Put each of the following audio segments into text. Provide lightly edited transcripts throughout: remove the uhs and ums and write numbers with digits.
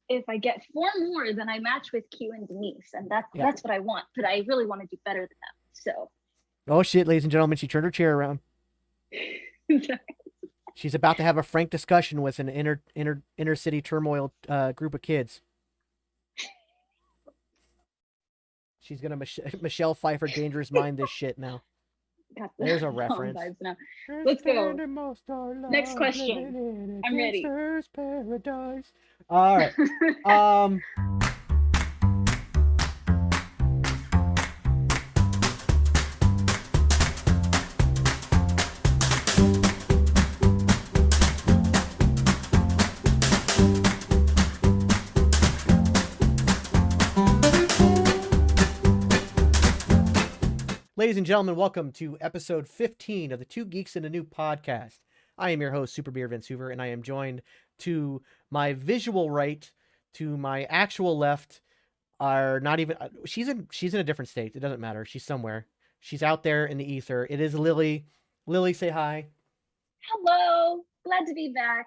if I get 4 more, then I match with Q and Denise, and Yeah. that's what I want. But I really want to do better than them. So Oh shit, ladies and gentlemen, she turned her chair around. She's about to have a frank discussion with an inner city turmoil group of kids. She's gonna Michelle Pfeiffer Dangerous Mind this shit now. got the There's a wrong reference. vibes now. We're Let's go. spending most our Next lives living question. in a I'm ready. gangster's paradise. All right. Um. Ladies and gentlemen, welcome to episode 15 of the Two Geeks and a Noob podcast. I am your host, SuperBeard Vancouver, and I am joined to my visual right, to my actual left, are not even. She's in a different state. It doesn't matter. She's somewhere. She's out there in the ether. It is Lily. Lily, say hi. Hello. Glad to be back.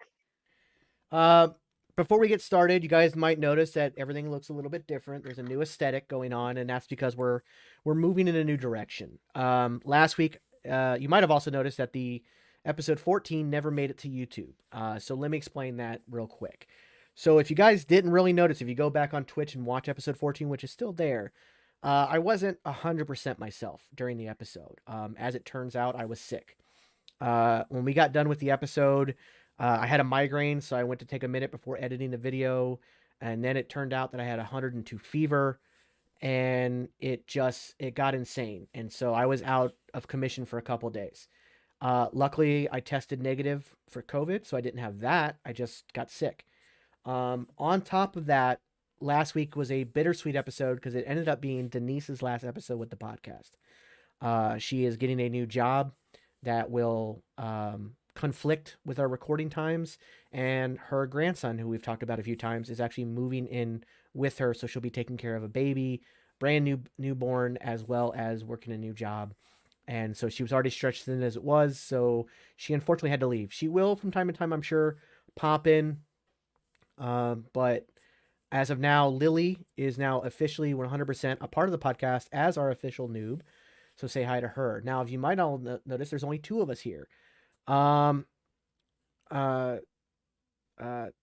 Uh, Before we get started, you guys might notice that everything looks a little bit different. There's a new aesthetic going on, and that's because we're moving in a new direction. Last week, you might have also noticed that the episode 14 never made it to YouTube. So let me explain that real quick. So if you guys didn't really notice, if you go back on Twitch and watch episode 14, which is still there, I wasn't 100% myself during the episode. As it turns out, I was sick. When we got done with the episode, I had a migraine, so I went to take a minute before editing the video, and then it turned out that I had 102 fever, and it got insane, and so I was out of commission for a couple of days. Luckily, I tested negative for COVID, so I didn't have that. I just got sick. On top of that, last week was a bittersweet episode because it ended up being Denise's last episode with the podcast. She is getting a new job that will conflict with our recording times, and her grandson, who we've talked about a few times, is actually moving in with her, so she'll be taking care of a baby, brand new newborn, as well as working a new job. And so she was already stretched thin as it was, so she unfortunately had to leave. She will from time to time, I'm sure, pop in, but as of now, Lily is now officially 100% a part of the podcast as our official noob. So say hi to her. Now, if you might all notice, there's only two of us here. Um, uh,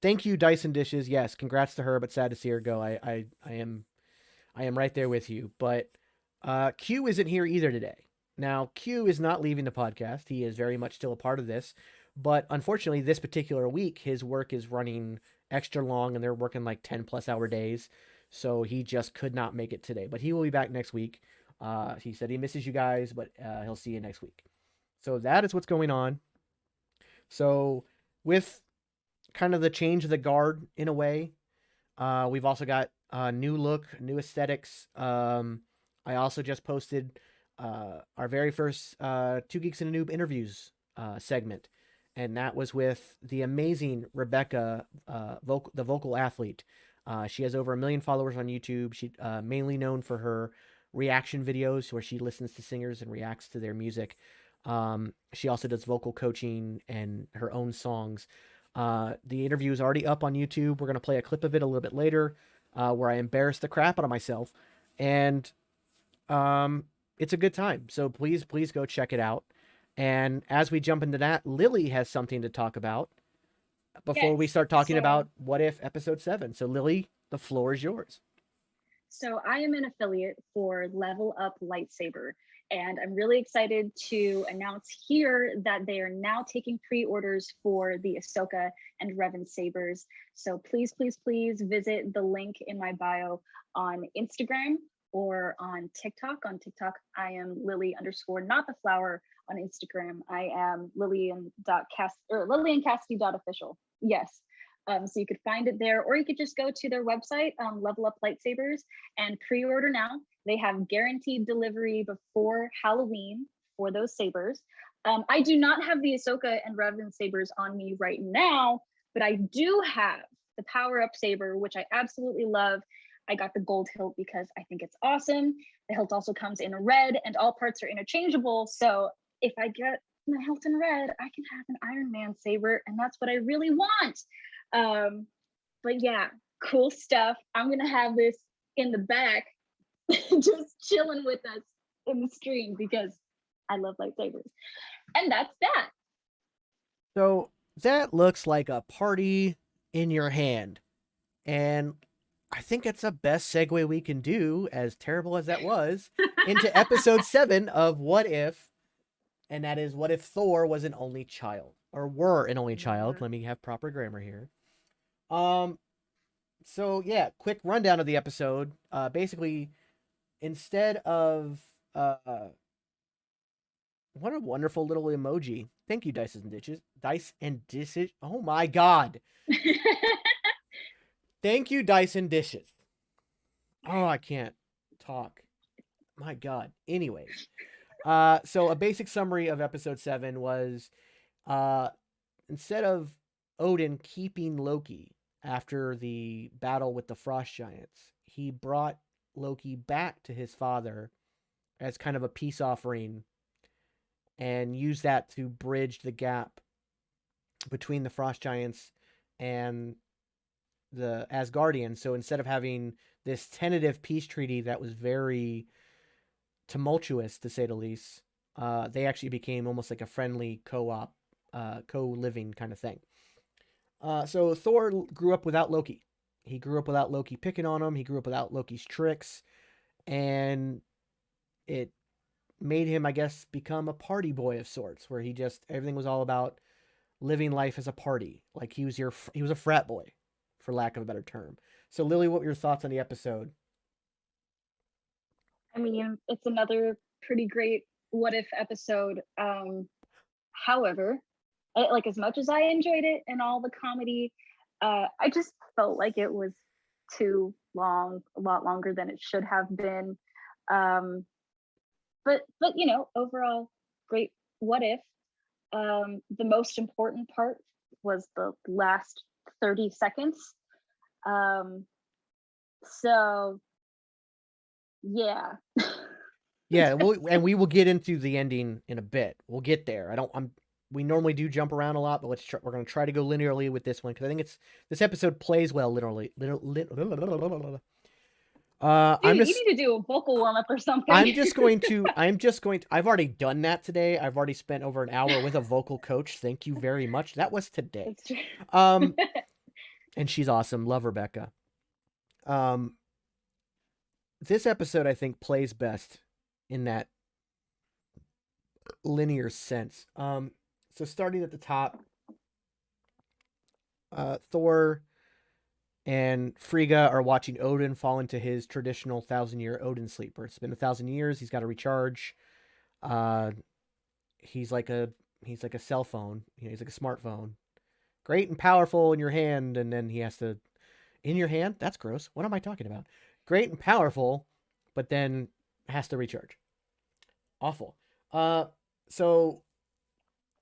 Thank you, Dyson Dishes. Yes, congrats to her, but sad to see her go. I am right there with you. But Q isn't here either today. Now, Q is not leaving the podcast. He is very much still a part of this. But unfortunately, this particular week, his work is running extra long, and they're working like 10-plus-hour days. So he just could not make it today. But he will be back next week. He said he misses you guys, but he'll see you next week. So that is what's going on. So with kind of the change of the guard in a way, we've also got a new look, new aesthetics. I also just posted our very first Two Geeks and a Noob interviews segment, and that was with the amazing Rebecca, the vocal athlete. She has over 1 million followers on YouTube. She mainly known for her reaction videos where she listens to singers and reacts to their music. She also does vocal coaching and her own songs. The interview is already up on YouTube. We're going to play a clip of it a little bit later, where I embarrass the crap out of myself. And it's a good time. So please go check it out. And as we jump into that, Lily has something to talk about before we Yes. start talking So, about What If episode 7. So Lily, the floor is yours. so I am an affiliate for Level Up Lightsaber, and I'm really excited to announce here that they are now taking pre-orders for the Ahsoka and Revan sabers. So please, please, please visit the link in my bio on Instagram or on TikTok. On TikTok, I am Lily underscore not the flower. On Instagram, I am Lillian Cassidy.official. Yes. So you could find it there, or you could just go to their website, Level Up Lightsabers, and pre-order now. They have guaranteed delivery before Halloween for those sabers. I do not have the Ahsoka and Revan sabers on me right now, but I do have the Power Up saber, which I absolutely love. I got the gold hilt because I think it's awesome. The hilt also comes in red, and all parts are interchangeable. So if I get my hilt in red, I can have an Iron Man saber, and that's what I really want. But yeah, cool stuff. I'm gonna have this in the back, just chilling with us in the stream because I love lightsabers. And that's that. So that looks like a party in your hand. And I think it's the best segue we can do, as terrible as that was, into episode 7 of What If. And that is, what if Thor was an only child? Or were an only child. Let me have proper grammar here. So yeah, quick rundown of the episode. Basically, instead of what a wonderful little emoji. Thank you, Dice and Dishes. Dice and Dishes. Oh my god. Thank you, Dice and Dishes. Oh, I can't talk. My god. Anyways. So a basic summary of episode 7 was instead of Odin keeping Loki after the battle with the frost giants, he brought Loki back to his father as kind of a peace offering and used that to bridge the gap between the frost giants and the Asgardians. So instead of having this tentative peace treaty that was very tumultuous, to say the least, they actually became almost like a friendly co-op, co-living kind of thing. So Thor grew up without Loki. He grew up without Loki picking on him. He grew up without Loki's tricks. And it made him, I guess, become a party boy of sorts, where he just, everything was all about living life as a party. Like he was a frat boy, for lack of a better term. So Lily, what were your thoughts on the episode? I mean, it's another pretty great what if episode. However, like as much as I enjoyed it and all the comedy, I just felt like it was too long, a lot longer than it should have been. But you know, overall, great what if. The most important part was the last 30 seconds. So yeah. Yeah, we will get into the ending in a bit. We'll get there. We normally do jump around a lot, but we're going to try to go linearly with this one because I think this episode plays well literally. Dude, you need to do a vocal warm up or something. I've already done that today. I've already spent over an hour with a vocal coach. Thank you very much. That was today. That's true. And she's awesome. Love Rebecca. This episode, I think, plays best in that linear sense. So starting at the top, Thor and Frigga are watching Odin fall into his traditional 1,000-year Odin sleep. It's been 1,000 years. He's got to recharge. He's like a cell phone. He's like a smartphone. Great and powerful in your hand, and then he has to in your hand. That's gross. What am I talking about? Great and powerful, but then has to recharge. Awful. So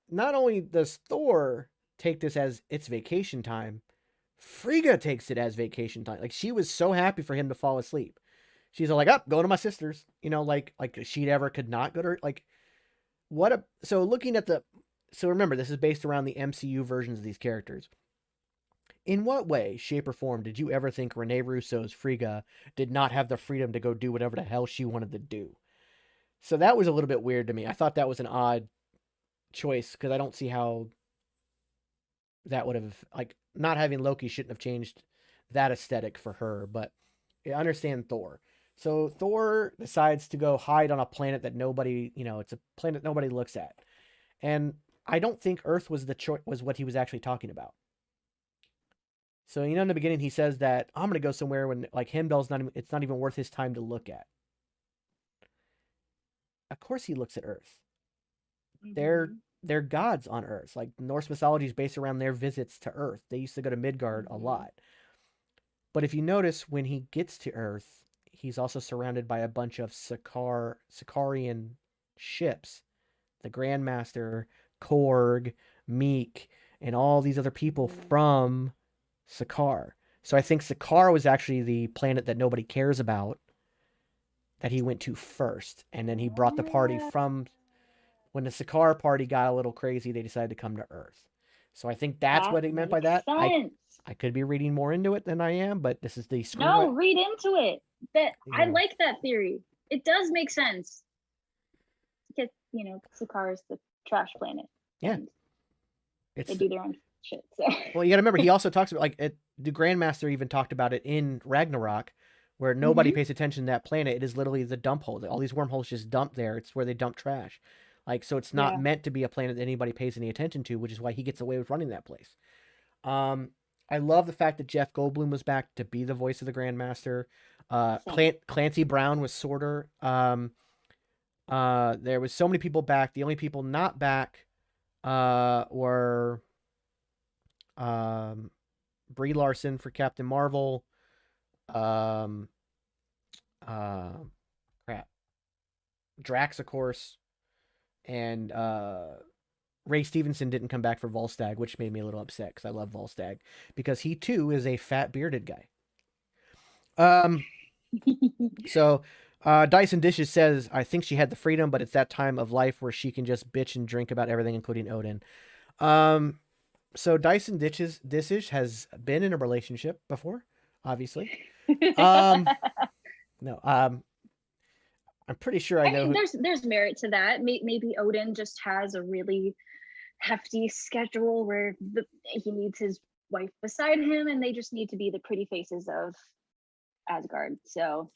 not only does Thor take this as its vacation time, Frigga takes it as vacation time. Like, she was so happy for him to fall asleep. She's like, up, go to my sister's. Like she ever could not go to her. Like, so remember, this is based around the MCU versions of these characters. In what way, shape, or form did you ever think Rene Russo's Frigga did not have the freedom to go do whatever the hell she wanted to do? So that was a little bit weird to me. I thought that was an odd choice because I don't see how that would have, like, not having Loki shouldn't have changed that aesthetic for her, but I understand Thor. So Thor decides to go hide on a planet that nobody, it's a planet nobody looks at. And I don't think Earth was was what he was actually talking about. So, in the beginning, he says that I'm going to go somewhere when, like, Heimdall's it's not even worth his time to look at. Of course he looks at Earth. Mm-hmm. They're gods on Earth. Like, Norse mythology is based around their visits to Earth. They used to go to Midgard a lot. But if you notice, when he gets to Earth, he's also surrounded by a bunch of Sicarian ships. The Grandmaster, Korg, Meek, and all these other people from Sakaar. So I think Sakaar was actually the planet that nobody cares about, that he went to first. And then he brought the party from... When the Sakaar party got a little crazy, they decided to come to Earth. So I think that's what he meant by that. I could be reading more into it than I am, but this is the No, read into it. I Yeah. like that theory. It does make sense. Because, Sakaar is the trash planet. Yeah. And they It's do their own shit. So well, you got to remember he also talks about the Grandmaster even talked about it in Ragnarok, where nobody pays attention to that planet. It is literally the dump hole. All these wormholes just dump there. It's where they dump trash. So it's not Yeah. meant to be a planet that anybody pays any attention to, which is why he gets away with running that place. I love the fact that Jeff Goldblum was back to be the voice of the Grandmaster. Clancy Brown was Sorter. There was so many people back. The only people not back were Brie Larson for Captain Marvel. Crap. Drax, of course. And Ray Stevenson didn't come back for Volstagg, which made me a little upset because I love Volstagg because he too is a fat bearded guy. So Dyson Dishes says, I think she had the freedom, but it's that time of life where she can just bitch and drink about everything, including Odin. So Dyson Dishes has been in a relationship before, obviously. No, I'm pretty sure I know. I mean, there's merit to that. Maybe Odin just has a really hefty schedule where he needs his wife beside him, and they just need to be the pretty faces of Asgard. So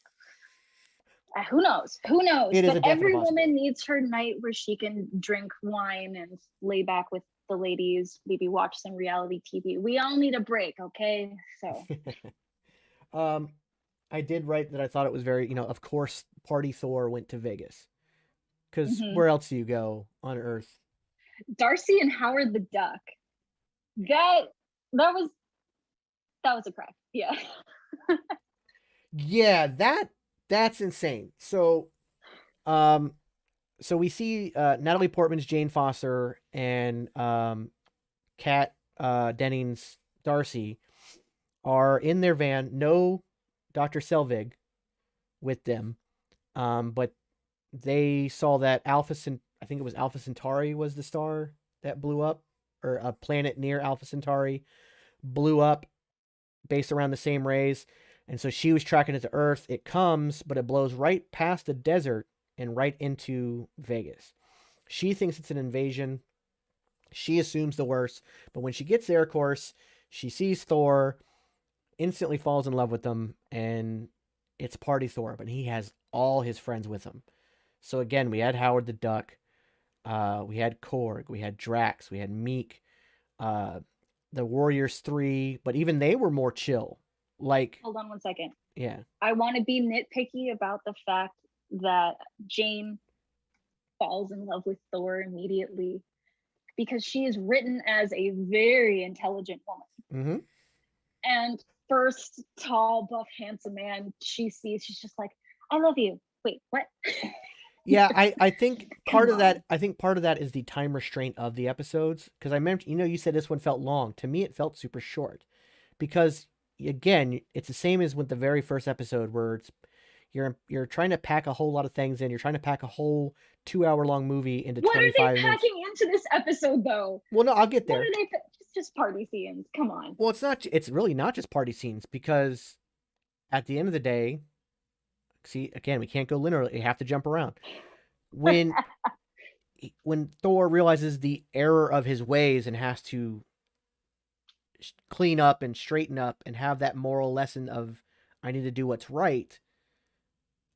who knows? Who knows? It is but every woman needs her night where she can drink wine and lay back with the ladies, maybe watch some reality TV. We all need a break, okay? So I did write that I thought it was very, of course, Party Thor went to Vegas. Because where else do you go on Earth? Darcy and Howard the Duck. That was a crack. Yeah. Yeah, that's insane. So we see Natalie Portman's Jane Foster and Kat Dennings Darcy are in their van. No Dr. Selvig with them. But they saw that I think it was Alpha Centauri was the star that blew up, or a planet near Alpha Centauri blew up based around the same rays. And so she was tracking it to Earth. It comes, but it blows right past the desert and right into Vegas. She thinks it's an invasion. She assumes the worst. But when she gets there, of course, she sees Thor, instantly falls in love with him, and it's Party Thor, but he has all his friends with him. So again, we had Howard the Duck, we had Korg, we had Drax, we had Meek, the Warriors 3, but even they were more chill. Hold on 1 second. Yeah. I want to be nitpicky about the fact that Jane falls in love with Thor immediately because she is written as a very intelligent woman. And first tall, buff, handsome man she sees, she's just like, I love you. Wait, what? Yeah, I think part of that is the time restraint of the episodes. Because I remember, you said this one felt long. To me, it felt super short. Because again, it's the same as with the very first episode where you're trying to pack a whole lot of things in. You're trying to pack a whole 2-hour-long movie into 25 minutes. What are they packing into this episode, though? Well, no, I'll get there. What are they? Just party scenes. Come on. Well, it's really not just party scenes, because at the end of the day, see, again, we can't go linearly. You have to jump around. When Thor realizes the error of his ways and has to clean up and straighten up and have that moral lesson of, I need to do what's right.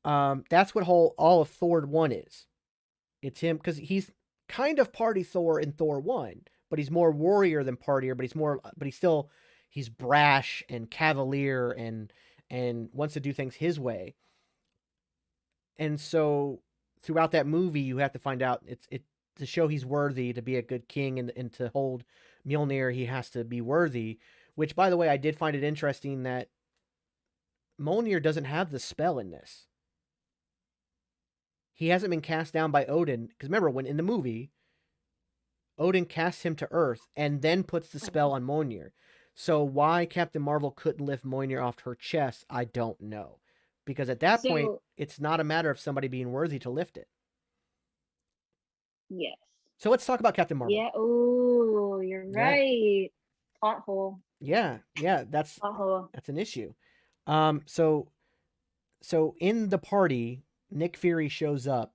That's what all of Thor 1 is. It's him, because he's kind of Party Thor in Thor 1, but he's more warrior than partier, but he's brash and cavalier and wants to do things his way. And so throughout that movie, you have to find out it's to show he's worthy to be a good king, and to hold Mjolnir, he has to be worthy. Which, by the way, I did find it interesting that Mjolnir doesn't have the spell in this. He hasn't been cast down by Odin, because remember, when in the movie, Odin casts him to Earth and then puts the spell on Mjolnir. So why Captain Marvel couldn't lift Mjolnir off her chest, I don't know. Because at that point, it's not a matter of somebody being worthy to lift it. Yes. So let's talk about Captain Marvel. Yeah. Oh, you're right. Plot hole. Yeah, that's Oh, an issue. So in the party, Nick Fury shows up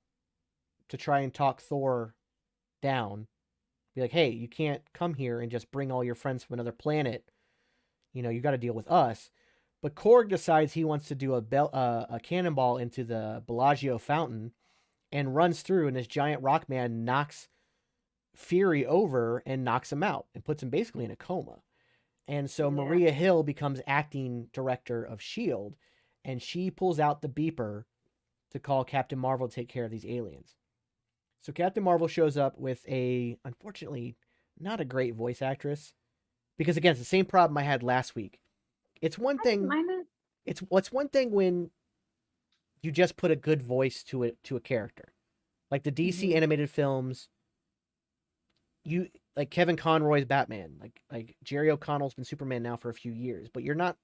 to try and talk Thor down. Be like, hey, you can't come here and just bring all your friends from another planet. You know, you got to deal with us. But Korg decides he wants to do a cannonball into the Bellagio fountain and runs through, and this giant rock man knocks Fury over and knocks him out and puts him basically in a coma. And so yeah. Maria Hill becomes acting director of S.H.I.E.L.D., and she pulls out the beeper to call Captain Marvel to take care of these aliens. So Captain Marvel shows up with unfortunately, not a great voice actress. Because again, it's the same problem I had last week. It's one I didn't thing. mind it. It's one thing when you just put a good voice to a character, like the DC animated films. You like Kevin Conroy's Batman, like Jerry O'Connell's been Superman now for a few years, but you're not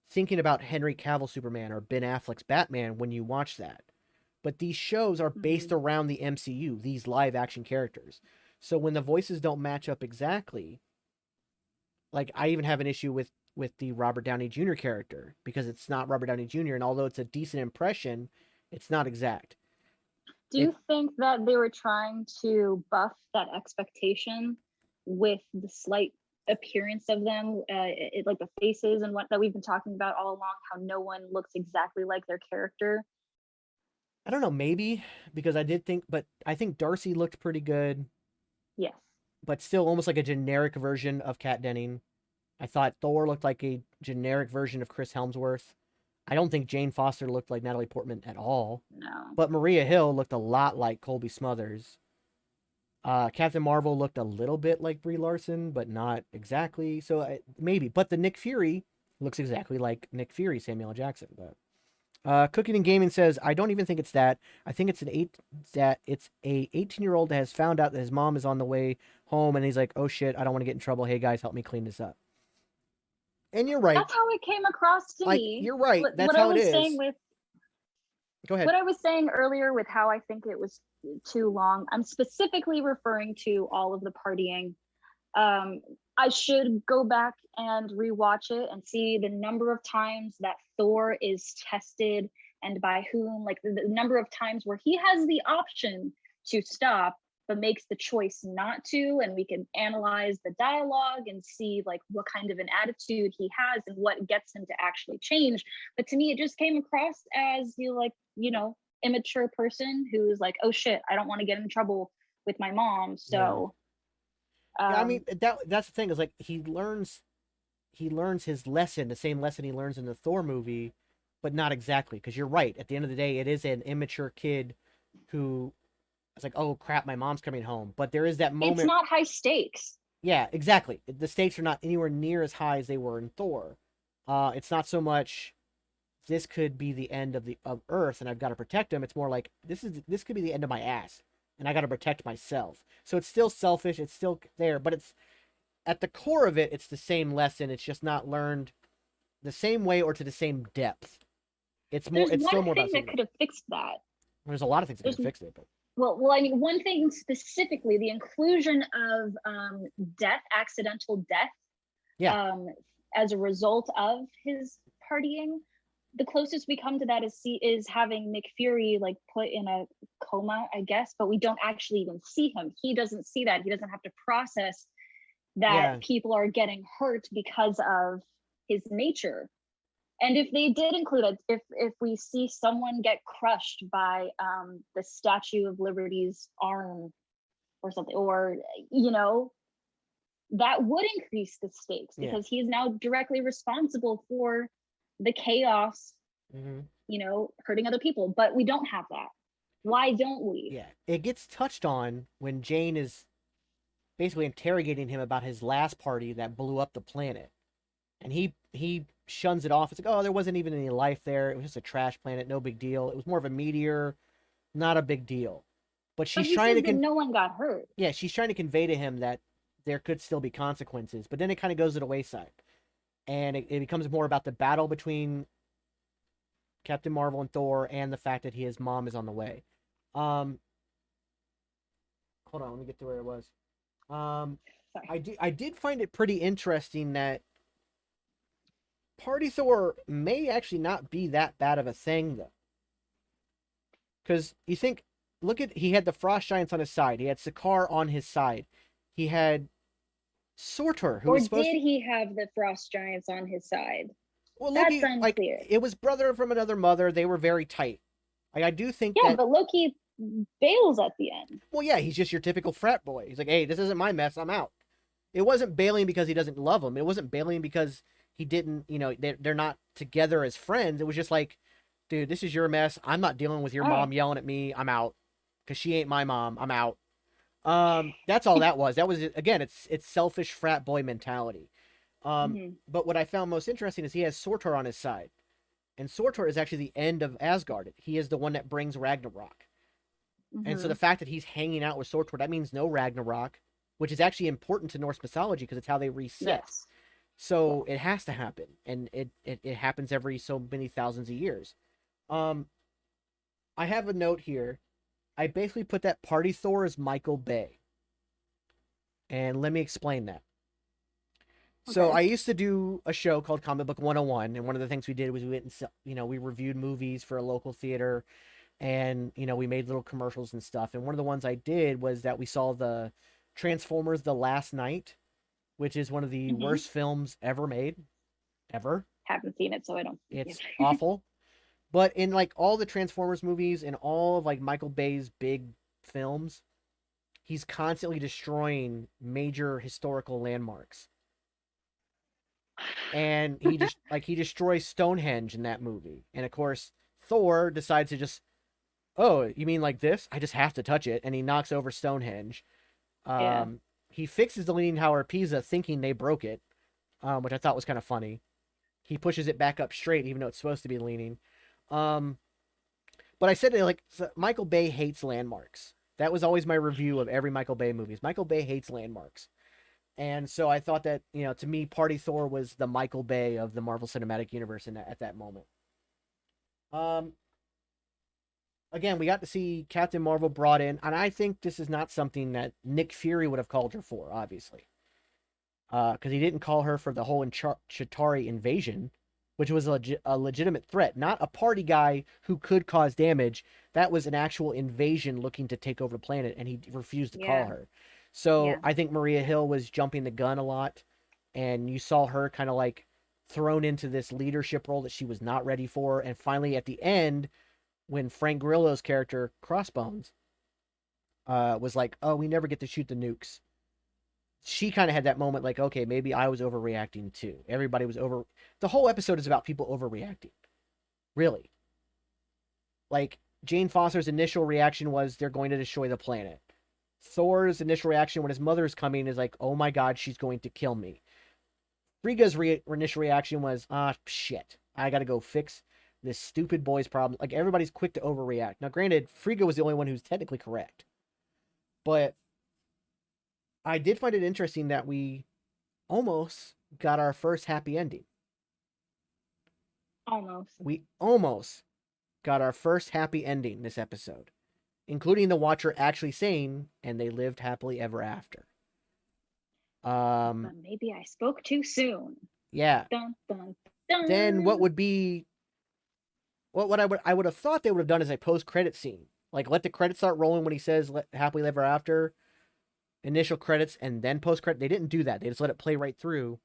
thinking about Henry Cavill Superman or Ben Affleck's Batman when you watch that. But these shows are based around the MCU, these live action characters. So when the voices don't match up exactly, like I even have an issue with the Robert Downey Jr. character because it's not Robert Downey Jr. and although it's a decent impression, it's not exact. Do you think that they were trying to buff that expectation with the slight appearance of them, like the faces and what that we've been talking about all along, how no one looks exactly like their character? I don't know, maybe because I think Darcy looked pretty good, Yes. but still almost like a generic version of Kat Denning. I thought Thor looked like a generic version of Chris Helmsworth. I don't think Jane Foster looked like Natalie Portman at all. No. But Maria Hill looked a lot like Colby Smuthers. Captain Marvel looked a little bit like Brie Larson, but not exactly. So maybe. But the Nick Fury looks exactly like Nick Fury, Samuel L. Jackson. But Cooking and Gaming says, I don't even think it's that. I think it's it's a 18-year-old that has found out that his mom is on the way home, and he's like, oh shit, I don't want to get in trouble. Hey guys, help me clean this up. And you're right. That's how it came across to me. You're right. That's what how I it was is. saying with Go ahead. What I was saying earlier with how I think it was too long, I'm specifically referring to all of the partying. I should go back and rewatch it and see the number of times that Thor is tested and by whom, like the number of times where he has the option to stop but makes the choice not to, and we can analyze the dialogue and see like what kind of an attitude he has and what gets him to actually change. But to me it just came across as immature person who's like, oh shit, I don't want to get in trouble with my mom, so yeah, I mean that's the thing is like he learns his lesson, the same lesson he learns in the Thor movie, but not exactly, because you're right. At the end of the day, it is an immature kid who is like, oh crap, my mom's coming home. But there is that moment. It's not high stakes. Yeah, exactly. The stakes are not anywhere near as high as they were in Thor. It's not so much this could be the end of Earth and I've got to protect him. It's more like this could be the end of my ass and I got to protect myself. So it's still selfish. It's still there, but it's at the core of it. It's the same lesson. It's just not learned the same way or to the same depth. It's more. There's it's still more one about thing that could have fixed that. There's a lot of things that could have fixed it, but well, I mean, one thing specifically, the inclusion of accidental death, yeah, as a result of his partying. The closest we come to that is having Nick Fury like put in a coma, I guess, but we don't actually even see him. He doesn't see that. He doesn't have to process that people are getting hurt because of his nature. And if they did include it, if we see someone get crushed by the Statue of Liberty's arm or something, or that would increase the stakes because he's now directly responsible for the chaos, hurting other people. But we don't have that. Why don't we? Yeah, it gets touched on when Jane is basically interrogating him about his last party that blew up the planet, and he shuns it off. It's like, oh, there wasn't even any life there. It was just a trash planet. No big deal. It was more of a meteor. Not a big deal. But she's trying to no one got hurt. Yeah, she's trying to convey to him that there could still be consequences. But then it kind of goes to the wayside. And it becomes more about the battle between Captain Marvel and Thor and the fact that his mom is on the way. Hold on, let me get to where it was. I did find it pretty interesting that Party Thor may actually not be that bad of a thing, though. Because you think, he had the Frost Giants on his side. He had Sakaar on his side. He had Surtur, who Or was supposed did to... he have the Frost Giants on his side? Well, That's Loki, like, unclear. it was brother from another mother. They were very tight. Like, I do think Yeah, that... but Loki bails at the end. Well, yeah, he's just your typical frat boy. He's like, hey, this isn't my mess. I'm out. It wasn't bailing because he doesn't love him. It wasn't bailing because he didn't, they're not together as friends. It was just like, dude, this is your mess. I'm not dealing with your mom yelling at me. I'm out. Because she ain't my mom. I'm out. That's all that was. That was, again, it's selfish frat boy mentality. But what I found most interesting is he has Surtur on his side. And Surtur is actually the end of Asgard. He is the one that brings Ragnarok. And so the fact that he's hanging out with Surtur, that means no Ragnarok, which is actually important to Norse mythology because it's how they reset. Yes. So it has to happen, and it happens every so many thousands of years. I have a note here. I basically put that Party Thor as Michael Bay. And let me explain that. Okay. So I used to do a show called Comic Book 101, and one of the things we did was we went and, we reviewed movies for a local theater, and, we made little commercials and stuff. And one of the ones I did was that we saw the Transformers The Last Night, which is one of the worst films ever made. Ever. Haven't seen it, so I don't. It's awful. But in, like, all the Transformers movies and all of, like, Michael Bay's big films, he's constantly destroying major historical landmarks. And he destroys Stonehenge in that movie. And, of course, Thor decides to just, oh, you mean like this? I just have to touch it. And he knocks over Stonehenge. He fixes the Leaning Tower of Pisa thinking they broke it, which I thought was kind of funny. He pushes it back up straight, even though it's supposed to be leaning. But I said, like, Michael Bay hates landmarks. That was always my review of every Michael Bay movie. Michael Bay hates landmarks. And so I thought that, to me, Party Thor was the Michael Bay of the Marvel Cinematic Universe at that moment. Again, we got to see Captain Marvel brought in, and I think this is not something that Nick Fury would have called her for, obviously. Because he didn't call her for the whole Chitauri invasion, which was a legitimate threat. Not a party guy who could cause damage. That was an actual invasion looking to take over the planet, and he refused to call her. So I think Maria Hill was jumping the gun a lot, and you saw her kind of like thrown into this leadership role that she was not ready for. And finally, at the end, when Frank Grillo's character, Crossbones, was like, oh, we never get to shoot the nukes. She kind of had that moment like, okay, maybe I was overreacting too. Everybody was over. The whole episode is about people overreacting. Really. Like, Jane Foster's initial reaction was they're going to destroy the planet. Thor's initial reaction when his mother is coming is like, oh my god, she's going to kill me. Frigga's initial reaction was, shit. I gotta go fix this stupid boy's problem. Like, everybody's quick to overreact. Now, granted, Frigga was the only one who's technically correct. But I did find it interesting that we almost got our first happy ending. Almost. We almost got our first happy ending this episode, including the Watcher actually saying, and they lived happily ever after. But maybe I spoke too soon. Yeah. Dun, dun, dun. Then what would be... What I would have thought they would have done is a post-credit scene. Like, let the credits start rolling when he says, happily ever after. Initial credits, and then post-credit. They didn't do that. They just let it play right through.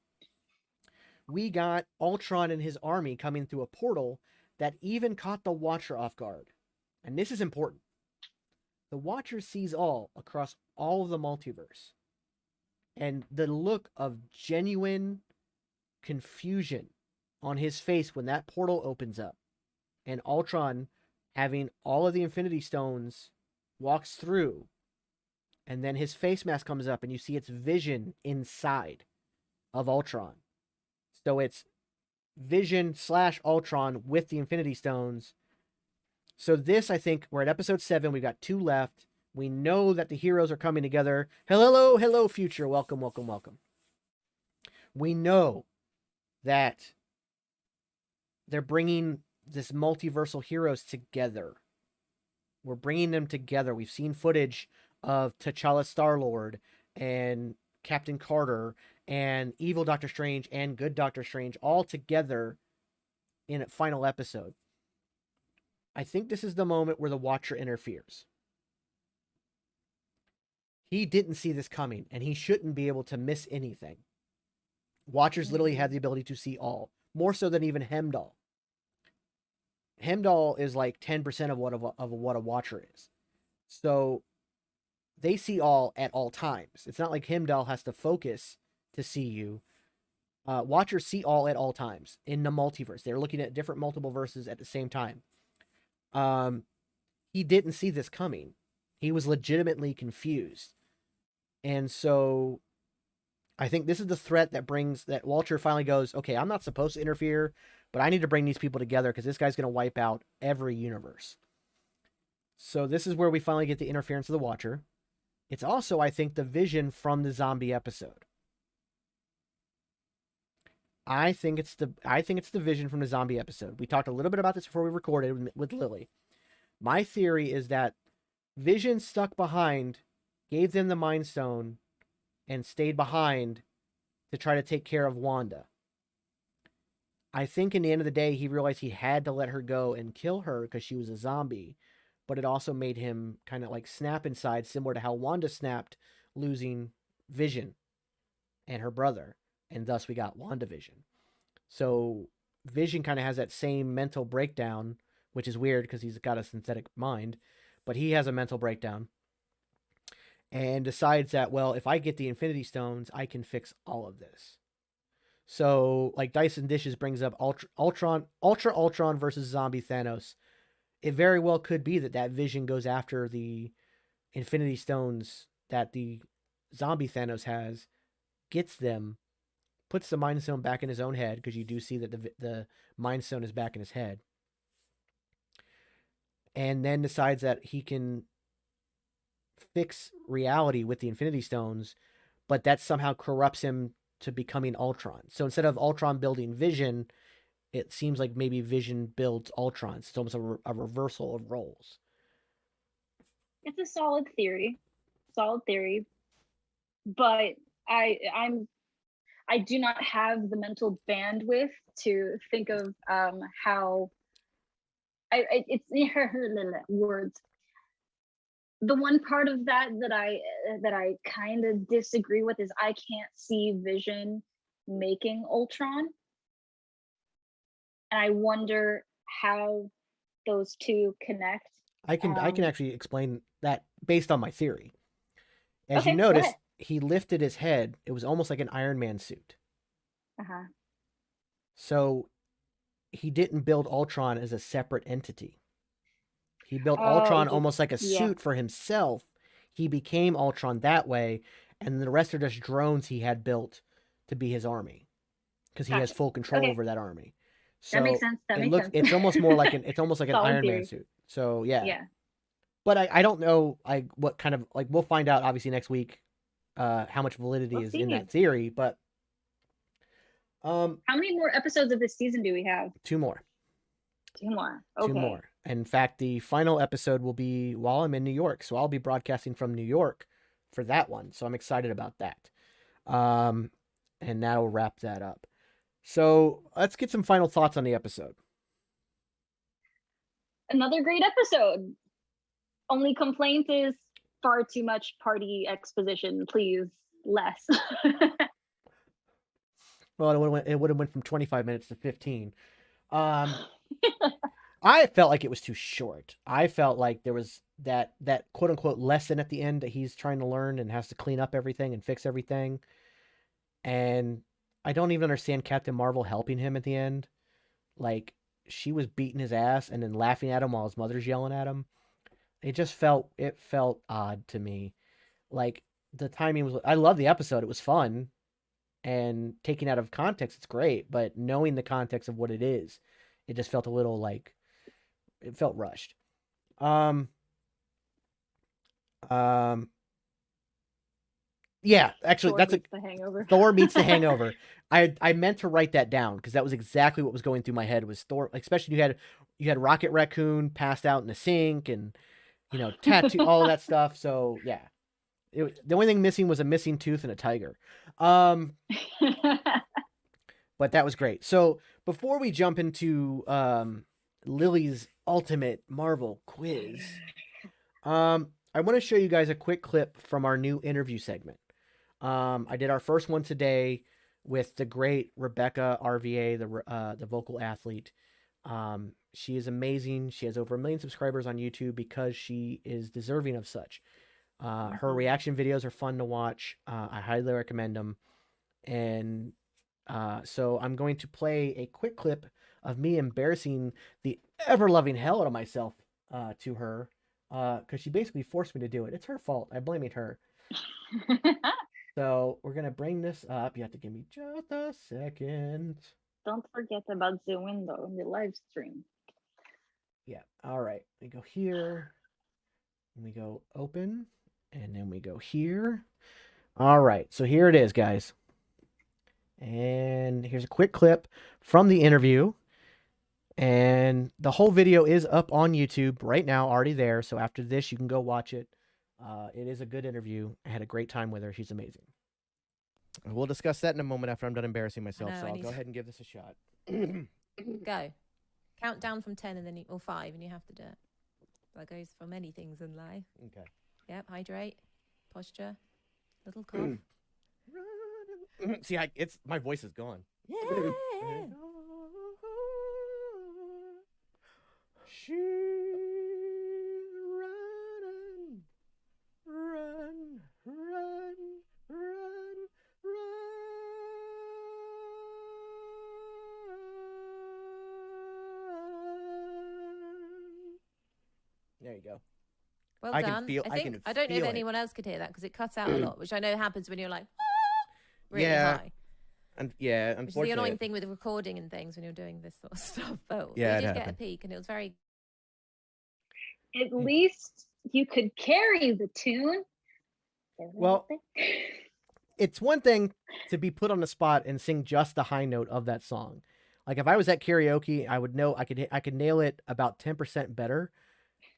We got Ultron and his army coming through a portal that even caught the Watcher off guard. And this is important. The Watcher sees all across all of the multiverse. And the look of genuine confusion on his face when that portal opens up, and Ultron, having all of the Infinity Stones, walks through, and then his face mask comes up, and you see its vision inside of Ultron. So it's Vision / Ultron with the Infinity Stones. So this, I think, we're at episode 7. We've got 2 left. We know that the heroes are coming together. Hello, future. Welcome. We know that they're bringing this multiversal heroes together. We're bringing them together. We've seen footage of T'Challa Star-Lord and Captain Carter and evil Doctor Strange and good Doctor Strange all together in a final episode. I think this is the moment where the Watcher interferes. He didn't see this coming, and he shouldn't be able to miss anything. Watchers literally have the ability to see all, more so than even Heimdall. Heimdall is like 10% of what a Watcher is. So they see all at all times. It's not like Heimdall has to focus to see you. Watchers see all at all times in the multiverse. They're looking at different multiple verses at the same time. He didn't see this coming. He was legitimately confused. And so I think this is the threat that brings that Watcher finally goes, okay, I'm not supposed to interfere, but I need to bring these people together because this guy's going to wipe out every universe. So this is where we finally get the interference of the Watcher. It's also, I think, the vision from the zombie episode. I think it's the vision from the zombie episode. We talked a little bit about this before we recorded with Lily. My theory is that Vision stuck behind, gave them the Mind Stone, and stayed behind to try to take care of Wanda. I think in the end of the day, he realized he had to let her go and kill her because she was a zombie, but it also made him kind of like snap inside, similar to how Wanda snapped losing Vision and her brother, and thus we got WandaVision. So Vision kind of has that same mental breakdown, which is weird because he's got a synthetic mind, but he has a mental breakdown and decides that, well, if I get the Infinity Stones, I can fix all of this. So, like Dyson Dishes brings up Ultra Ultron versus Zombie Thanos. It very well could be that Vision goes after the Infinity Stones that the Zombie Thanos has, gets them, puts the Mind Stone back in his own head, because you do see that the Mind Stone is back in his head, and then decides that he can fix reality with the Infinity Stones, but that somehow corrupts him to becoming Ultron. So instead of Ultron building Vision, it seems like maybe Vision builds Ultron. It's almost a reversal of roles. It's a solid theory, but I do not have the mental bandwidth to think of how it's words. The one part of that I kind of disagree with is I can't see Vision making Ultron, and I wonder how those two connect. I can actually explain that based on my theory. As okay, you notice, he lifted his head. It was almost like an Iron Man suit. Uh-huh. So he didn't build Ultron as a separate entity. He built Ultron almost like a suit for himself. He became Ultron that way, and the rest are just drones he had built to be his army, because he has full control over that army. So that makes sense. It's almost more like an Iron Man suit. So yeah. But I don't know what kind of, like, we'll find out obviously next week how much validity is in that theory. But how many more episodes of this season do we have? 2 more. 2 more. Okay. 2 more. In fact, the final episode will be while I'm in New York, so I'll be broadcasting from New York for that one. So I'm excited about that. And that'll wrap that up. So let's get some final thoughts on the episode. Another great episode. Only complaint is far too much party exposition. Please, less. Well, it would have went from 25 minutes to 15. I felt like it was too short. I felt like there was that quote unquote lesson at the end that he's trying to learn and has to clean up everything and fix everything. And I don't even understand Captain Marvel helping him at the end. Like, she was beating his ass and then laughing at him while his mother's yelling at him. It felt odd to me. Like, the timing was, I love the episode. It was fun, and taken out of context, it's great. But knowing the context of what it is, it just felt a little like, it felt rushed. Yeah, actually, Thor meets the Hangover. Thor meets the Hangover. I meant to write that down because that was exactly what was going through my head was Thor. Especially you had Rocket Raccoon passed out in the sink and tattoo all of that stuff. So yeah, The only thing missing was a missing tooth and a tiger. But that was great. So before we jump into Lily's ultimate Marvel quiz, I want to show you guys a quick clip from our new interview segment. I did our first one today with the great Rebecca RVA, the vocal athlete. She is amazing. She has over 1 million subscribers on YouTube because she is deserving of such. Her reaction videos are fun to watch. I highly recommend them. And so I'm going to play a quick clip of me embarrassing the ever-loving hell out of myself to her because she basically forced me to do it. It's her fault. I'm blaming her. So we're going to bring this up. You have to give me just a second. Don't forget about the window in the live stream. Yeah. All right. We go here. And we go open. And then we go here. All right. So here it is, guys. And here's a quick clip from the interview. And the whole video is up on YouTube right now, already there. So after this, you can go watch it. It is a good interview. I had a great time with her. She's amazing. We'll discuss that in a moment after I'm done embarrassing myself. So I'll go ahead and give this a shot. Go. Count down from 10 and then or 5 and you have to do it. That goes for many things in life. Okay. Yep. Hydrate. Posture. Little cough. See, my voice is gone. Yeah. She's running, run. There you go. Well I done. I don't know if anyone else could hear that because it cuts out a lot, which I know happens when you're like really high. And Which is the unfortunately, annoying thing with recording and things when you're doing this sort of stuff. But yeah, we did get a peek, and it was very. At least you could carry the tune. Well, it's one thing to be put on the spot and sing just the high note of that song. Like if I was at karaoke, I would know I could nail it about 10% better,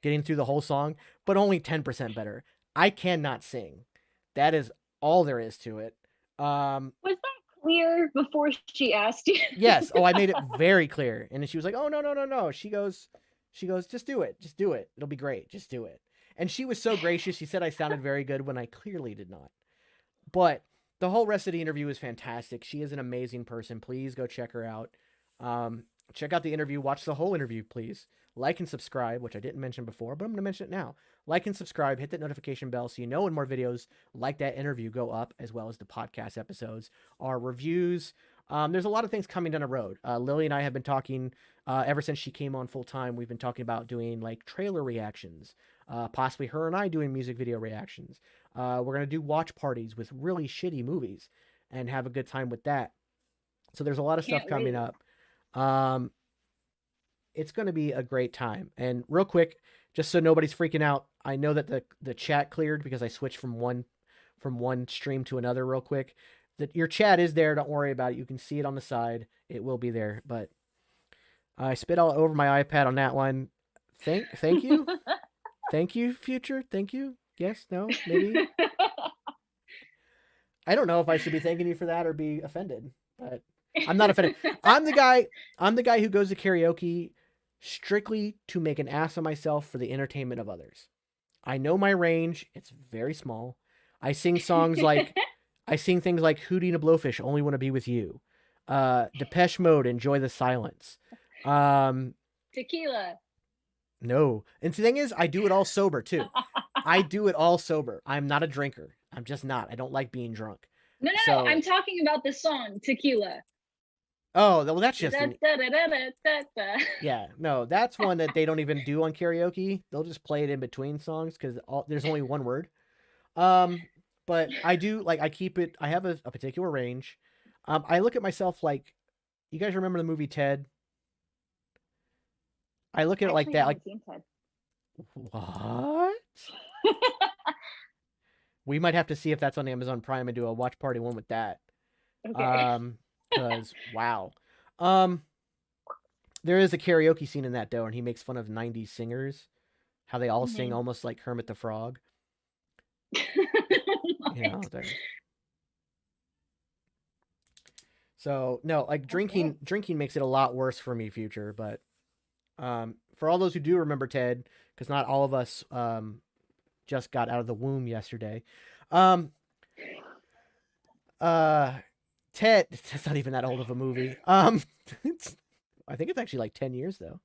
getting through the whole song, but only 10% better. I cannot sing. That is all there is to it. Was that clear before she asked you? Yes. Oh, I made it very clear. And then she was like, "Oh, no. She goes, just do it. Just do it. It'll be great. Just do it." And she was so gracious. She said I sounded very good when I clearly did not. But the whole rest of the interview is fantastic. She is an amazing person. Please go check her out. Check out the interview. Watch the whole interview, please. Like and subscribe, which I didn't mention before, but I'm going to mention it now. Like and subscribe. Hit that notification bell so you know when more videos like that interview go up, as well as the podcast episodes, our reviews. There's a lot of things coming down the road. Lily and I have been talking ever since she came on full time. We've been talking about doing like trailer reactions, possibly her and I doing music video reactions. We're going to do watch parties with really shitty movies and have a good time with that. So there's a lot of stuff coming up. It's going to be a great time. And real quick, just so nobody's freaking out, I know that the chat cleared because I switched from one stream to another real quick. Your chat is there. Don't worry about it. You can see it on the side. It will be there. But I spit all over my iPad on that one. Thank you. Thank you, future. Thank you. Yes, no, maybe. I don't know if I should be thanking you for that or be offended, but I'm not offended. I'm the guy who goes to karaoke strictly to make an ass of myself for the entertainment of others. I know my range. It's very small. I sing things like Hootie and a Blowfish, Only Want to Be With You. Depeche Mode, Enjoy the Silence. Tequila. No. And the thing is, I do it all sober too. I do it all sober. I'm not a drinker. I'm just not. I don't like being drunk. No. I'm talking about the song Tequila. Oh, well, that's just yeah. No, that's one that they don't even do on karaoke. They'll just play it in between songs because there's only one word. But I do I keep it. I have a particular range. I look at myself like, you guys remember the movie Ted? I look at it like that. Like, what? We might have to see if that's on Amazon Prime and do a watch party one with that. Okay. Because wow. There is a karaoke scene in that though, and he makes fun of 90s singers, how they all sing almost like Kermit the Frog. You know, so no, like drinking makes it a lot worse for me, future. But for all those who do remember Ted, because not all of us just got out of the womb yesterday. Ted, that's not even that old of a movie. I think it's actually like 10 years though.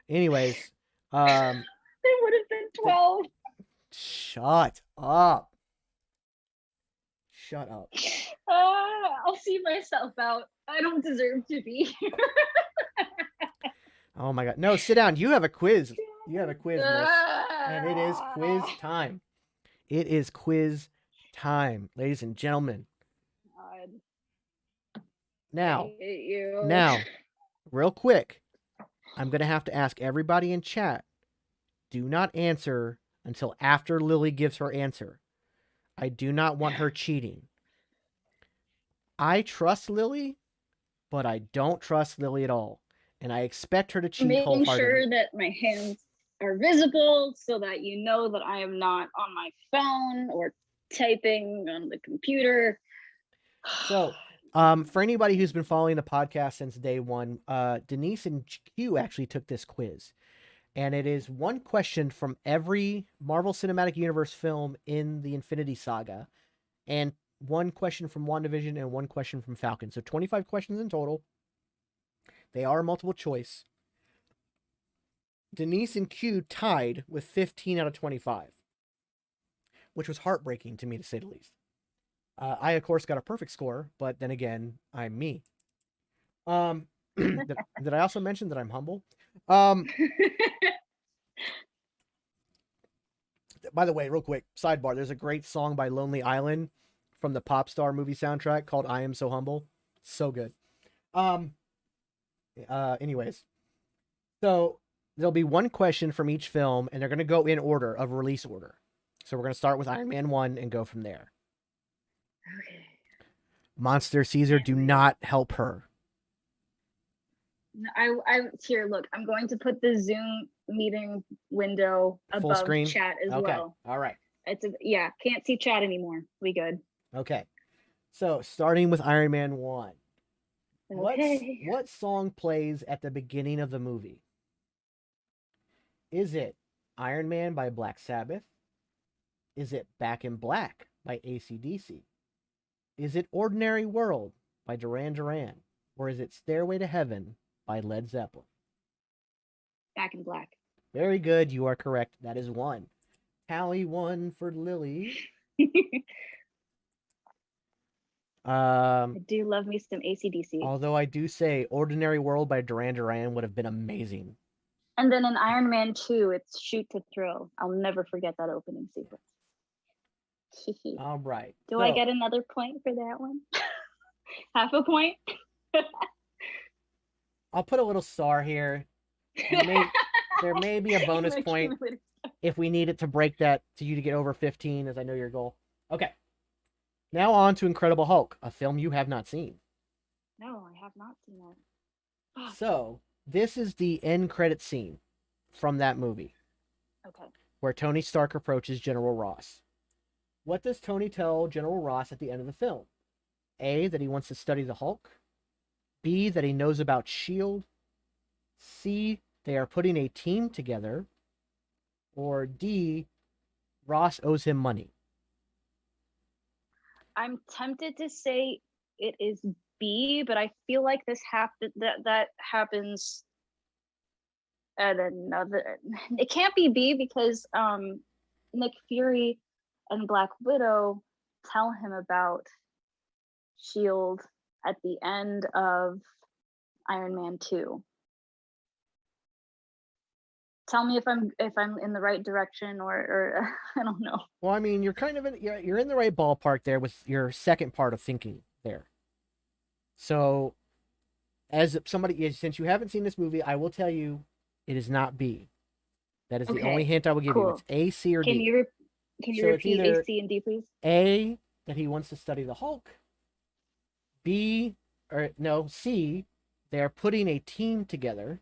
Anyways, They would have been 12. Shut up. Shut up. I'll see myself out. I don't deserve to be here. Oh my god. No, sit down. You have a quiz. You have a quiz, miss. And it is quiz time. It is quiz time, ladies and gentlemen. God. Now, I hate you. now, real quick, I'm going to have to ask everybody in chat, do not answer until after Lily gives her answer. I do not want her cheating. I trust Lily, but I don't trust Lily at all. And I expect her to cheat Making wholeheartedly. sure that my hands are visible so that you know that I am not on my phone or typing on the computer. So, for anybody who's been following the podcast since day one, Denise and Q actually took this quiz. And it is one question from every Marvel Cinematic Universe film in the Infinity Saga, and one question from WandaVision and one question from Falcon. So 25 questions in total. They are multiple choice. Denise and Q tied with 15 out of 25, which was heartbreaking to me, to say the least. I, of course, got a perfect score, but then again, I'm me. Did I also mention that I'm humble? By the way, real quick, sidebar, there's a great song by Lonely Island from the Pop Star movie soundtrack called I Am So Humble. So good. Anyways, so there'll be one question from each film, and they're going to go in order of release order. So we're going to start with Iron Man 1 and go from there. Okay. Monster Caesar, do not help her. I here, look, I'm going to put the Zoom meeting window Full above screen? chat as Okay. well. All right. Yeah, can't see chat anymore. We good. Okay. So starting with Iron Man 1. Okay. What song plays at the beginning of the movie? Is it Iron Man by Black Sabbath? Is it Back in Black by AC/DC? Is it Ordinary World by Duran Duran? Or is it Stairway to Heaven by Led Zeppelin? Back in Black. Very good. You are correct. That is one. Tally one for Lily. I do love me some AC/DC. Although I do say Ordinary World by Duran Duran would have been amazing. And then in Iron Man 2, it's Shoot to Thrill. I'll never forget that opening sequence. All right. Do I get another point for that one? Half a point? I'll put a little star here. There may be a bonus point if we need it to break that to you to get over 15, as I know your goal. Okay. Now on to Incredible Hulk, a film you have not seen. No, I have not seen that. So, this is the end credit scene from that movie. Okay. Where Tony Stark approaches General Ross. What does Tony tell General Ross at the end of the film? A, that he wants to study the Hulk. B, that he knows about S.H.I.E.L.D. C, they are putting a team together. Or D, Ross owes him money. I'm tempted to say it is B, but I feel like this that happens at another. It can't be B because Nick Fury and Black Widow tell him about S.H.I.E.L.D. at the end of Iron Man 2. Tell me if I'm in the right direction or I don't know. Well, I mean, you're kind of you're in the right ballpark there with your second part of thinking there. So, as somebody, since you haven't seen this movie, I will tell you it is not B. That is the only hint I will give you. It's A, C, or D. Can you repeat A, C, and D, please? A, that he wants to study the Hulk. B, or no, C, they are putting a team together.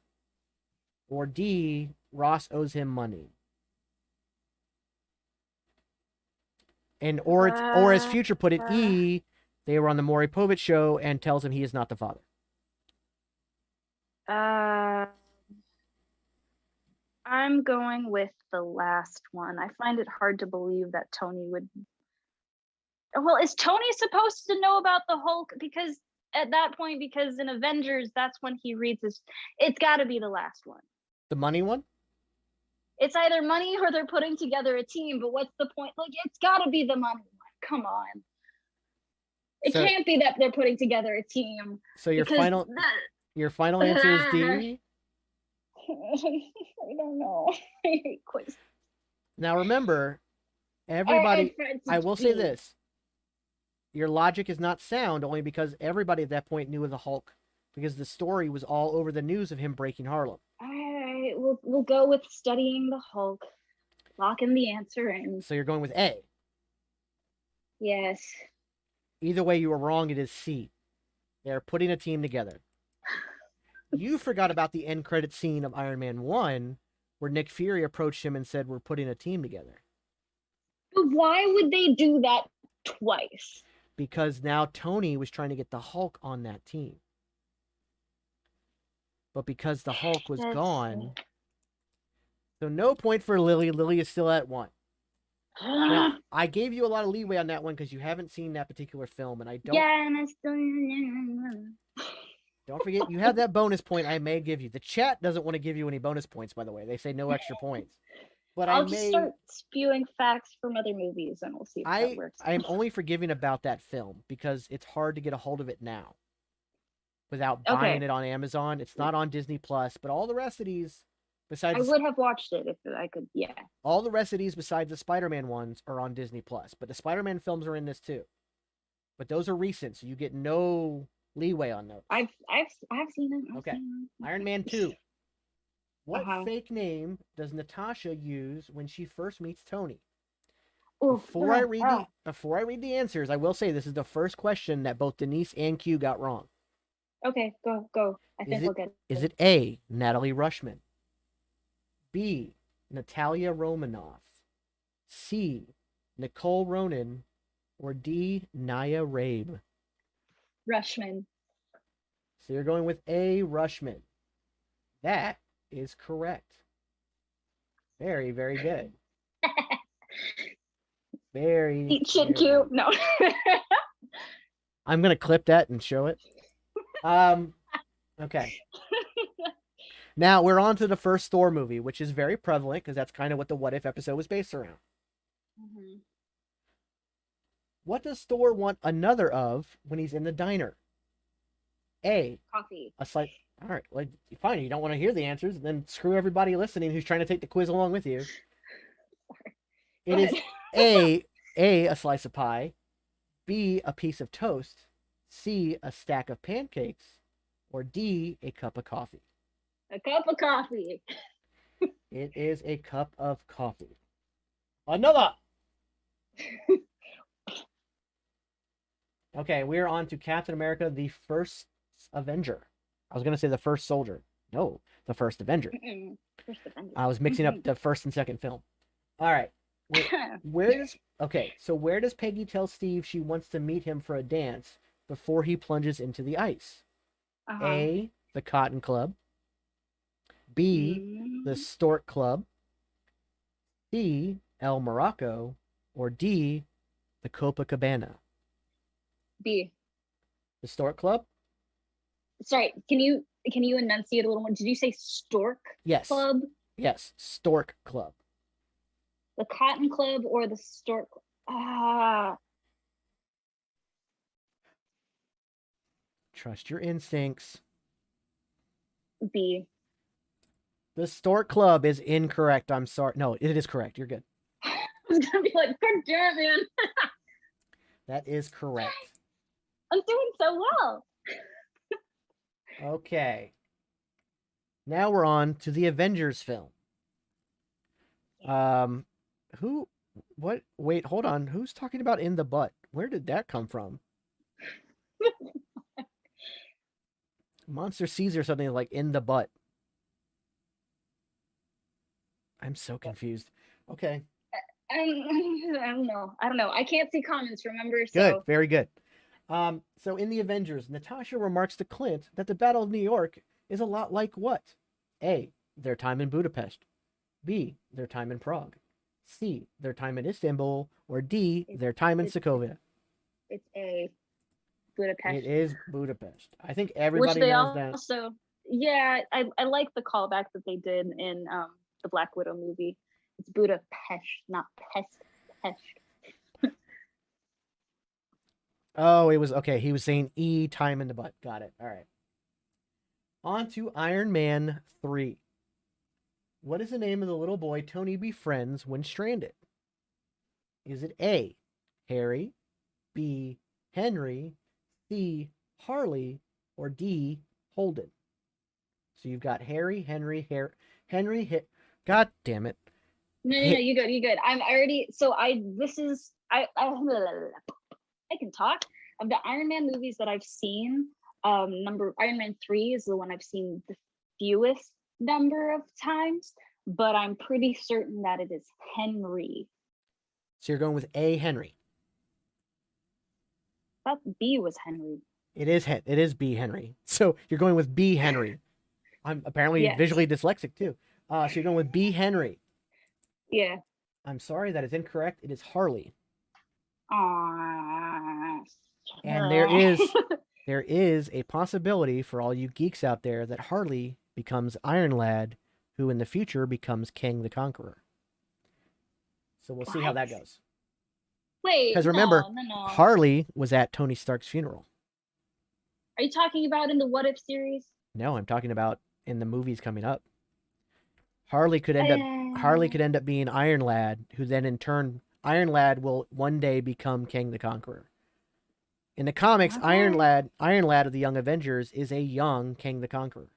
Or D, Ross owes him money. or as Future put it, E, they were on the Maury Povich show and tells him he is not the father. I'm going with the last one. I find it hard to believe that Tony would. Well, is Tony supposed to know about the Hulk? Because at that point, because in Avengers, that's when he reads his. It's got to be the last one. The money one? It's either money or they're putting together a team. But what's the point? Like, it's got to be the money one. Come on. It can't be that they're putting together a team. So your final answer is D? I don't know. I hate quiz. Now remember, everybody, I will say this. Your logic is not sound only because everybody at that point knew of the Hulk because the story was all over the news of him breaking Harlem. All right, we'll go with studying the Hulk. Lock in the answer in. So you're going with A. Yes. Either way, you were wrong. It is C. They're putting a team together. You forgot about the end credit scene of Iron Man 1 where Nick Fury approached him and said, we're putting a team together. But why would they do that twice? Because now Tony was trying to get the Hulk on that team. But because the Hulk was gone, so no point for Lily. Lily is still at 1. Now, I gave you a lot of leeway on that one because you haven't seen that particular film, and I don't. Yeah, and I still. Don't forget, you have that bonus point I may give you. The chat doesn't want to give you any bonus points, by the way. They say no extra points. But I'll just start spewing facts from other movies, and we'll see if that works. I am only forgiving about that film because it's hard to get a hold of it now without buying it on Amazon. It's not on Disney Plus, but all the rest of these, besides, I would have watched it if I could. Yeah. All the rest of these, besides the Spider-Man ones, are on Disney Plus. But the Spider-Man films are in this too. But those are recent, so you get no leeway on those. I've seen them. Okay. Iron Man 2. What fake name does Natasha use when she first meets Tony? Before I read the answers, I will say this is the first question that both Denise and Q got wrong. Okay, go. I think we'll get it. Is it A, Natalie Rushman? B, Natalya Romanoff? C, Nicole Ronan? Or D, Naya Rabe? Rushman. So you're going with A, Rushman. That is correct. Very, very good. Very. Eat shit, Q. No. I'm gonna clip that and show it. Okay. Now we're on to the first Thor movie, which is very prevalent because that's kind of what the What If episode was based around. Mm-hmm. What does Thor want another of when he's in the diner? A. Coffee. All right, like fine. You don't want to hear the answers, then screw everybody listening who's trying to take the quiz along with you. It is A, a slice of pie, B, a piece of toast, C, a stack of pancakes, or D, a cup of coffee. A cup of coffee. It is a cup of coffee. Another. Okay, we're on to Captain America, the first Avenger. I was going to say the first soldier. No, the first Avenger. First Avenger. I was mixing up the first and second film. All right. Where does Peggy tell Steve she wants to meet him for a dance before he plunges into the ice? A, the Cotton Club. B, the Stork Club. C, El Morocco. Or D, the Copacabana. B. The Stork Club? Sorry, can you enunciate a little more? Did you say Stork Club? Yes, Stork Club. The Cotton Club or the Stork? Trust your instincts. B. The Stork Club is incorrect. I'm sorry. No, it is correct. You're good. I was gonna be like, good job, man. That is correct. I'm doing so well. Okay. Now we're on to the Avengers film. Wait, hold on. Who's talking about in the butt? Where did that come from? Monster Caesar something like in the butt. I'm so confused. Okay. I don't know. I don't know. I can't see comments, remember? Good, So very good. So in the Avengers, Natasha remarks to Clint that the Battle of New York is a lot like what? A. Their time in Budapest. B. Their time in Prague. C. Their time in Istanbul. Or D. Their time in Sokovia. it's a Budapest. It is Budapest. I think Which everybody they knows that. also, yeah, I like the callback that they did in the Black Widow movie. It's Budapest, not Pest. Pest. Oh, it was okay. He was saying E, time in the butt. Got it. All right. On to Iron Man 3. What is the name of the little boy Tony befriends when stranded? Is it A, Harry, B, Henry, C, Harley, or D, Holden? So you've got Harry, Henry, God damn it. No, you good. I'm already, so I can talk. Of the Iron Man movies that I've seen, Iron Man 3 is the one I've seen the fewest number of times, but I'm pretty certain that it is Henry. So you're going with A, Henry. I thought B was Henry. It is B, Henry. So you're going with B, Henry. I'm apparently Yes. visually dyslexic too. So you're going with B, Henry. Yeah. I'm sorry, that is incorrect. It is Harley. And there is a possibility for all you geeks out there that Harley becomes Iron Lad, who in the future becomes King the Conqueror. So we'll see how that goes. Wait, Because remember, no. Harley was at Tony Stark's funeral. Are you talking about in the What If series? No, I'm talking about in the movies coming up. Harley could end up being Iron Lad, who then in turn Iron Lad will one day become King the Conqueror. In the comics, Okay. Iron Lad of the Young Avengers is a young King the Conqueror.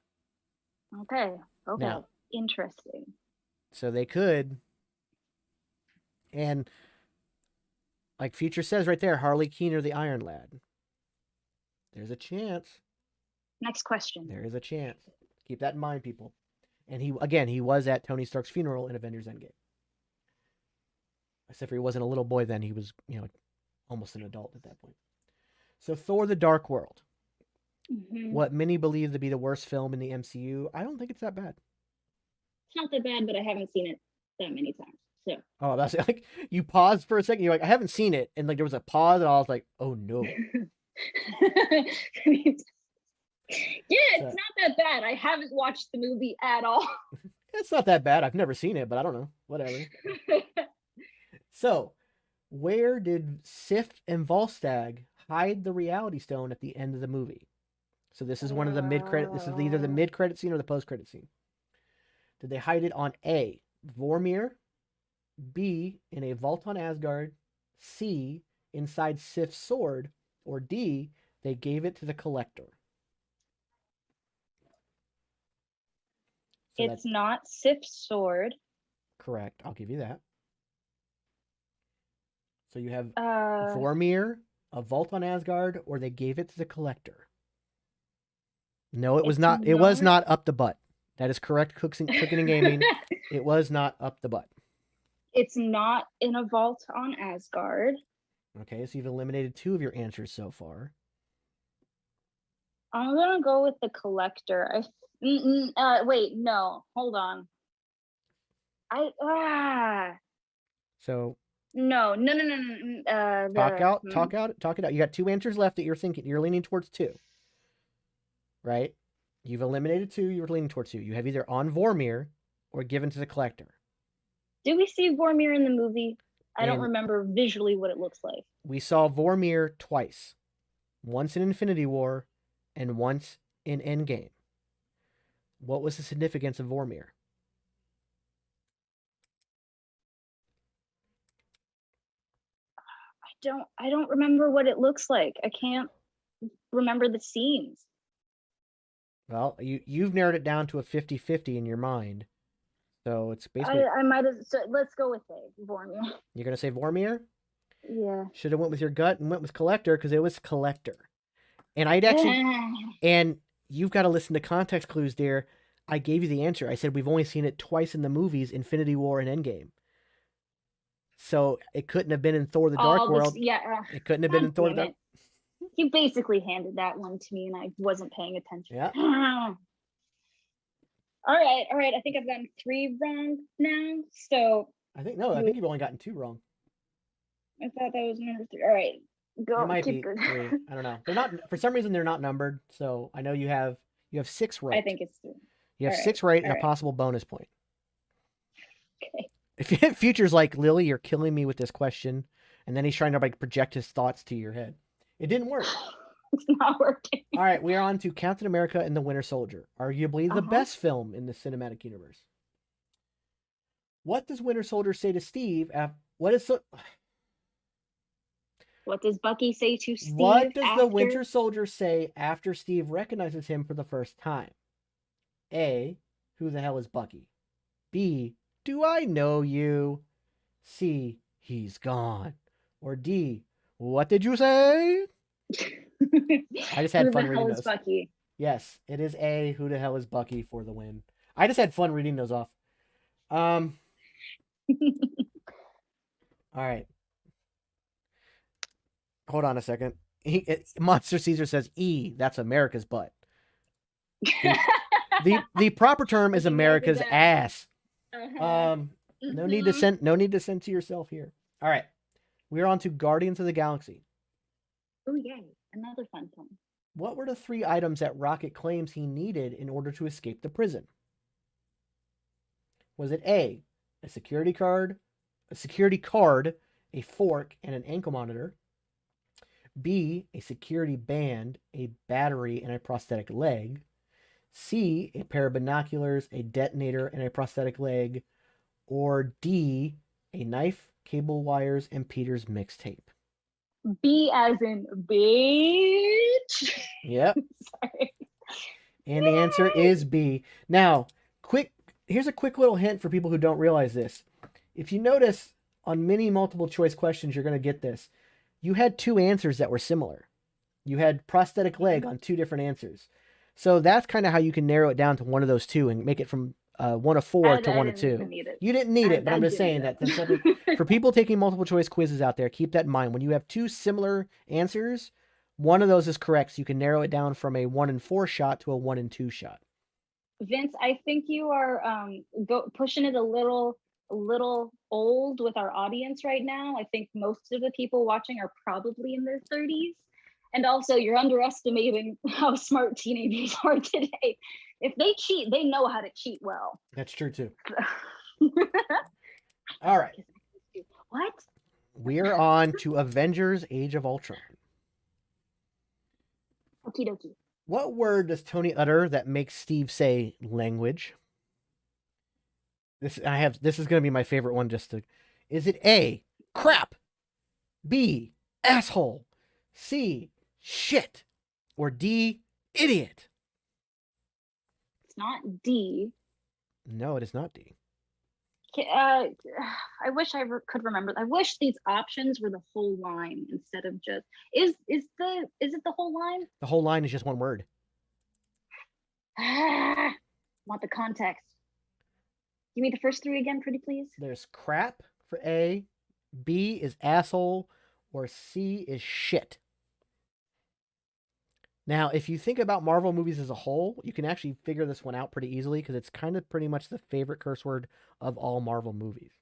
Okay. Now, Interesting. so they could, and like Future says right there, Harley Keener the Iron Lad. There's a chance. Next question. There is a chance. Keep that in mind, people. And he was at Tony Stark's funeral in Avengers Endgame. Except for he wasn't a little boy then. He was, almost an adult at that point. So Thor: The Dark World. Mm-hmm. What many believe to be the worst film in the MCU. I don't think it's that bad. It's not that bad, but I haven't seen it that many times. So. Oh, that's like you paused for a second. You're like, I haven't seen it, and like there was a pause, and I was like, oh no. It's not that bad. I haven't watched the movie at all. It's not that bad. I've never seen it, but I don't know. Whatever. So, where did Sif and Volstagg hide the Reality Stone at the end of the movie? So this is one of the mid-credit. This is either the mid-credit scene or the post-credit scene. Did they hide it on A, Vormir, B, in a vault on Asgard, C, inside Sif's sword, or D, they gave it to the Collector? So it's not Sif's sword. Correct. I'll give you that. So you have Vormir, a vault on Asgard, or they gave it to the Collector. No, it was not. It was not up the butt. That is correct. Cooking and gaming. It was not up the butt. It's not in a vault on Asgard. Okay, so you've eliminated 2 of your answers so far. I'm gonna go with the Collector. Wait, no, hold on. So. No. Talk it out. You got 2 answers left that you're thinking. You're leaning towards 2. Right? You've eliminated 2. You're leaning towards 2. You have either on Vormir or given to the Collector. Do we see Vormir in the movie? I don't remember visually what it looks like. We saw Vormir twice. Once in Infinity War and once in Endgame. What was the significance of Vormir? I don't remember what it looks like. I can't remember the scenes. Well, you've narrowed it down to a 50-50 in your mind. So it's basically I might have let's go with Vormir. You're gonna say Vormir? Yeah. Should have went with your gut and went with Collector because it was Collector. And I'd actually and you've got to listen to context clues, dear. I gave you the answer. I said we've only seen it twice in the movies, Infinity War and Endgame. So it couldn't have been in Thor: The Dark World. Yeah. It couldn't have been in Thor: The Dark. You basically handed that one to me, and I wasn't paying attention. Yeah. All right. I think I've gotten 3 wrong now. So I think you've only gotten 2 wrong. I thought that was number 3. All right, go. It might be 3. I don't know. They're not, for some reason they're not numbered. So I know you have 6 right. I think it's 3. You have 6 right and a possible bonus point. Okay. If Future's like, Lily, you're killing me with this question, and then he's trying to like project his thoughts to your head. It didn't work. It's not working. All right, we are on to Captain America and the Winter Soldier, arguably the best film in the cinematic universe. What does Winter Soldier say to Steve? What does Bucky say to Steve? What does the Winter Soldier say after Steve recognizes him for the first time? A, who the hell is Bucky? B, do I know you? C, he's gone. Or D, what did you say? I just had fun reading those. Bucky? Yes, it is A, who the hell is Bucky, for the win. I just had fun reading those off. All right. Hold on a second. Monster Caesar says E, that's America's butt. The proper term is America's ass. No need to censor yourself here. All right. We're on to Guardians of the Galaxy. Oh, yay. Another fun film. What were the 3 items that Rocket claims he needed in order to escape the prison? Was it A, a security card, a fork, and an ankle monitor? B, a security band, a battery, and a prosthetic leg? C, a pair of binoculars, a detonator, and a prosthetic leg? Or D, a knife, cable wires, and Peter's mixtape? B as in bitch. Yep. Sorry. And the answer is B. Now, here's a quick little hint for people who don't realize this. If you notice, on many multiple choice questions, you're going to get this. You had 2 answers that were similar. You had prosthetic leg on 2 different answers. So that's kind of how you can narrow it down to one of those 2 and make it from 1 of 4 to 1 of 2. You didn't need it, but I'm just saying that for people taking multiple choice quizzes out there, keep that in mind. When you have 2 similar answers, one of those is correct. So you can narrow it down from a 1 in 4 shot to a 1 in 2 shot. Vince, I think you are pushing it a little old with our audience right now. I think most of the people watching are probably in their 30s. And also, you're underestimating how smart teenagers are today. If they cheat, they know how to cheat well. That's true, too. All right. What? We are on to Avengers Age of Ultron. Okie dokie. What word does Tony utter that makes Steve say language? This is going to be my favorite one. Is it A, crap? B, asshole? C, shit? Or D, idiot? It's not D. No, it is not D. I wish I could remember. I wish these options were the whole line instead of just is it the whole line? The whole line is just one word. Want the context. Give me the first 3 again, pretty please. There's crap for A, B is asshole, or C is shit. Now, if you think about Marvel movies as a whole, you can actually figure this one out pretty easily because it's kind of pretty much the favorite curse word of all Marvel movies.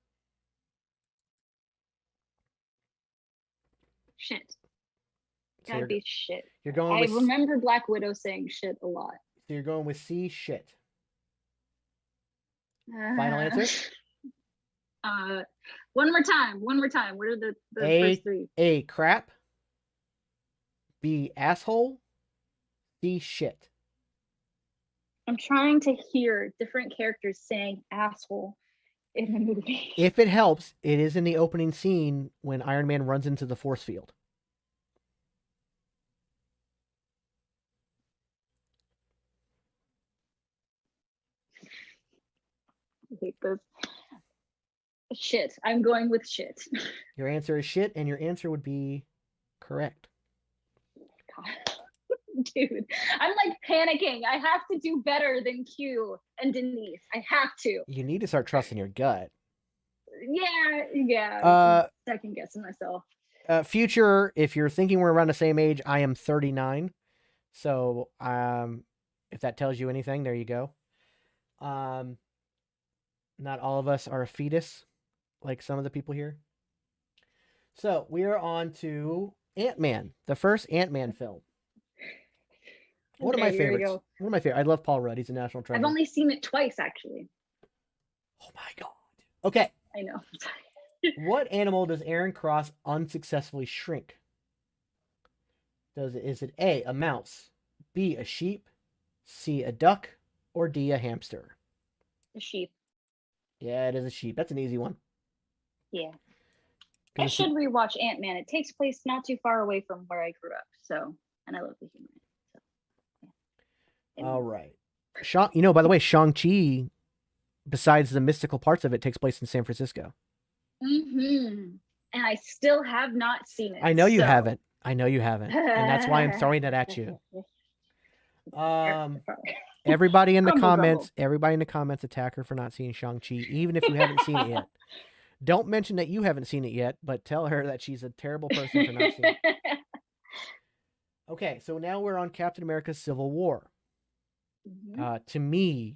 Shit. So Gotta be shit. You're going I remember Black Widow saying shit a lot. So you're going with C, shit. Final answer? One more time. What are the first 3? A, crap. B, asshole. C, shit. I'm trying to hear different characters saying asshole in the movie. If it helps, it is in the opening scene when Iron Man runs into the force field. I hate this. Shit. I'm going with shit. Your answer is shit, and your answer would be correct. God. Dude, I'm like panicking. I have to do better than Q and Denise. I have to. You need to start trusting your gut. Yeah. Second guessing myself. Future, if you're thinking we're around the same age, I am 39. So, if that tells you anything, there you go. Not all of us are a fetus, like some of the people here. So we are on to Ant-Man, the first Ant-Man film. One of my favorites. One of my favorites. I love Paul Rudd. He's a national treasure. I've only seen it twice, actually. Oh my god. Okay. I know. What animal does Aaron Cross unsuccessfully shrink? Is it A, a mouse, B, a sheep, C, a duck, or D, a hamster? A sheep. Yeah, it is a sheep. That's an easy one. Yeah. I should rewatch Ant-Man. It takes place not too far away from where I grew up. So, and I love the humor. So, yeah. All right. By the way, Shang-Chi, besides the mystical parts of it, takes place in San Francisco. Mm-hmm. And I still have not seen it. I know you haven't. And that's why I'm throwing it at you. Everybody in the comments attack her for not seeing Shang-Chi, even if you haven't seen it yet. Don't mention that you haven't seen it yet, but tell her that she's a terrible person for not seeing it. Okay, so now we're on Captain America's Civil War. Mm-hmm. To me,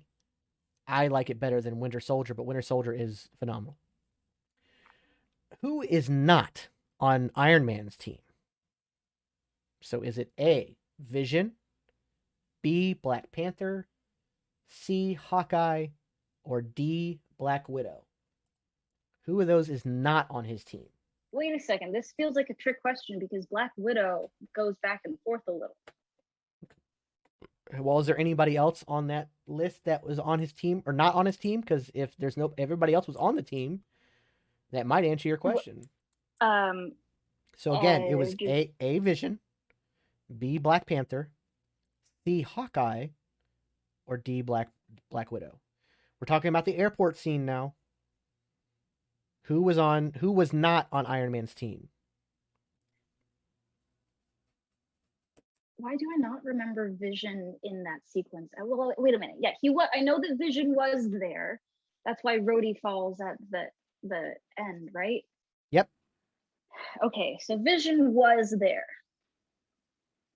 I like it better than Winter Soldier, but Winter Soldier is phenomenal. Who is not on Iron Man's team? So is it A, Vision, B, Black Panther, C, Hawkeye, or D, Black Widow? Who of those is not on his team? Wait a second. This feels like a trick question because Black Widow goes back and forth a little. Well, is there anybody else on that list that was on his team or not on his team? Because if there's everybody else was on the team, that might answer your question. So again, it was A, Vision, B, Black Panther, C, Hawkeye, or D, Black Widow. We're talking about the airport scene now. Who was not on Iron Man's team? Why do I not remember Vision in that sequence? Well, wait a minute. Yeah, he was. I know that Vision was there. That's why Rhodey falls at the end, right? Yep. Okay, so Vision was there.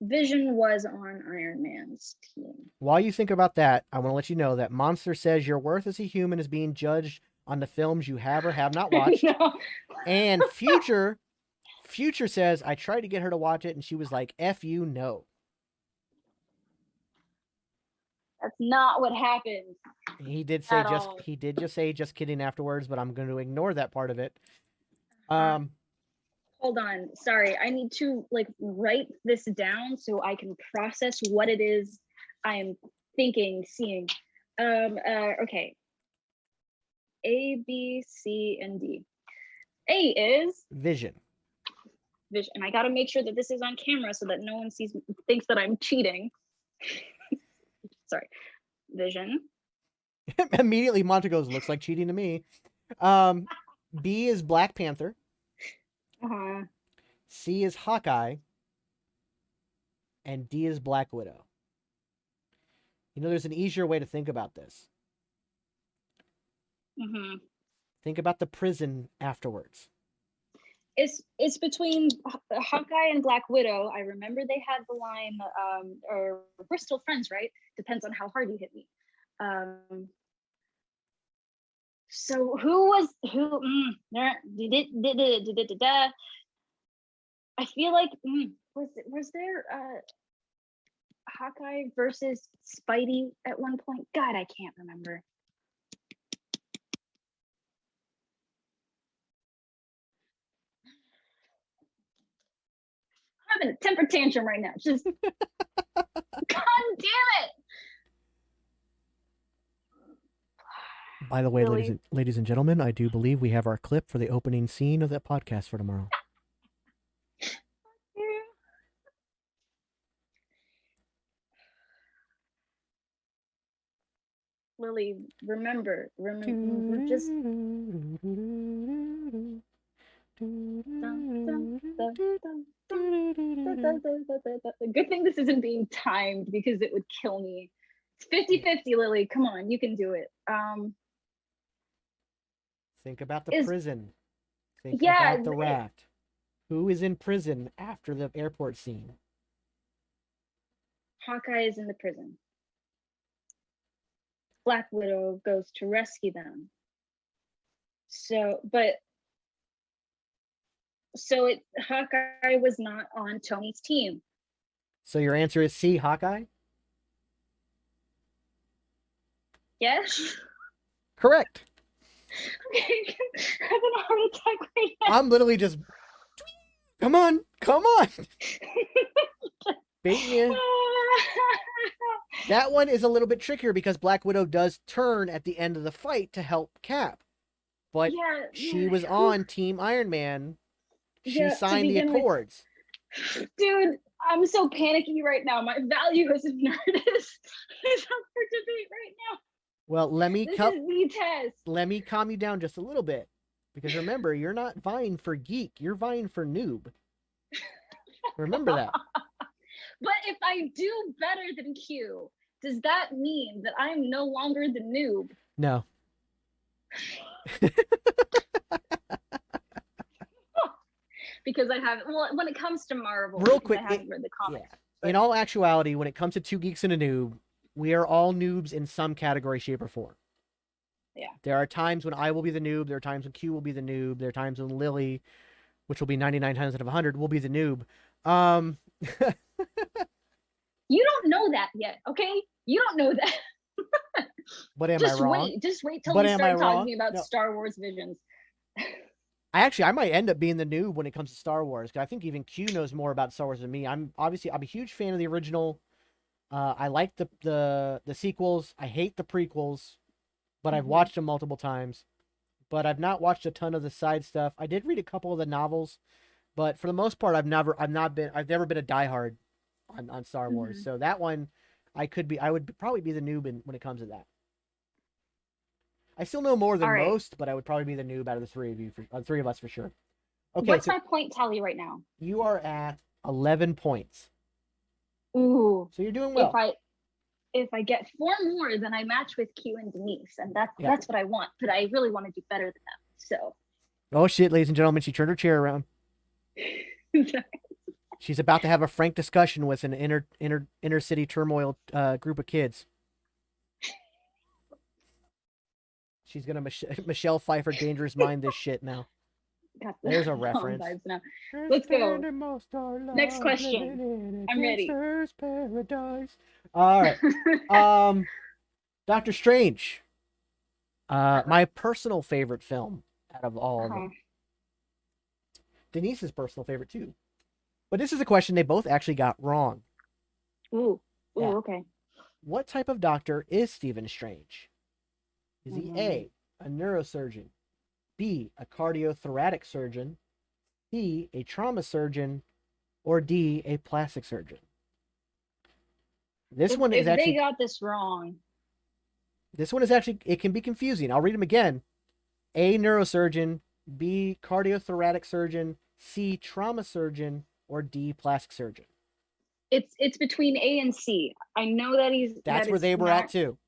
Vision was on Iron Man's team. While you think about that, I want to let you know that Monster says your worth as a human is being judged on the films you have or have not watched. And Future says, I tried to get her to watch it and she was like, F you, no. That's not what happened. He did just say just kidding afterwards, but I'm going to ignore that part of it. Hold on. Sorry. I need to write this down so I can process what it is I am seeing. Okay. A, B, C, and D. A is Vision. And I got to make sure that this is on camera so that no one thinks that I'm cheating. Sorry. Vision. Immediately Monta goes, looks like cheating to me. B is Black Panther. Uh-huh. C is Hawkeye. And D is Black Widow. There's an easier way to think about this. Mm-hmm. Think about the prison afterwards. It's between Hawkeye and Black Widow. I remember they had the line, or we're still friends, right? Depends on how hard you hit me. So who? I feel like was there Hawkeye versus Spidey at one point? God, I can't remember. I'm having a temper tantrum right now. Just God damn it. By the way, really? ladies and gentlemen, I do believe we have our clip for the opening scene of that podcast for tomorrow. Lily, remember, just good thing this isn't being timed because it would kill me. It's 50-50, Lily. Come on, you can do it. Think about the Is- prison. Think Yeah, about the raft. Who is in prison after the airport scene? Hawkeye is in the prison. Black Widow goes to rescue them. So Hawkeye was not on Tony's team. So your answer is C, Hawkeye? Yes. Correct. Okay, I'm having a heart attack right now. I'm literally just, come on. Baiting you. That one is a little bit trickier because Black Widow does turn at the end of the fight to help Cap. But she was on Team Iron Man. She signed the accords. Dude, I'm so panicky right now. My value as a nerd is up for debate right now. Well, This is the test. let me calm you down just a little bit. Because remember, you're not vying for geek. You're vying for noob. Remember that. But if I do better than Q, does that mean that I'm no longer the noob? No. Because I haven't. Well, when it comes to Marvel, Real quick, I haven't read the comics. In all actuality, when it comes to two geeks and a noob, we are all noobs in some category, shape, or form. Yeah. There are times when I will be the noob. There are times when Q will be the noob. There are times when Lily, which will be 99 times out of 100, will be the noob. You don't know that yet, okay? You don't know that. But am Just I wrong? Just wait till But we am I start wrong? talking about No. Star Wars visions. I might end up being the noob when it comes to Star Wars. Because I think even Q knows more about Star Wars than me. I'm a huge fan of the original. I like the sequels. I hate the prequels, but I've watched them multiple times. But I've not watched a ton of the side stuff. I did read a couple of the novels, but for the most part, I've never been a diehard on Star Wars. So that one, I would probably be the noob when it comes to that. I still know more than most, but I would probably be the noob out of the three of you, three of us for sure. Okay, What's my point tally right now? You are at 11 points. Ooh. So you're doing well. If I get 4 more, then I match with Q and Denise, and that's what I want. But I really want to do better than them. So. Oh shit, ladies and gentlemen! She turned her chair around. She's about to have a frank discussion with an inner city turmoil group of kids. She's gonna Michelle Pfeiffer Dangerous Mind this shit now. There's a reference. Let's go. Next question. I'm ready. Paradise. All right. Doctor Strange. My personal favorite film out of all of them. Denise's personal favorite too. But this is a question they both actually got wrong. Ooh, okay. What type of doctor is Stephen Strange? Is he A, a neurosurgeon, B, a cardiothoracic surgeon, C, a trauma surgeon, or D, a plastic surgeon? If they got this wrong. This one is actually, it can be confusing. I'll read them again. A, neurosurgeon, B, cardiothoracic surgeon, C, trauma surgeon, or D, plastic surgeon. It's between A and C. I know that he's. That's where they were at too.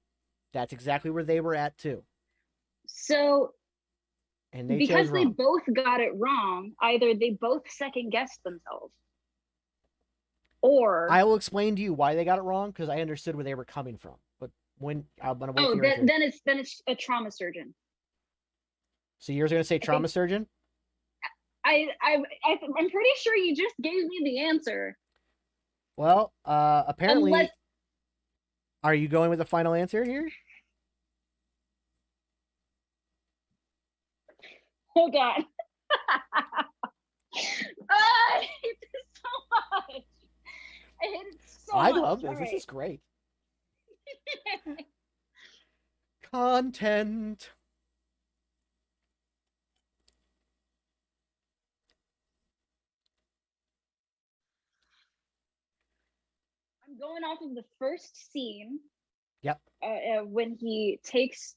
That's exactly where they were at too. So, and because they both got it wrong, either they both second guessed themselves, or I will explain to you why they got it wrong because I understood where they were coming from. But when I'm gonna wait. Then it's a trauma surgeon. So yours are gonna say trauma surgeon? I'm pretty sure you just gave me the answer. Well, apparently, are you going with the final answer here? Hold on. I hate this so much. I hate it so much. I love this. This is great. Content. I'm going off of the first scene. Yep. When he takes,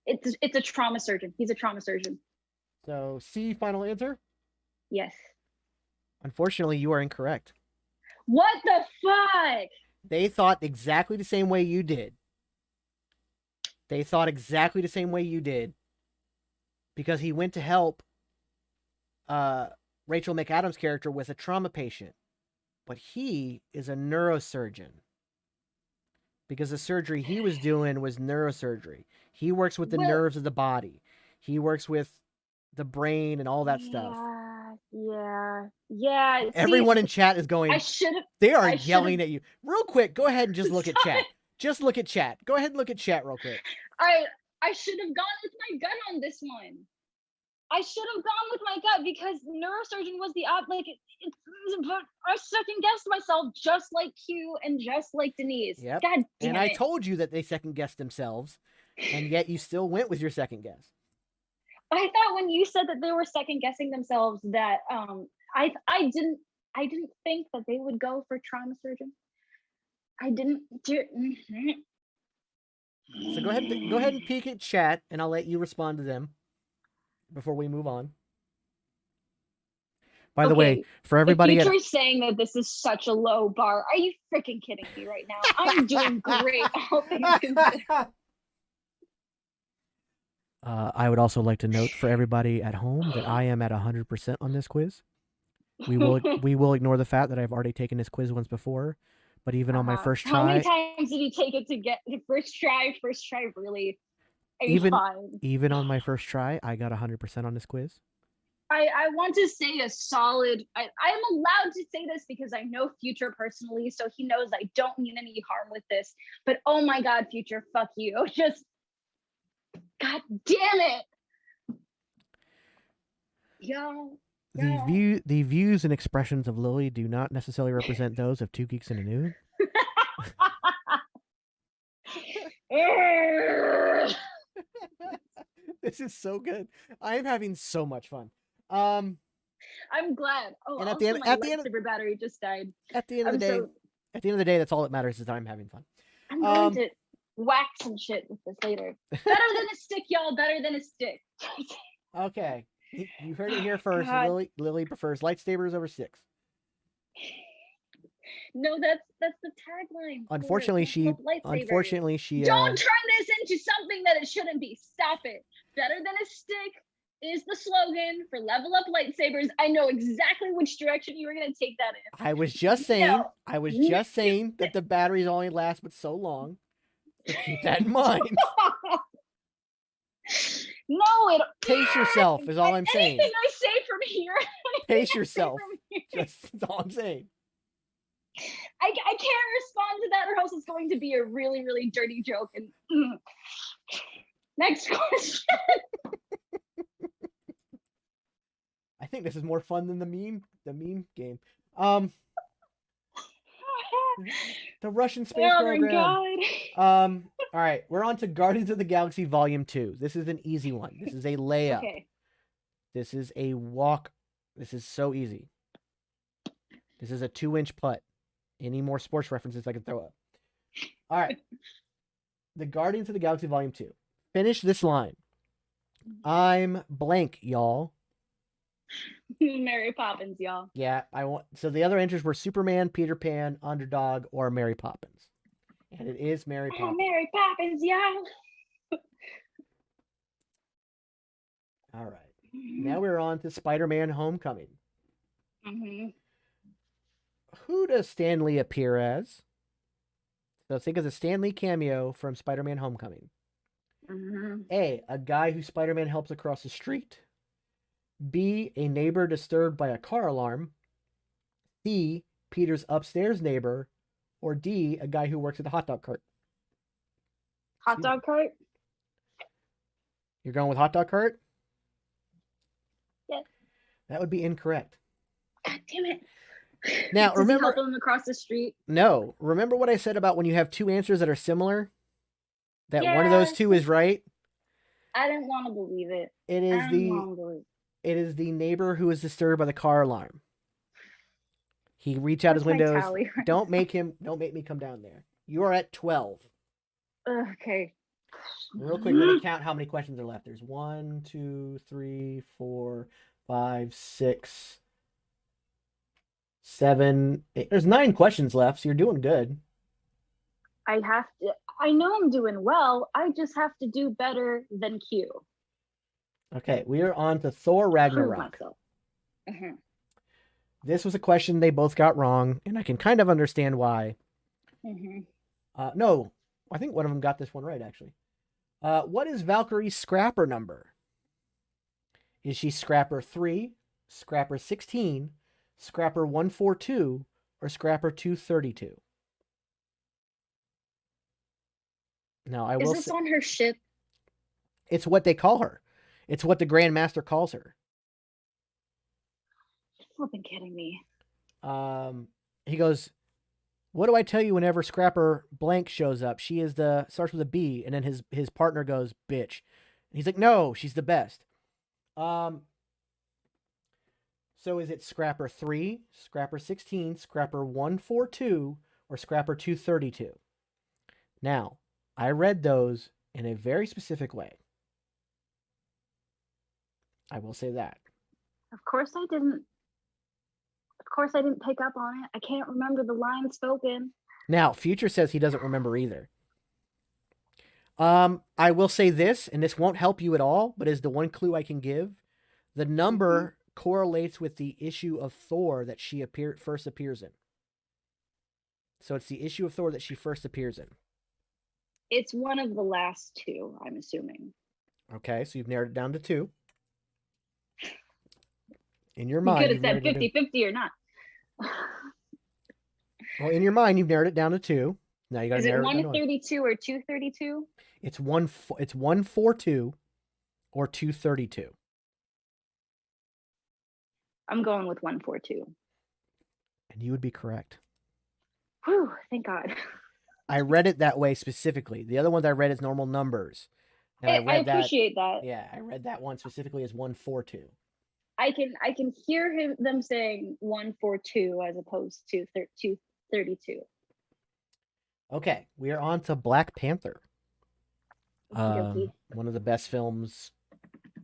it's a trauma surgeon. He's a trauma surgeon. So C, final answer? Yes. Unfortunately, you are incorrect. What the fuck? They thought exactly the same way you did. because he went to help Rachel McAdams' character with a trauma patient. But he is a neurosurgeon. Because the surgery he was doing was neurosurgery. He works with the nerves of the body. He works with the brain and all that stuff. Yeah. Everyone in chat is going, they are yelling at you. Real quick, go ahead and just look at chat. Just look at chat. Go ahead and look at chat real quick. I should have gone with my gut on this one. I should have gone with my gut because neurosurgeon was the but I second guessed myself just like Q and just like Denise. Yep. God damn and it. I told you that they second guessed themselves, and yet you still went with your second guess. I thought when you said that they were second guessing themselves that I didn't think that they would go for trauma surgeon. I didn't do it. So go ahead and peek at chat, and I'll let you respond to them before we move on. By the way, for everybody, the future's saying that this is such a low bar. Are you freaking kidding me right now? I'm doing great. I would also like to note for everybody at home that I am at 100% on this quiz. We will ignore the fact that I've already taken this quiz once before, but even on my first try. How many times did you take it to get the first try? First try, really? Even on my first try, I got 100% on this quiz. I want to say a solid. I am allowed to say this because I know Future personally, so he knows I don't mean any harm with this. But oh my God, Future, fuck you! Just God damn it, yo. The views and expressions of Lily do not necessarily represent those of Two Geeks and a Noob. This is so good. I am having so much fun. I'm glad. Oh, and at the end, lightsaber battery just died. At the end of the day, that's all that matters is that I'm having fun. I'm going to whack some shit with this later. Better than a stick, y'all. Better than a stick. Okay, you heard it here first. Lily prefers lightsabers over sticks. No, that's the tagline. Unfortunately, she. Don't turn this into something that it shouldn't be. Stop it. Better than a stick is the slogan for Level Up Lightsabers. I know exactly which direction you were going to take that in. I was just saying that the batteries only last but so long. So keep that in mind. No, pace yourself is all I'm saying. Anything I say from here. Pace yourself. That's all I'm saying. I can't respond to that, or else it's going to be a really, really dirty joke. And next question. I think this is more fun than the meme game. The Russian space program. Oh my God. All right, we're on to Guardians of the Galaxy Volume 2. This is an easy one. This is a layup. Okay. This is a walk. This is so easy. This is a 2-inch putt. Any more sports references I can throw up? All right. The Guardians of the Galaxy Volume 2. Finish this line. I'm blank, y'all. Mary Poppins, y'all. Yeah, so the other entries were Superman, Peter Pan, Underdog, or Mary Poppins. And it is Mary Poppins. Mary Poppins, y'all. All right. Now we're on to Spider-Man Homecoming. Mm-hmm. Who does Stan Lee appear as? So think of the Stan Lee cameo from Spider-Man Homecoming. Mm-hmm. A guy who Spider-Man helps across the street. B, a neighbor disturbed by a car alarm. C, Peter's upstairs neighbor. Or D, a guy who works at the hot dog cart. Hot dog cart? You're going with hot dog cart? Yes. That would be incorrect. God damn it. Now, remember, help them across the street? No. Remember what I said about when you have two answers that are similar? That one of those two is right? I didn't want to believe it. It is the neighbor who is disturbed by the car alarm. He reached out his windows. Don't make me come down there. You are at 12. Okay. Real quick, let me count how many questions are left. There's 1, 2, 3, 4, 5, 6, 7, 8. There's 9 questions left, so you're doing good. I know I'm doing well. I just have to do better than Q. Okay, we are on to Thor Prove Ragnarok. myself. Uh-huh. This was a question they both got wrong, and I can kind of understand why. No, I think one of them got this one right, actually. What is Valkyrie's scrapper number? Is she scrapper 3, scrapper 16, scrapper 142, or scrapper 232? Now, I will Is this say on her ship? it's what they call her. It's what the Grand Master calls her. You're flipping kidding me. He goes, what do I tell you whenever Scrapper blank shows up? She is starts with a B, and then his partner goes, bitch. And he's like, no, she's the best. So is it Scrapper 3, Scrapper 16, Scrapper 142, or Scrapper 232? Now, I read those in a very specific way. I will say that. Of course I didn't pick up on it. I can't remember the line spoken. Now, Future says he doesn't remember either. I will say this, and this won't help you at all, but is the one clue I can give. The number correlates with the issue of Thor that she first appears in. So it's the issue of Thor that she first appears in. It's one of the last two, I'm assuming. Okay, so you've narrowed it down to 2. In your You mind, could have said 50-50 or not. Well, in your mind, you've narrowed it down to 2. Now you got to narrow it down to 1. 132 or 232? It's 142 or 232. I'm going with 142. And you would be correct. Whew, thank God. I read it that way specifically. The other ones I read as normal numbers. And I appreciate that. Yeah, I read that one specifically as 142. I can hear them saying 142 as opposed to 232. Okay, we are on to Black Panther. Okey-dokey. One of the best films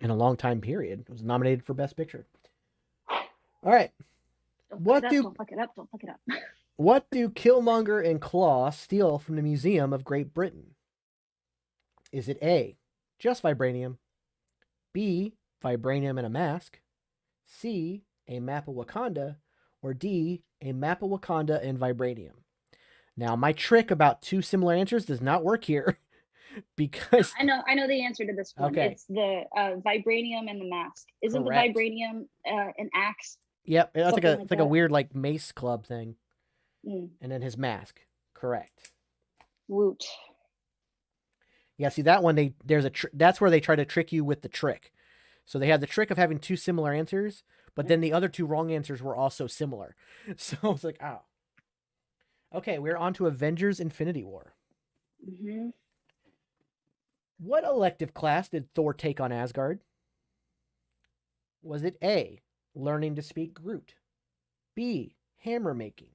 in a long time period. It was nominated for Best Picture. All right. Don't fuck it up. What do Killmonger and Claw steal from the Museum of Great Britain? Is it A, just vibranium, B, vibranium and a mask, C, a map of Wakanda, or D, a map of Wakanda and vibranium? Now, my trick about 2 similar answers does not work here because I know the answer to this one. Okay. It's the vibranium and the mask. Isn't Correct. the vibranium an axe? Yep, it's Something like like a that. weird like mace club thing. Mm. And then his mask. Correct. Woot. Yeah, see that one that's where they try to trick you with the trick. So they had the trick of having 2 similar answers, but then the other 2 wrong answers were also similar. So it's like, oh. Okay, we're on to Avengers Infinity War. Mm-hmm. What elective class did Thor take on Asgard? Was it A, learning to speak Groot, B, hammer making,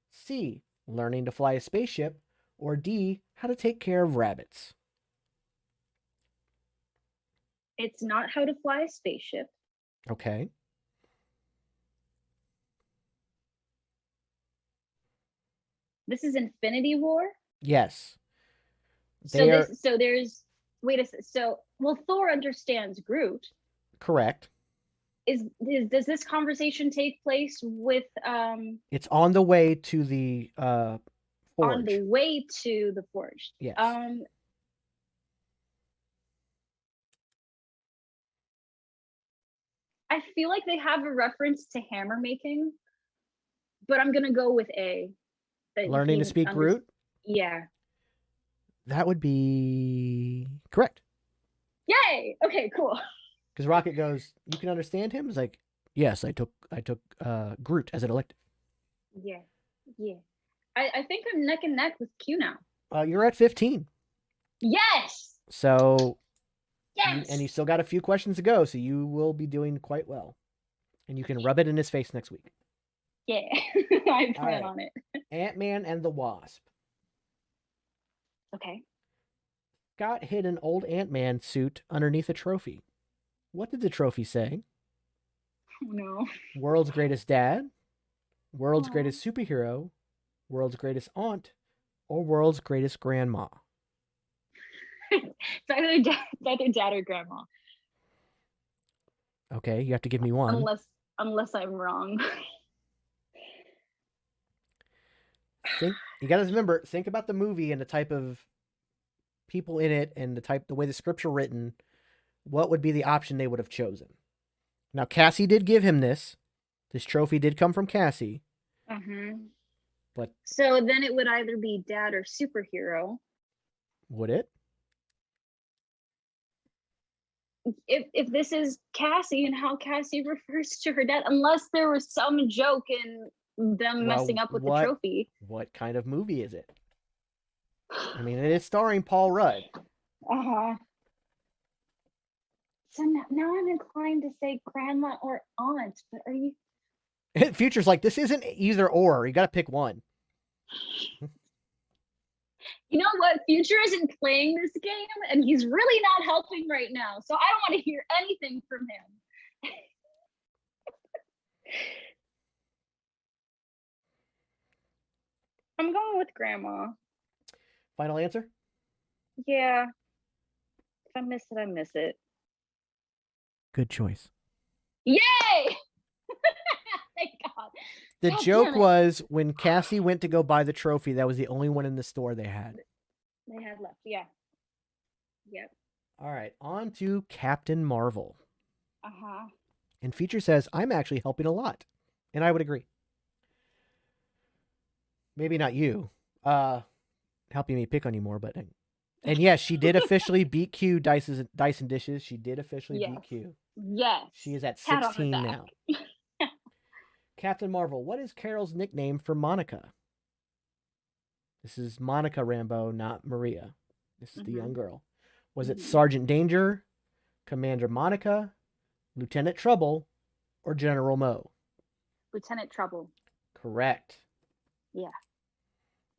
C, learning to fly a spaceship, or D, how to take care of rabbits? It's not how to fly a spaceship. Okay. This is Infinity War. Yes. So Thor understands Groot. Correct. Does this conversation take place with It's on the way to the forge. on the way to the forge? Yes. I feel like they have a reference to hammer making, but I'm gonna go with A. Learning to speak Groot? Yeah. That would be correct. Yay! Okay, cool. Because Rocket goes, you can understand him? It's like, yes, I took Groot as an elective. Yeah. I think I'm neck and neck with Q now. You're at 15. Yes! So, Yes! and you still got a few questions to go, so you will be doing quite well. And you can rub it in his face next week. Yeah, I plan on it. Ant-Man and the Wasp. Okay. Scott hid an old Ant-Man suit underneath a trophy. What did the trophy say? Oh, no. World's greatest dad, world's Aw. greatest superhero, world's greatest aunt, or world's greatest grandma? It's either dad or grandma. Okay, you have to give me one. Unless I'm wrong. You gotta remember, think about the movie and the type of people in it and the way the scripts are written. What would be the option they would have chosen? Now, Cassie did give him this. This trophy did come from Cassie. But so then it would either be dad or superhero. Would it? If this is Cassie and how Cassie refers to her dad, unless there was some joke in them messing up with the trophy. What kind of movie is it? I mean, it is starring Paul Rudd. So now I'm inclined to say grandma or aunt, but are you? Future's like, this isn't either or. You got to pick one. You know what? Future isn't playing this game, and he's really not helping right now. So I don't want to hear anything from him. I'm going with grandma. Final answer? Yeah. If I miss it, I miss it. Good choice. Yay! Thank God. The joke was when Cassie went to go buy the trophy, that was the only one in the store they had. They had left, yeah. Yep. All right, on to Captain Marvel. Uh-huh. And Feature says, I'm actually helping a lot. And I would agree. Maybe not you. Helping me pick on you more, but... And yes, she did officially beat Q Dyson Dishes. She did officially beat Q. Yes. She is at 16 now. Captain Marvel, what is Carol's nickname for Monica? This is Monica Rambeau, not Maria. This is the young girl. Was it Sergeant Danger, Commander Monica, Lieutenant Trouble, or General Mo? Lieutenant Trouble. Correct. Yeah.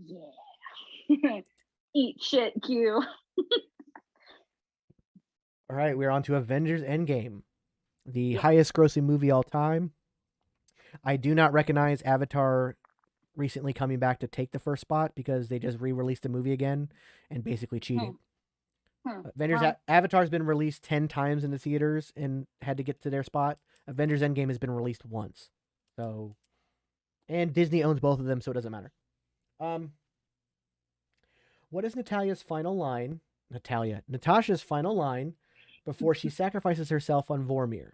Yeah. Eat shit, Q. All right, we're on to Avengers Endgame, the highest grossing movie all time. I do not recognize Avatar recently coming back to take the first spot because they just re-released the movie again and basically cheated. Avatar's been released 10 times in the theaters and had to get to their spot. Avengers Endgame has been released once. So, and Disney owns both of them, so it doesn't matter. What is Natasha's final line before she sacrifices herself on Vormir?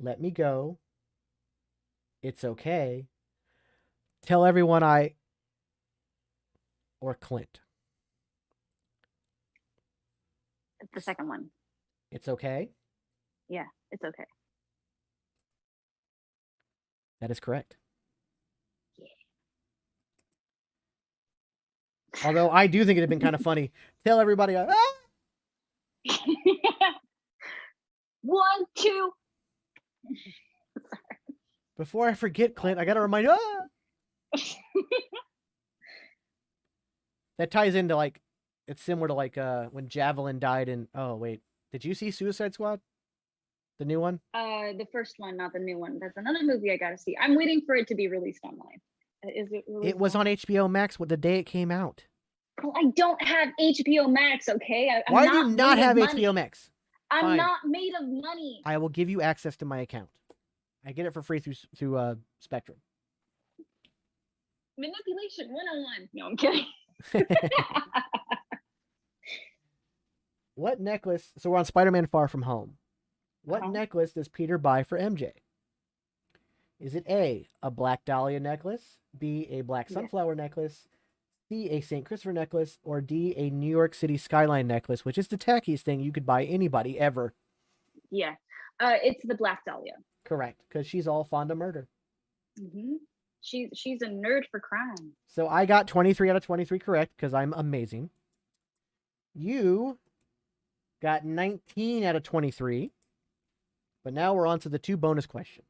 Let me go. It's okay. Tell everyone or Clint. The second one. It's okay? Yeah, it's okay. That is correct. Although I do think it'd have been kind of funny. Tell everybody, 1, 2. Before I forget, Clint, I got to remind That ties into it's similar to when Javelin died in, oh wait, did you see Suicide Squad? The new one? The first one, not the new one. That's another movie I got to see. I'm waiting for it to be released online. Is it released? It was on HBO Max the day it came out. Well, I don't have HBO Max, okay? Why do you not have HBO Max? I'm not made of money. I will give you access to my account. I get it for free through Spectrum. Manipulation 101. No, I'm kidding. What necklace? So we're on Spider-Man Far From Home. What necklace does Peter buy for MJ? Is it A, Black Dahlia necklace, B, a black sunflower necklace, C, a St. Christopher necklace, or D, a New York City skyline necklace, which is the tackiest thing you could buy anybody ever? Yeah. It's the Black Dahlia. Correct, because she's all fond of murder. Mm-hmm. She's a nerd for crime. So I got 23 out of 23 correct because I'm amazing. You got 19 out of 23. But now we're on to the 2 bonus questions.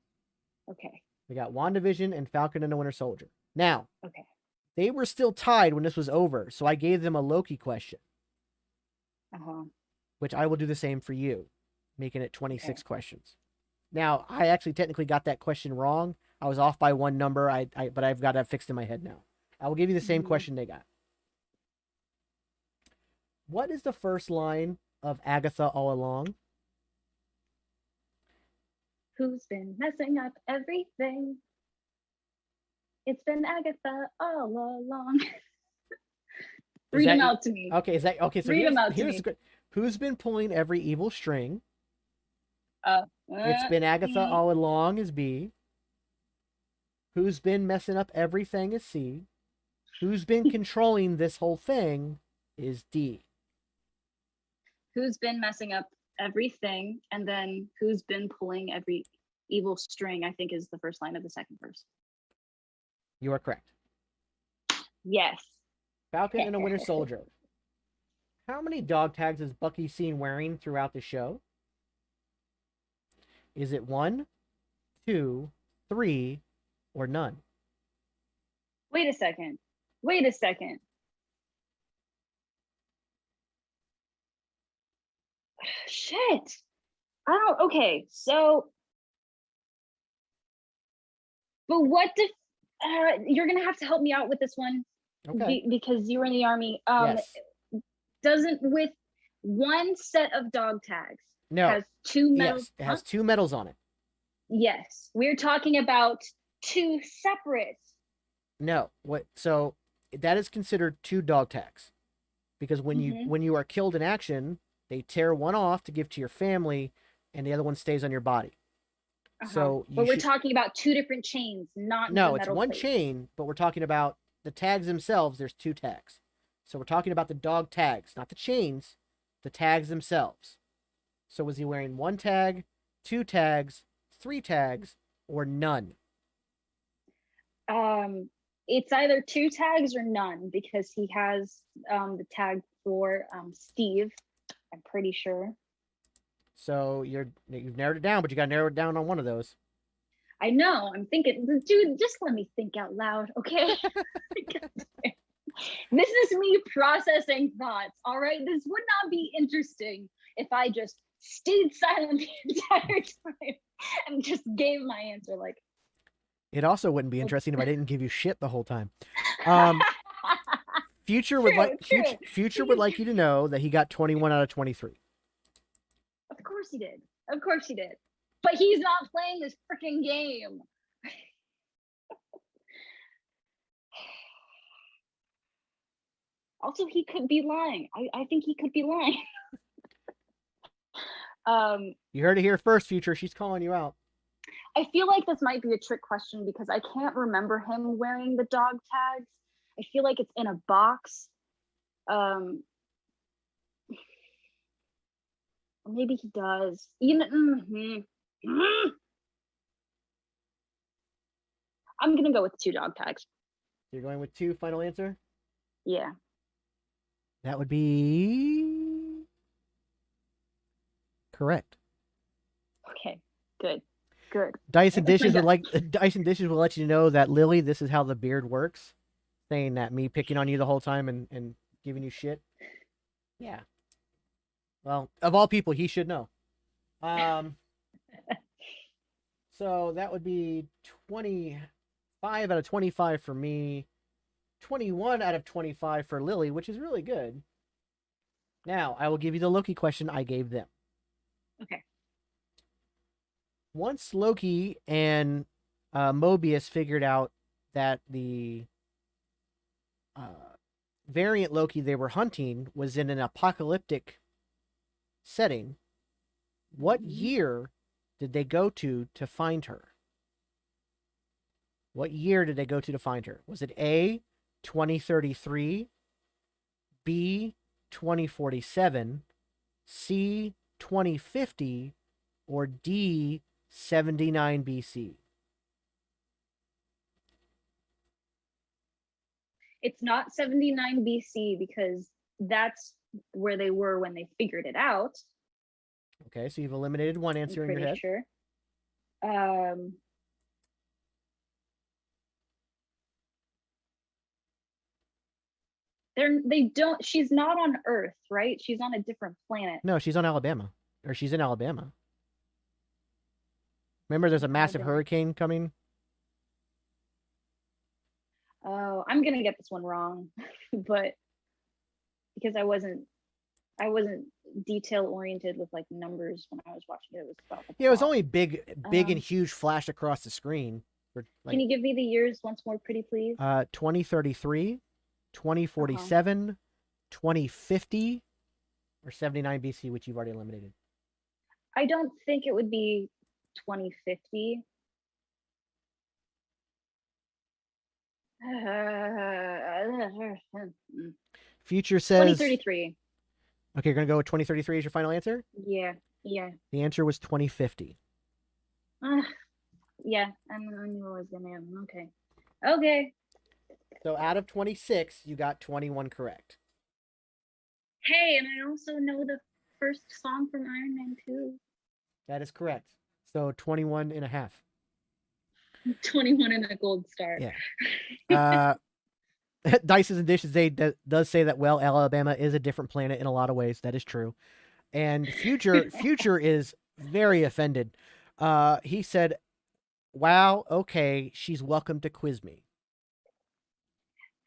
Okay. We got WandaVision and Falcon and the Winter Soldier. Now, okay, they were still tied when this was over, so I gave them a Loki question. Which I will do the same for you, making it 26 questions. Now, I actually technically got that question wrong. I was off by 1 number, but I've got that fixed in my head now. I will give you the same question they got. What is the first line of Agatha All Along? Who's been messing up everything? It's been Agatha all along. Read them out to me. Okay, is that okay? So Read them out to here's me. the, who's been pulling every evil string? It's been Agatha all along is B. Who's been messing up everything is C. Who's been controlling this whole thing is D. Who's been messing up everything, and then who's been pulling every evil string, I think is the first line of the second verse. You are correct. Yes. Falcon and a Winter Soldier. How many dog tags is Bucky seen wearing throughout the show? Is it 1, 2, 3, or none? Wait a second. Shit. Okay, so, but what did, you're gonna have to help me out with this one. Okay. Because you were in the army. Yes. Doesn't, with one set of dog tags, No. has two medals. Yes, it has 2 medals on it. Yes, we're talking about 2 separate. No. What? So that is considered 2 dog tags, because when you are killed in action, they tear one off to give to your family, and the other one stays on your body. So, but we're talking about 2 different chains, not no. the It's metal one plates. chain, but we're talking about the tags themselves. There's 2 tags. So we're talking about the dog tags, not the chains, the tags themselves. So was he wearing 1 tag, 2 tags, 3 tags, or none? It's either 2 tags or none, because he has the tag for Steve, I'm pretty sure. So you've narrowed it down, but you got to narrow it down on one of those. I know. I'm thinking, dude, just let me think out loud, okay? This is me processing thoughts, all right? This would not be interesting if I just stayed silent the entire time and just gave my answer. Like, it also wouldn't be interesting if I didn't give you shit the whole time. Future would like you to know that he got 21 out of 23. Of course he did. But he's not playing this freaking game. Also, he could be lying. I think he could be lying. You heard it here first, Future. She's calling you out. I feel like this might be a trick question because I can't remember him wearing the dog tags. I feel like it's in a box. Maybe he does. I'm gonna go with 2 dog tags. You're going with 2, final answer? Yeah. That would be correct. Okay. Good. Dice and Dishes would let you know that, Lily, this is how the beard works. Saying that me picking on you the whole time and giving you shit. Yeah. Well, of all people, he should know. So that would be 25 out of 25 for me. 21 out of 25 for Lily, which is really good. Now, I will give you the Loki question I gave them. Okay. Once Loki and Mobius figured out that the variant Loki they were hunting was in an apocalyptic setting, what year did they go to find her? What year did they go to find her? Was it A, 2033, B, 2047, C, 2050, or D, 79 BC? It's not 79 BC because that's where they were when they figured it out. Okay, so you've eliminated one answer in your head. Sure. They don't. She's not on Earth, right? She's on a different planet. No, she's on Alabama, or she's in Alabama. Remember, there's a massive hurricane coming. Oh, I'm gonna get this one wrong, but because I wasn't detail oriented with like numbers when I was watching it. It was about the Yeah, it was plot. only big and huge flashed across the screen. For, like, Can you give me the years once more, pretty please? 2033, 2047, 2050, or 79 BC, which you've already eliminated. I don't think it would be 2050. Future says 2033. Okay, you're gonna go with 2033 as your final answer? Yeah. The answer was 2050. Yeah, I knew I was gonna. Okay. So out of 26, you got 21 correct. Hey, and I also know the first song from Iron Man 2. That is correct. So 21 and a half. 21 and a gold star. Yeah. Dices and Dishes does say that, well, Alabama is a different planet in a lot of ways. That is true. And Future is very offended. He said, wow, okay, she's welcome to quiz me.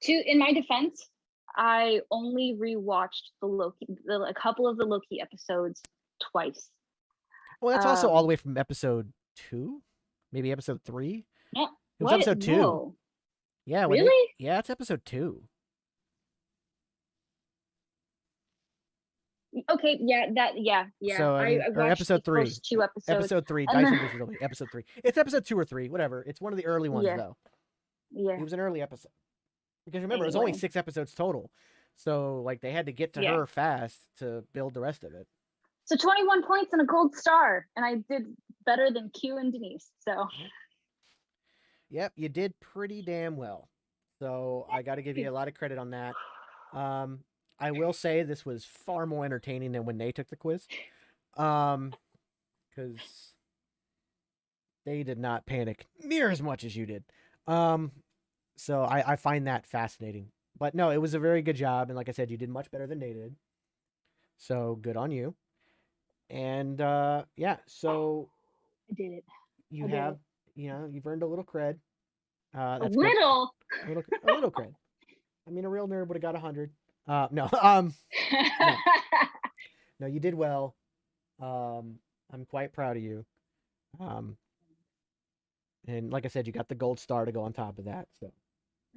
In my defense, I only rewatched a couple of the Loki episodes twice. Well, that's also all the way from episode 2, maybe episode 3. No, it was episode 2. No. Yeah, really? Yeah, it's episode 2. Okay, yeah. So I watched episode the 3. First 2 episodes. Episode 3. Dyson Dishes, episode 3. It's episode 2 or 3, whatever. It's one of the early ones though. Yeah. It was an early episode. Because remember, it was only 6 episodes total. So like they had to get to her fast to build the rest of it. So 21 points and a gold star, and I did better than Q and Denise. So. Yep, you did pretty damn well. So I got to give you a lot of credit on that. I will say this was far more entertaining than when they took the quiz. Because they did not panic near as much as you did. So I find that fascinating. But no, it was a very good job. And like I said, you did much better than they did. So good on you. And yeah, so I did it. You've earned a little cred. That's a little cred. I mean, a real nerd would have got 100. No. No, you did well. I'm quite proud of you. And like I said, you got the gold star to go on top of that. So.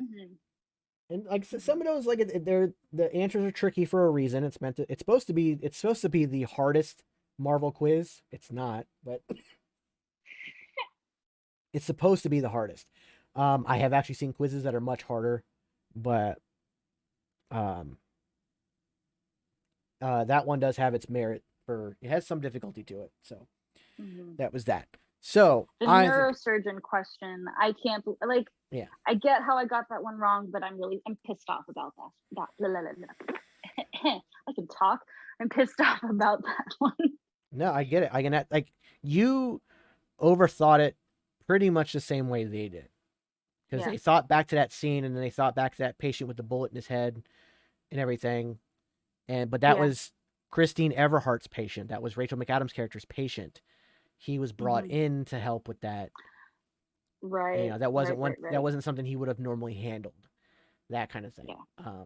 Mm-hmm. And like some of those, like the answers are tricky for a reason. It's supposed to be the hardest Marvel quiz. It's not, but it's supposed to be the hardest. I have actually seen quizzes that are much harder, but that one does have its merit it has some difficulty to it. So that was that. So the neurosurgeon question, I can't yeah. I get how I got that one wrong, but I'm pissed off about that. I can talk. I'm pissed off about that one. No, I get it. I can you overthought it pretty much the same way they did. Because they thought back to that scene, and then they thought back to that patient with the bullet in his head and everything. But that was Christine Everhart's patient. That was Rachel McAdams' character's patient. He was brought in to help with that. Right. That wasn't that wasn't something he would have normally handled. That kind of thing. Yeah.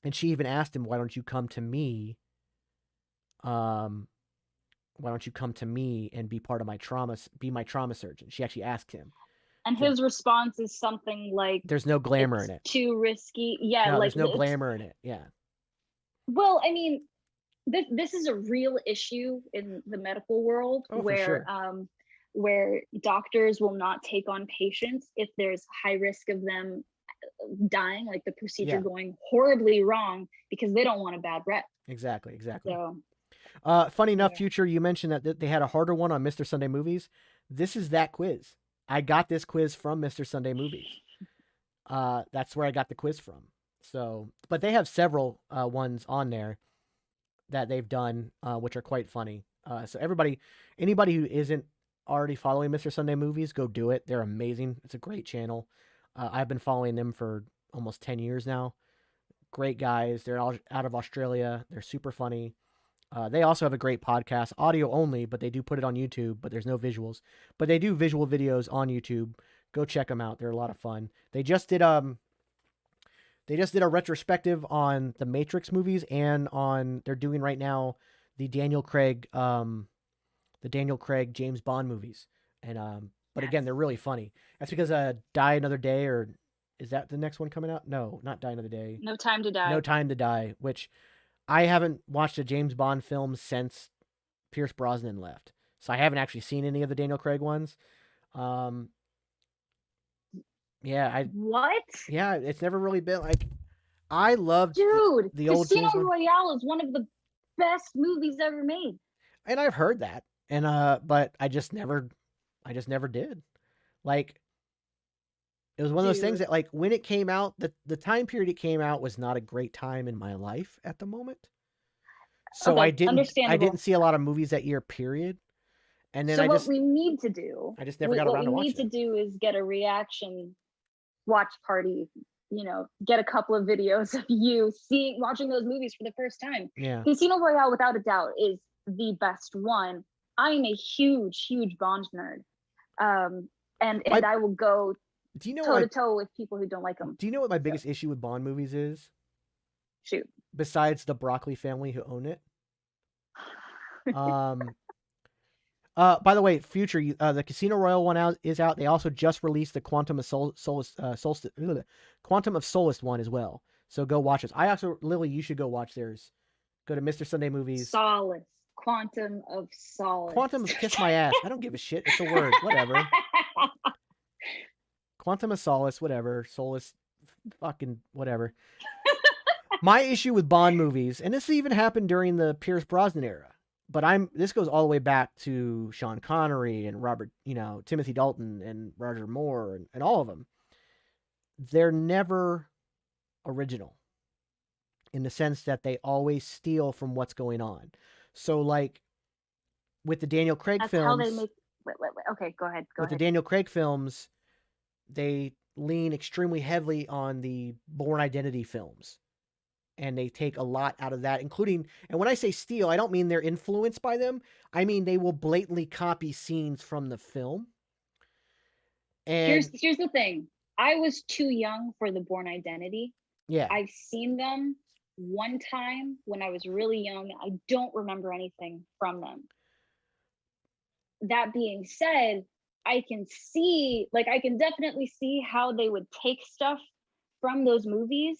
And she even asked him, "Why don't you come to me? Why don't you come to me and be part of my trauma? Be my trauma surgeon?" She actually asked him. And his response is something like, "There's no glamour in it. Too risky." Yeah, no, there's no glamour in it. Yeah. Well, I mean, this is a real issue in the medical world where doctors will not take on patients if there's high risk of them dying, like the procedure going horribly wrong, because they don't want a bad rep. Exactly. So, funny enough, Future, you mentioned that they had a harder one on Mr. Sunday Movies. This is that quiz. I got this quiz from Mr. Sunday Movies. That's where I got the quiz from. So, but they have several ones on there that they've done, which are quite funny. So anybody who isn't already following Mr. Sunday Movies, go do it. They're amazing. It's a great channel. I've been following them for almost 10 years now. Great guys. They're all out of Australia. They're super funny. They also have a great podcast, audio only, but they do put it on YouTube, but there's no visuals. But they do visual videos on YouTube. Go check them out. They're a lot of fun. They just did They just did a retrospective on the Matrix movies and they're doing right now the Daniel Craig James Bond movies. And but again, they're really funny. That's because Die Another Day, or is that the next one coming out? No, not Die Another Day. No Time to Die. No Time to Die, which I haven't watched a James Bond film since Pierce Brosnan left. So I haven't actually seen any of the Daniel Craig ones. What? Yeah, it's never really been like, I loved the old Casino James Bond. Royale is one of the best movies ever made. And I've heard that. And but I just never did. Like, it was one of those things that, like, when it came out, the time period it came out was not a great time in my life at the moment. So I didn't see a lot of movies that year, period. And then what we need to do, I just never got around to watching. What we need to do is get a reaction watch party, get a couple of videos of you watching those movies for the first time. Yeah. Casino Royale, without a doubt, is the best one. I'm a huge Bond nerd. And I will go toe to toe with people who don't like them. Do you know what my biggest issue with Bond movies is? Shoot. Besides the Broccoli family who own it. By the way, future, the Casino Royale one is out. They also just released the Quantum of Solace one as well. So go watch it. Lily, you should go watch theirs. Go to Mr. Sunday Movies. Solace. Quantum of Solace. Quantum of Kiss My Ass. I don't give a shit. It's a word. Whatever. Quantum of Solace. Whatever. Solace. Fucking whatever. My issue with Bond movies, and this even happened during the Pierce Brosnan era, but this goes all the way back to Sean Connery and Robert, Timothy Dalton and Roger Moore and all of them. They're never original in the sense that they always steal from what's going on. So, like, with the Daniel Craig films... How they make... Wait. Okay, go ahead. The Daniel Craig films, they lean extremely heavily on the Bourne Identity films. And they take a lot out of that, including... And when I say steal, I don't mean they're influenced by them. I mean they will blatantly copy scenes from the film. And here's the thing. I was too young for the Bourne Identity. Yeah. I've seen them one time when I was really young. I don't remember anything from them. That being said, I can definitely see how they would take stuff from those movies.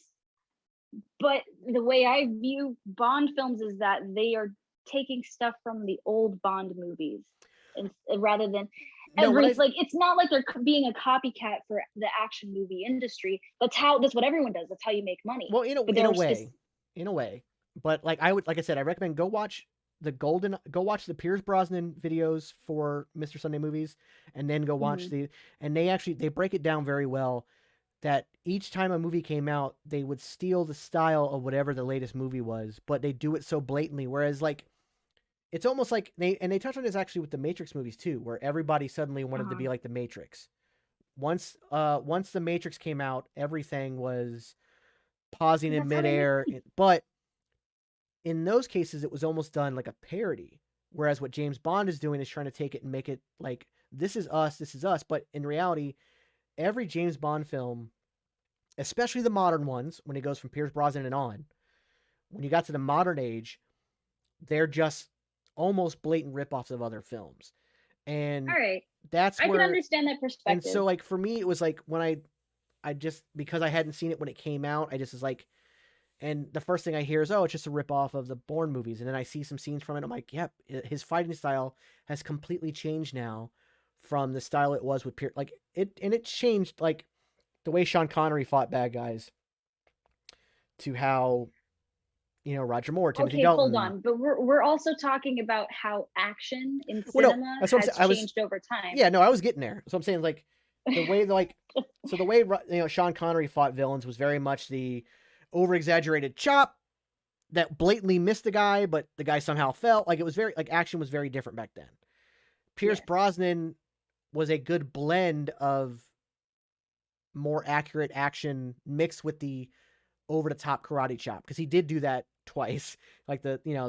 But the way I view Bond films is that they are taking stuff from the old Bond movies, rather than it's not like they're being a copycat for the action movie industry. That's what everyone does. That's how you make money. Well, in a way. But like I said, I recommend go watch the Pierce Brosnan videos for Mr. Sunday Movies, and then go watch they break it down very well. That each time a movie came out, they would steal the style of whatever the latest movie was, but they do it so blatantly. Whereas, like, it's almost like they touch on this actually with the Matrix movies too, where everybody suddenly wanted to be like the Matrix. Once the Matrix came out, everything was pausing in midair. But in those cases, it was almost done like a parody. Whereas what James Bond is doing is trying to take it and make it like, this is us. But in reality, every James Bond film, especially the modern ones, when it goes from Pierce Brosnan and on, when you got to the modern age, they're just almost blatant ripoffs of other films. And all right, that's I can understand that perspective. And so, like, for me, it was like when I just, because I hadn't seen it when it came out, I just was like, and the first thing I hear is, oh, it's just a ripoff of the Bourne movies. And then I see some scenes from it. I'm like, yep, his fighting style has completely changed now from the style it was with Pierce. Like, it changed, like, the way Sean Connery fought bad guys to how, Roger Moore, Timothy Dalton. Hold on, but we're also talking about how action in cinema has changed over time. Yeah, no, I was getting there. So I'm saying, like, the way, like, so the way, Sean Connery fought villains was very much the over-exaggerated chop that blatantly missed the guy, but the guy somehow fell. Like, it was very, like, action was very different back then. Pierce Brosnan was a good blend of more accurate action mixed with the over-the-top karate chop, because he did do that twice. Like Famke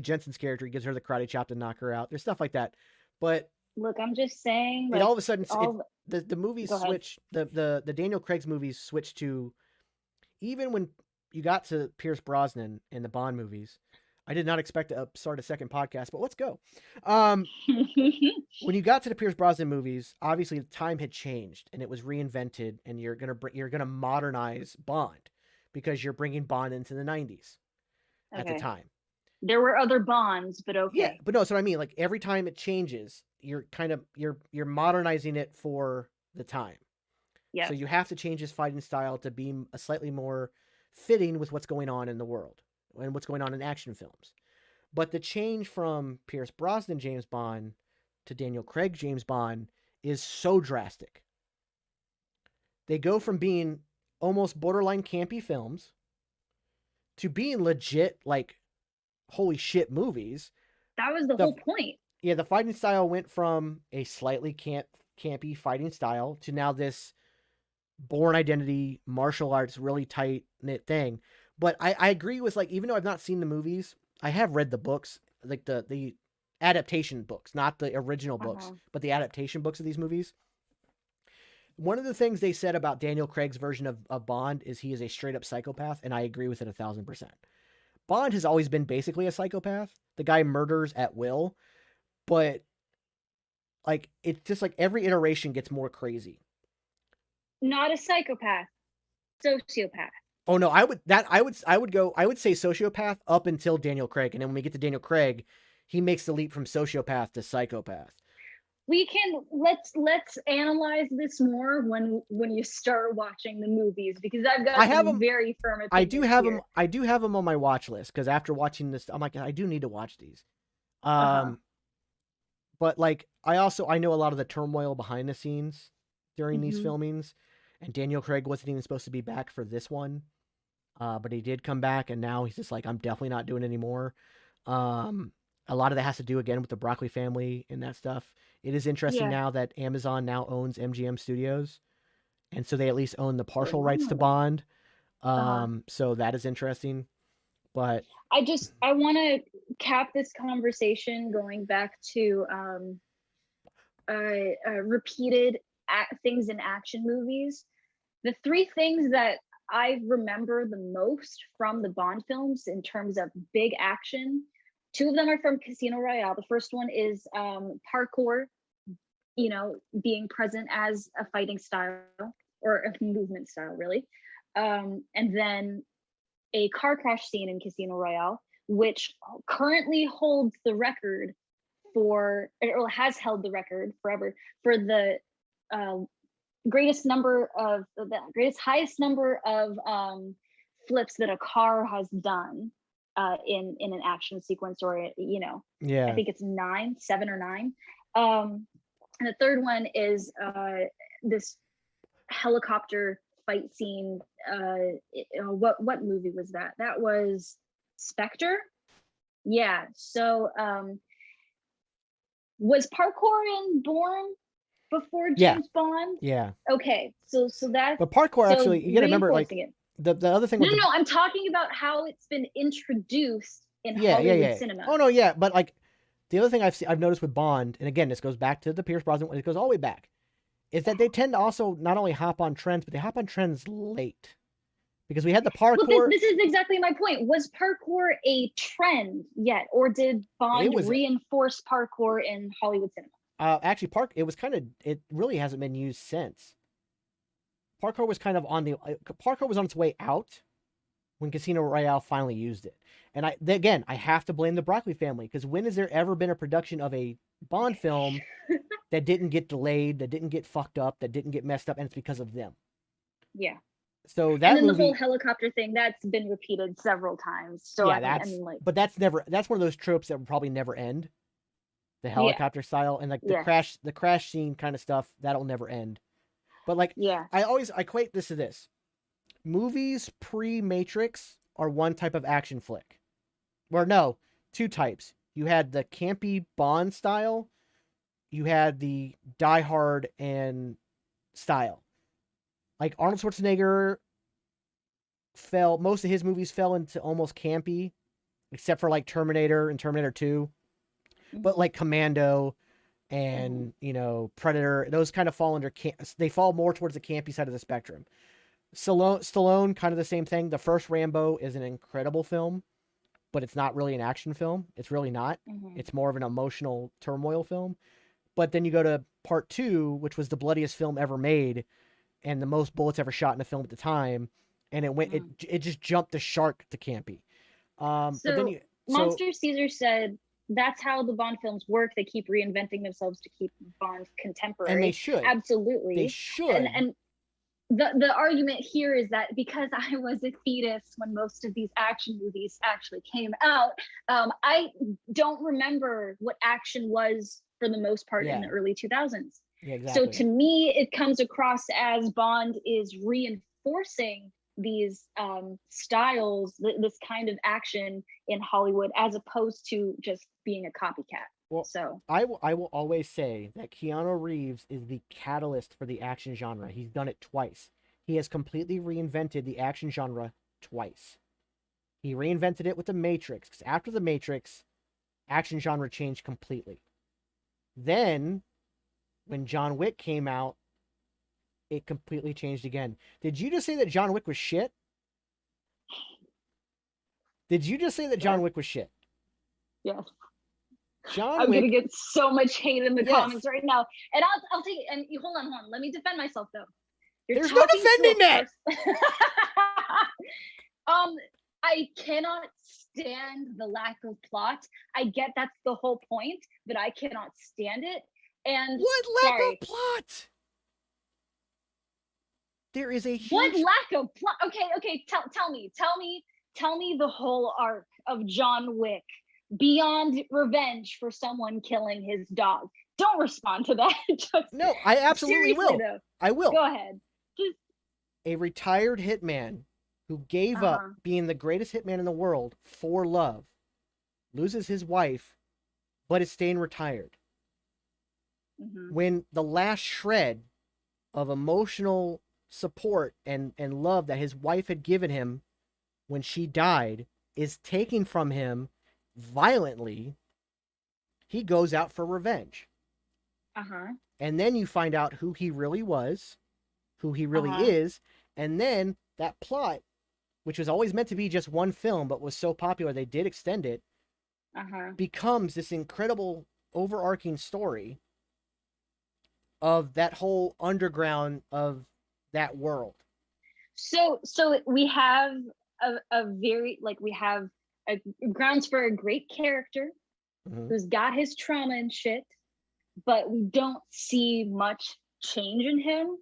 Jensen's character, he gives her the karate chop to knock her out. There's stuff like that, but Look, I'm just saying, And like, all of a sudden, all the movies Go ahead. switch. The Daniel Craig's movies switch to, even when you got to Pierce Brosnan in the Bond movies. I did not expect to start a second podcast, but let's go. When you got to the Pierce Brosnan movies, obviously the time had changed and it was reinvented, and you're gonna modernize Bond because you're bringing Bond into the 90s at the Okay. time. There were other Bonds, but okay. Yeah, but no, so I mean, like, every time it changes, you're modernizing it for the time. Yeah. So you have to change his fighting style to be a slightly more fitting with what's going on in the world and what's going on in action films. But the change from Pierce Brosnan James Bond to Daniel Craig James Bond is so drastic. They go from being almost borderline campy films to being legit, like, holy shit movies. That was the whole point. Yeah, the fighting style went from a slightly campy fighting style to now this Bourne Identity martial arts really tight knit thing. But I agree with, like, even though I've not seen the movies, I have read the books, like the adaptation books, not the original books, but the adaptation books of these movies. One of the things they said about Daniel Craig's version of Bond is he is a straight up psychopath, and I agree with it 1,000%. Bond has always been basically a psychopath. The guy murders at will, but, like, it's just like every iteration gets more crazy. Not a psychopath, sociopath. Oh no, I would say sociopath up until Daniel Craig, and then when we get to Daniel Craig, he makes the leap from sociopath to psychopath. Let's analyze this more when you start watching the movies, because I have them very firm opinions. I do have them on my watch list, because after watching this, I'm like, I do need to watch these. But, like, I know a lot of the turmoil behind the scenes during these filmings, and Daniel Craig wasn't even supposed to be back for this one. But he did come back, and now he's just like, I'm definitely not doing it anymore. A lot of that has to do, again, with the Broccoli family and that stuff. It is interesting now that Amazon now owns MGM Studios, and so they at least own the partial rights to Bond. So that is interesting. But I want to cap this conversation going back to repeated things in action movies. The three things that I remember the most from the Bond films in terms of big action, two of them are from Casino Royale. The first one is parkour, being present as a fighting style or a movement style, really. And then a car crash scene in Casino Royale, which currently holds the record or has held the record forever for the highest number of flips that a car has done in an action sequence, or I think it's 7 or 9. And the third one is this helicopter fight scene. What movie was that? That was Spectre. Yeah. So was parkour in Bourne before James Bond? Yeah. Okay. So that. But parkour, actually, you got to remember, like, the other thing. No, I'm talking about how it's been introduced in Hollywood cinema. Oh no, yeah, but, like, the other thing I've noticed with Bond, and again, this goes back to the Pierce Brosnan, it goes all the way back, is that they tend to also not only hop on trends, but they hop on trends late. Because we had the parkour. Well, this is exactly my point. Was parkour a trend yet, or did Bond reinforce parkour in Hollywood cinema? Actually, it really hasn't been used since. Parkour was kind of parkour was on its way out when Casino Royale finally used it. And I have to blame the Broccoli family, because when has there ever been a production of a Bond film that didn't get delayed, that didn't get fucked up, that didn't get messed up, and it's because of them? Yeah. So that and then the whole helicopter thing, that's been repeated several times. So yeah, but that's one of those tropes that will probably never end. The helicopter style, and, like, the crash scene kind of stuff, that'll never end. But, like, I always equate this to this. Movies pre-Matrix are one type of action flick. Or no, two types. You had the campy Bond style. You had the Die Hard and style. Like, Arnold Schwarzenegger most of his movies fell into almost campy, except for, like, Terminator and Terminator 2. But, like, Commando, and Predator. Those kind of fall under they fall more towards the campy side of the spectrum. Stallone, kind of the same thing. The first Rambo is an incredible film, but it's not really an action film. It's really not. It's more of an emotional turmoil film. But then you go to part 2, which was the bloodiest film ever made and the most bullets ever shot in a film at the time. And it just jumped the shark to campy. But then Monster Caesar said that's how the Bond films work. They keep reinventing themselves to keep Bond contemporary. And they should. Absolutely. They should. And the argument here is that because I was a fetus when most of these action movies actually came out, I don't remember what action was for the most part in the early 2000s. Yeah, exactly. So to me, it comes across as Bond is reinforcing these styles, this kind of action in Hollywood, as opposed to just being a copycat. Well, so I will always say that Keanu Reeves is the catalyst for the action genre. He's done it twice. He has completely reinvented the action genre twice. He reinvented it with The Matrix, because after The Matrix, action genre changed completely. Then, when John Wick came out, it completely changed again. Did you just say that John Wick was shit? Did you just say that John Wick was shit? Yes. I'm gonna get so much hate in the comments right now, and I'll take it. And hold on. Let me defend myself though. There's no defending that. I cannot stand the lack of plot. I get that's the whole point, but I cannot stand it. And what lack of plot? There is a huge... What lack of plot? Okay. Tell me the whole arc of John Wick beyond revenge for someone killing his dog. Don't respond to that. No, I absolutely will. Though, I will. Go ahead. A retired hitman who gave up being the greatest hitman in the world for love, loses his wife, but is staying retired. When the last shred of emotional support and love that his wife had given him when she died is taken from him violently, he goes out for revenge. And then you find out who he really was, who he really is, and then that plot, which was always meant to be just one film but was so popular they did extend it, becomes this incredible overarching story of that whole underground of that world. So we have a very, like, we have a grounds for a great character who's got his trauma and shit, but we don't see much change in him.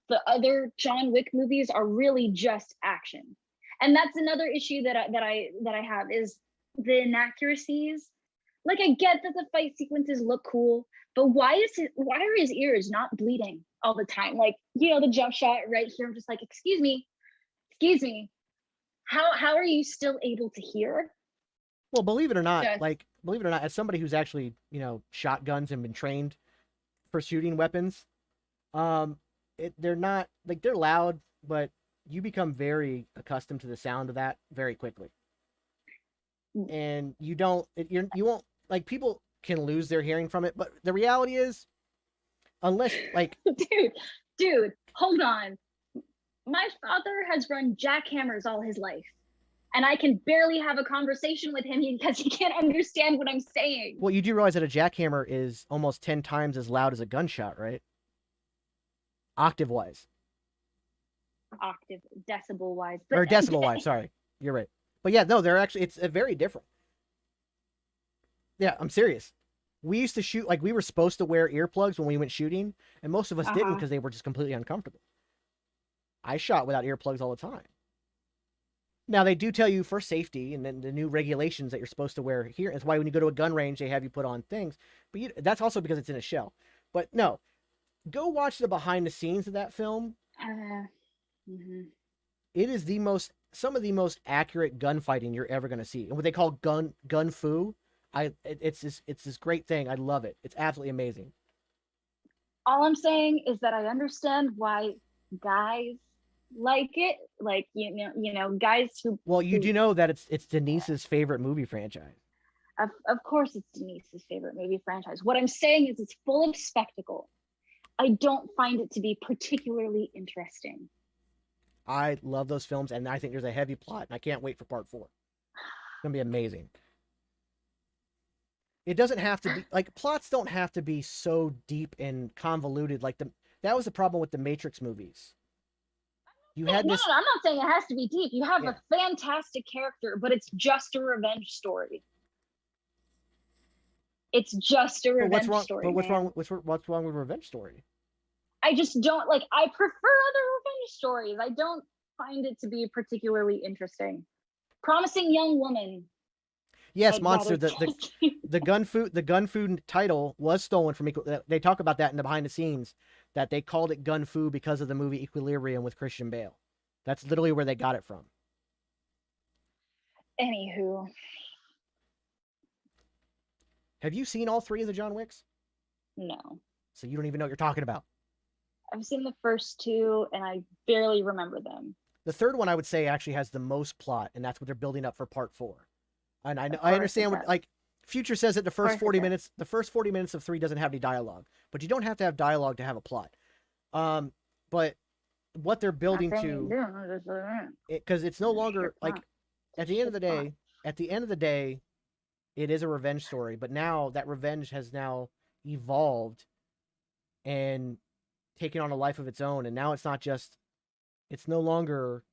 The other John Wick movies are really just action, and that's another issue that I have is the inaccuracies. Like, I get that the fight sequences look cool, but why are his ears not bleeding all the time? Like, the jump shot right here, I'm just like, excuse me, how are you still able to hear? Well, believe it or not, as somebody who's actually, shot guns and been trained for shooting weapons, they're not, like, they're loud, but you become very accustomed to the sound of that very quickly. And you won't, like, people can lose their hearing from it, but the reality is, unless, like... Dude, hold on. My father has run jackhammers all his life, and I can barely have a conversation with him because he can't understand what I'm saying. Well, you do realize that a jackhammer is almost 10 times as loud as a gunshot, right? Octave-wise. Decibel-wise. Or decibel-wise, sorry. You're right. But yeah, no, it's very different. Yeah, I'm serious. We used to shoot, like, we were supposed to wear earplugs when we went shooting, and most of us didn't because they were just completely uncomfortable. I shot without earplugs all the time. Now, they do tell you for safety, and then the new regulations that you're supposed to wear here. That's why when you go to a gun range, they have you put on things. But that's also because it's in a shell. But no, go watch the behind the scenes of that film. It is some of the most accurate gunfighting you're ever going to see. And what they call gun fu. It's this great thing. I love it. It's absolutely amazing. All I'm saying is that I understand why guys like it. Like, guys who... Well, you do know that it's Denise's favorite movie franchise. Of course, it's Denise's favorite movie franchise. What I'm saying is it's full of spectacle. I don't find it to be particularly interesting. I love those films, and I think there's a heavy plot, and I can't wait for part 4. It's gonna be amazing. It doesn't have to be like plots don't have to be so deep and convoluted. Like that was the problem with the Matrix movies. You had this. No, I'm not saying it has to be deep. You have a fantastic character, but it's just a revenge story. It's just a revenge story. But what's wrong with a revenge story? I just don't like. I prefer other revenge stories. I don't find it to be particularly interesting. Promising Young Woman. Yes, Monster. The gun fu title was stolen from. They talk about that in the behind the scenes, that they called it gun fu because of the movie Equilibrium with Christian Bale. That's literally where they got it from. Anywho, have you seen all 3 of the John Wicks? No. So you don't even know what you're talking about. I've seen the first 2, and I barely remember them. The third one, I would say, actually has the most plot, and that's what they're building up for part 4. And I understand what, like, Future says that the first 40 minutes of 3 doesn't have any dialogue, but you don't have to have dialogue to have a plot. But what they're building to, because it's no longer like at the end of the day, it is a revenge story. But now that revenge has now evolved and taken on a life of its own, and now it's no longer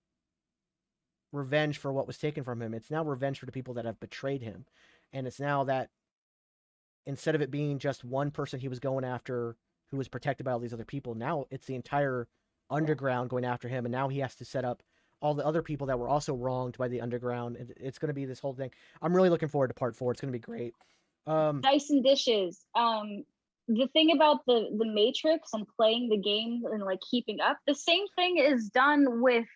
revenge for what was taken from him. It's now revenge for the people that have betrayed him. And it's now that instead of it being just one person he was going after who was protected by all these other people, now it's the entire underground going after him. And now he has to set up all the other people that were also wronged by the underground. It's going to be this whole thing. I'm really looking forward to part 4. It's going to be great. Dyson Dishes. The thing about the Matrix and playing the game and like keeping up, the same thing is done with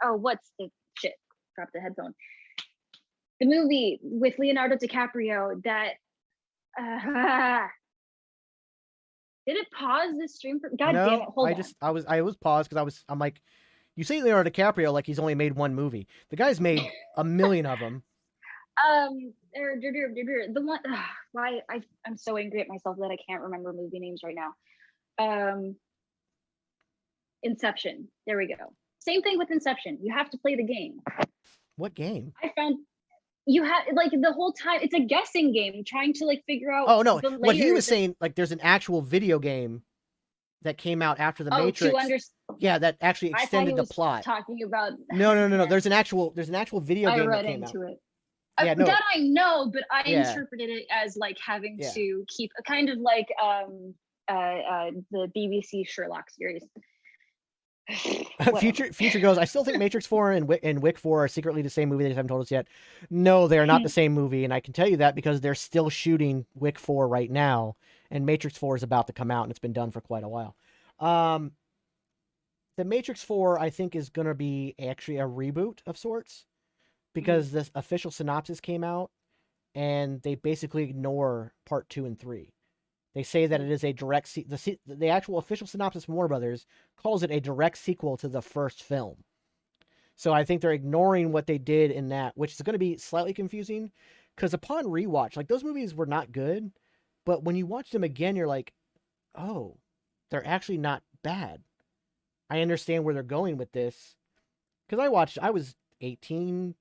what's the shit? Drop the headphone. The movie with Leonardo DiCaprio that did it pause the stream for God damn it, hold on. I was paused because I'm like, you say Leonardo DiCaprio like he's only made one movie. The guy's made a million of them. The one why I'm so angry at myself that I can't remember movie names right now. Inception. There we go. Same thing with Inception. You have to play the game. What game? I found you have like the whole time it's a guessing game trying to like figure out. Oh no, what he was saying, like there's an actual video game that came out after the Matrix. Yeah, that actually extended the plot. Talking about No. There's an actual video game that came out. It. Yeah, no. That I know, but I interpreted it as like having to keep a kind of like the BBC Sherlock series. Future goes, I still think Matrix 4 and Wick 4 are secretly the same movie. They just haven't told us yet. No, they are not the same movie, and I can tell you that because they're still shooting Wick 4 right now, and Matrix 4 is about to come out, and it's been done for quite a while. The Matrix 4, I think, is going to be actually a reboot of sorts, because this official synopsis came out, and they basically ignore part 2 and 3. They say that it is a direct the actual official synopsis from Warner Brothers calls it a direct sequel to the first film. So I think they're ignoring what they did in that, which is going to be slightly confusing because upon rewatch, like those movies were not good, but when you watch them again, you're like, oh, they're actually not bad. I understand where they're going with this because I was 17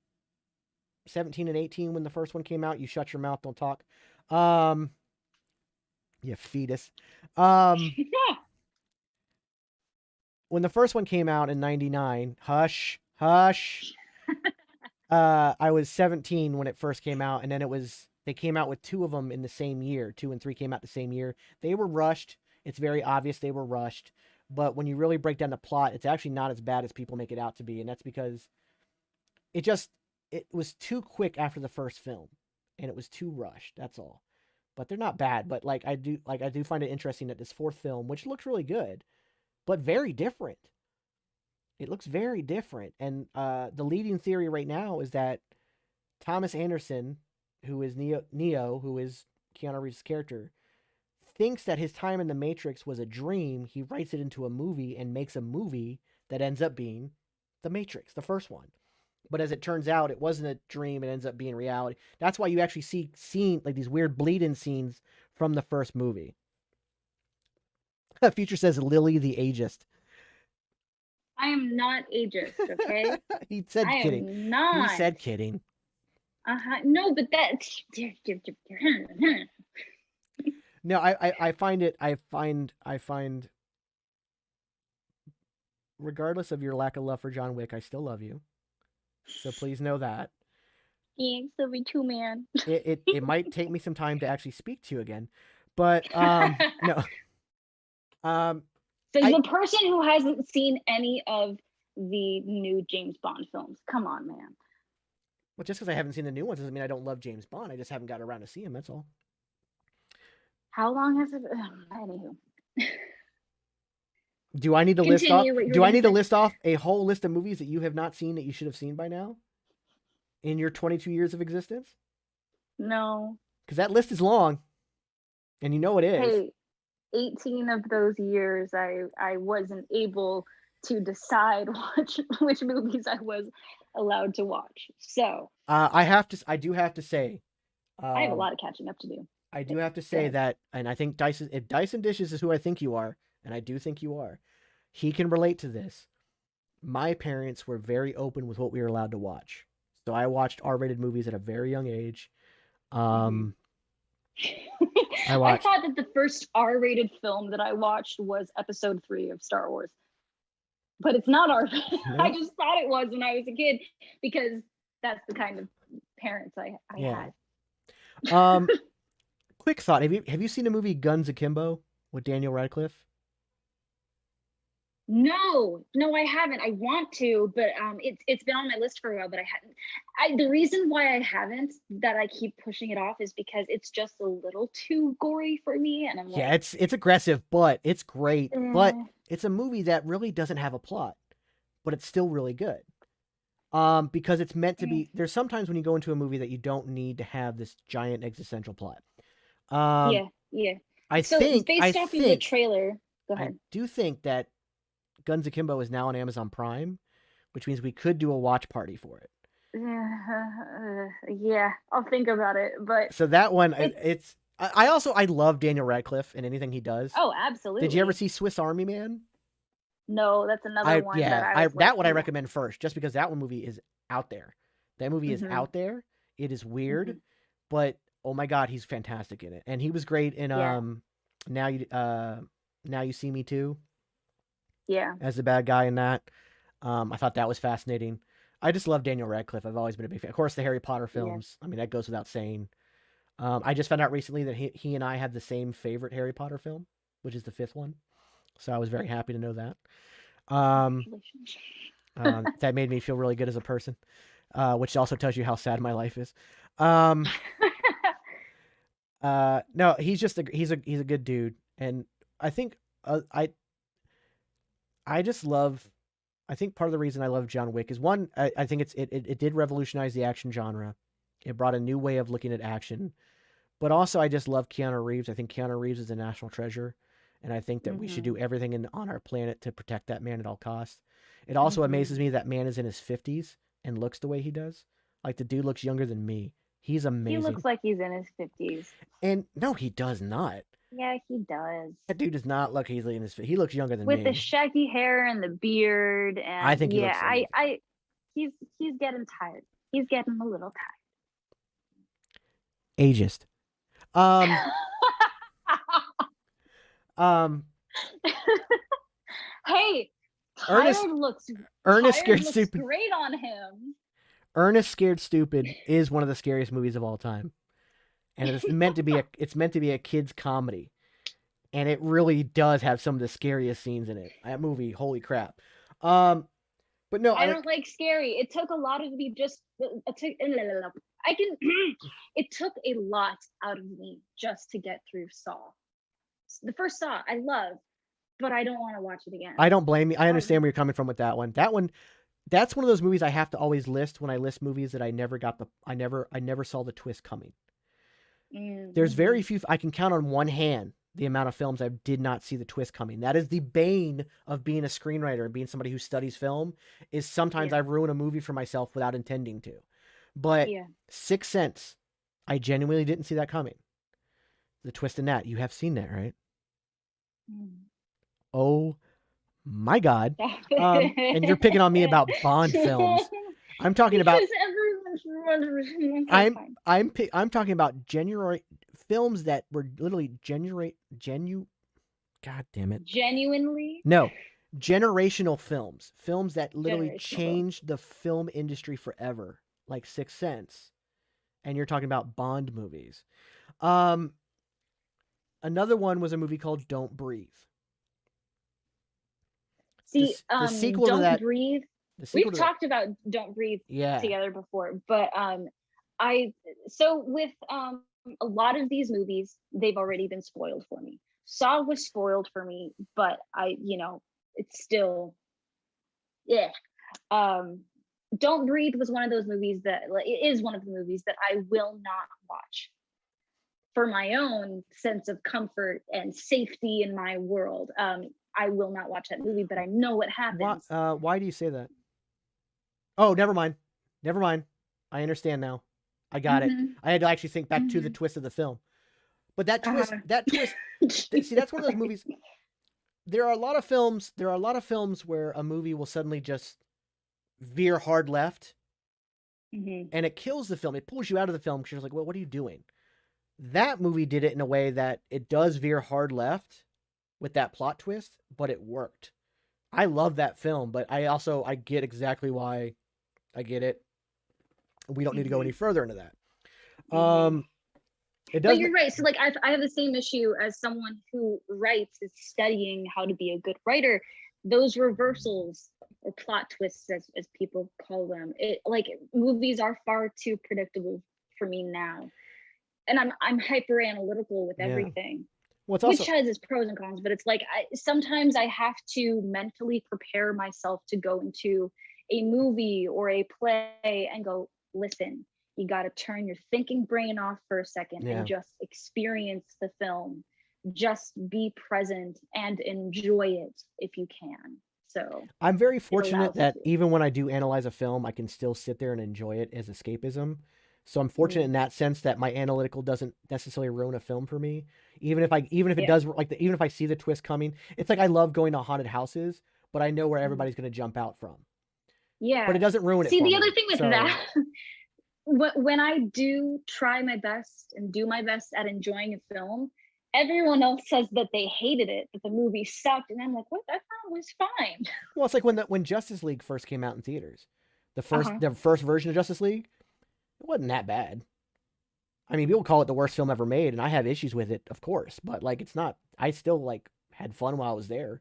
and 18 when the first one came out. You shut your mouth, don't talk. You fetus. When the first one came out in 99, hush. I was 17 when it first came out, and then they came out with 2 of them in the same year. 2 and 3 came out the same year. They were rushed. It's very obvious they were rushed. But when you really break down the plot, it's actually not as bad as people make it out to be, and that's because it was too quick after the first film, and it was too rushed. That's all. But they're not bad. But I do find it interesting that this 4th film, which looks really good, but very different. It looks very different. And the leading theory right now is that Thomas Anderson, who is Neo, who is Keanu Reeves' character, thinks that his time in the Matrix was a dream. He writes it into a movie and makes a movie that ends up being The Matrix, the first one. But as it turns out, it wasn't a dream. It ends up being reality. That's why you actually see like these weird bleed-in scenes from the first movie. Future says Lily the ageist. I am not ageist, okay? He said I kidding. am not. He said kidding. No, but that's... No, I find regardless of your lack of love for John Wick, I still love you. So please know that. Thanks, love you too, man. It might take me some time to actually speak to you again. But no. So the person who hasn't seen any of the new James Bond films, come on, man. Well, just because I haven't seen the new ones doesn't mean I don't love James Bond. I just haven't got around to see him. That's all. How long has it been? Anywho. Do I need to list off? Do I need to list off a whole list of movies that you have not seen that you should have seen by now? In your 22 years of existence? No. Because that list is long. And you know it is. Hey, 18 of those years, I wasn't able to decide which movies I was allowed to watch. So I do have to say, I have a lot of catching up to do. I do have to say that, and I think if Dyson Dishes is who I think you are, and I do think you are, he can relate to this. My parents were very open with what we were allowed to watch. So I watched R-rated movies at a very young age. I thought that the first R-rated film that I watched was Episode 3 of Star Wars. But it's not R-rated. No. I just thought it was when I was a kid because that's the kind of parents I had. Quick thought. Have you seen the movie Guns Akimbo with Daniel Radcliffe? No, I haven't. I want to, but it's been on my list for a while, but I hadn't. The reason why I haven't, that I keep pushing it off, is because it's just a little too gory for me, and I'm like, yeah, it's aggressive, but it's great. But it's a movie that really doesn't have a plot, but it's still really good. Because it's meant to be. There's sometimes when you go into a movie that you don't need to have this giant existential plot. Yeah. Based off of the trailer, go ahead. I do think that Guns Akimbo is now on Amazon Prime, which means we could do a watch party for it. Yeah, I'll think about it. But so that one, I love Daniel Radcliffe and anything he does. Oh, absolutely. Did you ever see Swiss Army Man? No, that's another one. Yeah, that one I recommend first, just because that one movie is out there. That movie is out there. It is weird, but oh my God, he's fantastic in it, and he was great in Now You See Me Too. Yeah, as the bad guy in that. I thought that was fascinating. I just love Daniel Radcliffe. I've always been a big fan. Of course, the Harry Potter films. Yeah. I mean, that goes without saying. I just found out recently that he and I have the same favorite Harry Potter film, which is the 5th one. So I was very happy to know that. That made me feel really good as a person, which also tells you how sad my life is. No, he's just he's a good dude, and I think I just love. I think part of the reason I love John Wick is one. I think it did revolutionize the action genre. It brought a new way of looking at action, but also I just love Keanu Reeves. I think Keanu Reeves is a national treasure, and I think that we should do everything on our planet to protect that man at all costs. It also amazes me that man is in his 50s and looks the way he does. Like, the dude looks younger than me. He's amazing. He looks like he's in his 50s. And no, he does not. Yeah, he does. That dude does not look easily in his 50s. He looks younger than me. me. With the shaggy hair and the beard. And I think he looks he's getting tired. He's getting a little tired. Ageist. Hey, Ernest looks Scared Stupid. Great on him. Ernest Scared Stupid is one of the scariest movies of all time, and it's meant to be a kids comedy, and it really does have some of the scariest scenes in it. That movie, holy crap! But no, I don't like scary. It took a lot of me just. It took a lot out of me just to get through Saw. The first Saw I love, but I don't want to watch it again. I don't blame you. I understand where you're coming from with that one. That's one of those movies I have to always list when I list movies that I never saw the twist coming. There's very few. I can count on one hand the amount of films I did not see the twist coming. That is the bane of being a screenwriter and being somebody who studies film, is sometimes I ruin a movie for myself without intending to. But Sixth Sense, I genuinely didn't see that coming. The twist in that. You have seen that, right? Oh my God. And you're picking on me about Bond films. I'm talking about I'm talking about films that were literally God damn it. Genuinely? No. Generational films that literally changed the film industry forever, like Sixth Sense. And you're talking about Bond movies. Another one was a movie called Don't Breathe. See, the sequel Don't to that, Breathe. We've talked about Don't Breathe together before, but with a lot of these movies, they've already been spoiled for me. Saw was spoiled for me, but it's still, Don't Breathe was one of those movies that it is one of the movies that I will not watch for my own sense of comfort and safety in my world. I will not watch that movie, but I know what happens. Why do you say that? Oh, never mind. I understand now. I got it. I had to actually think back to the twist of the film. But that twist, see, that's one of those movies. There are a lot of films where a movie will suddenly just veer hard left, and it kills the film. It pulls you out of the film because you're like, well, what are you doing? That movie did it in a way that it does veer hard left with that plot twist, but it worked. I love that film, but I get exactly why. I get it. We don't need to go any further into that. But you're right. So I have the same issue as someone who writes, is studying how to be a good writer. Those reversals or plot twists, as people call them, movies are far too predictable for me now, and I'm hyper analytical with everything. Which has its pros and cons, but it's sometimes I have to mentally prepare myself to go into a movie or a play and go, listen, you got to turn your thinking brain off for a second and just experience the film. Just be present and enjoy it if you can. So I'm very fortunate that even when I do analyze a film, I can still sit there and enjoy it as escapism. So I'm fortunate in that sense that my analytical doesn't necessarily ruin a film for me. Even if it does, even if I see the twist coming, it's like I love going to haunted houses, but I know where everybody's going to jump out from. Yeah. But it doesn't ruin it. See, the other thing with that, when I do try my best and do my best at enjoying a film, everyone else says that they hated it, that the movie sucked, and I'm like, what? I thought it was fine. Well, it's like when Justice League first came out in theaters, the first version of Justice League, it wasn't that bad. I mean, people call it the worst film ever made, and I have issues with it, of course, but it's not. I still had fun while I was there,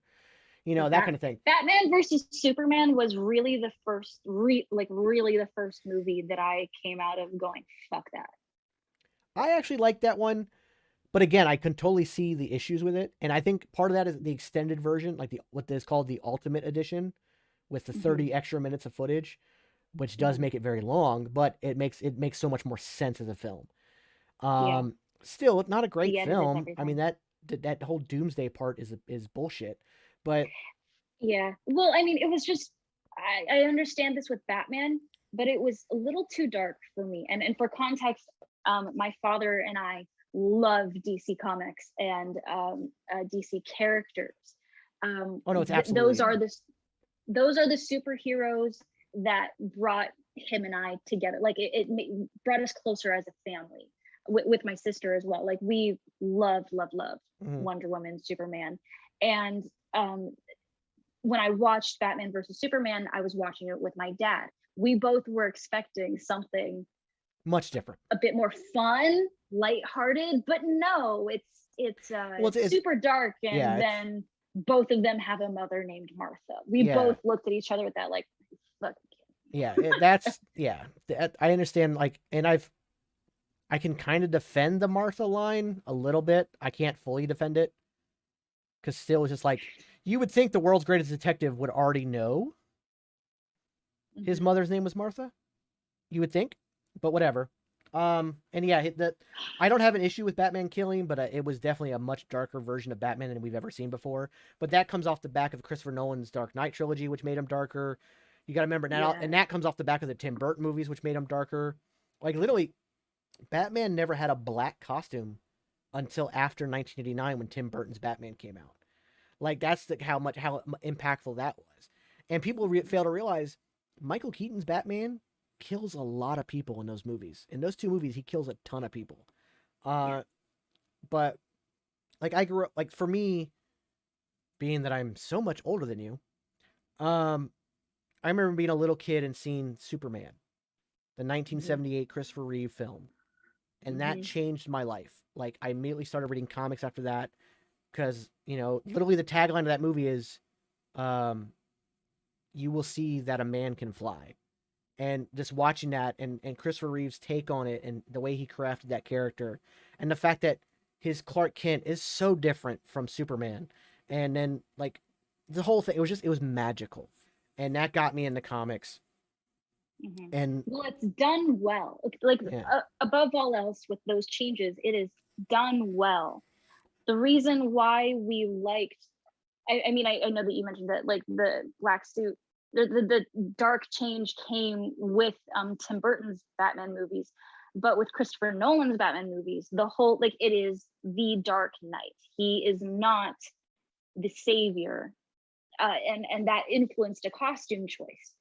that kind of thing. Batman versus Superman was really the first, really the first movie that I came out of going, fuck that. I actually liked that one, but again, I can totally see the issues with it, and I think part of that is the extended version, what is called the Ultimate Edition, with the 30 extra minutes of footage, which does make it very long, but it makes so much more sense as a film. Still not a great film. I mean, that whole doomsday part is bullshit, but well, I mean, it was just, I understand this with Batman, but it was a little too dark for me. And for context, my father and I love DC comics and DC characters. It's absolutely those are the superheroes that brought him and I together. It brought us closer as a family. With my sister as well. We love Wonder Woman, Superman. And when I watched Batman versus Superman, I was watching it with my dad. We both were expecting something much different, a bit more fun, lighthearted, but no, it's super dark. And then both of them have a mother named Martha. We both looked at each other with that, look. I understand. And I can kind of defend the Martha line a little bit. I can't fully defend it, because still it's just you would think the world's greatest detective would already know his mother's name was Martha. You would think, but whatever. And yeah, I don't have an issue with Batman killing, but it was definitely a much darker version of Batman than we've ever seen before. But that comes off the back of Christopher Nolan's Dark Knight trilogy, which made him darker. You got to remember now, Yeah. and that comes off the back of the Tim Burton movies, which made him darker. Like literally, Batman never had a black costume until after 1989 when Tim Burton's Batman came out. Like that's how impactful that was. And people fail to realize Michael Keaton's Batman kills a lot of people in those movies. In those two movies, he kills a ton of people. But like I grew up, like for me, being that I'm so much older than you, I remember being a little kid and seeing Superman, the 1978 Christopher Reeve film, and that changed my life. Like I immediately started reading comics after that because literally the tagline of that movie is, "You will see that a man can fly." And just watching that and Christopher Reeve's take on it and the way he crafted that character and the fact that his Clark Kent is so different from Superman. And then like the whole thing, it was magical. And that got me into comics. And well, it's done well. Like above all else with those changes, it is done well. The reason why we liked, I mean, I know that you mentioned that like the black suit, the dark change came with Tim Burton's Batman movies, but with Christopher Nolan's Batman movies, the whole like it is the Dark Knight. He is not the savior, and that influenced a costume choice.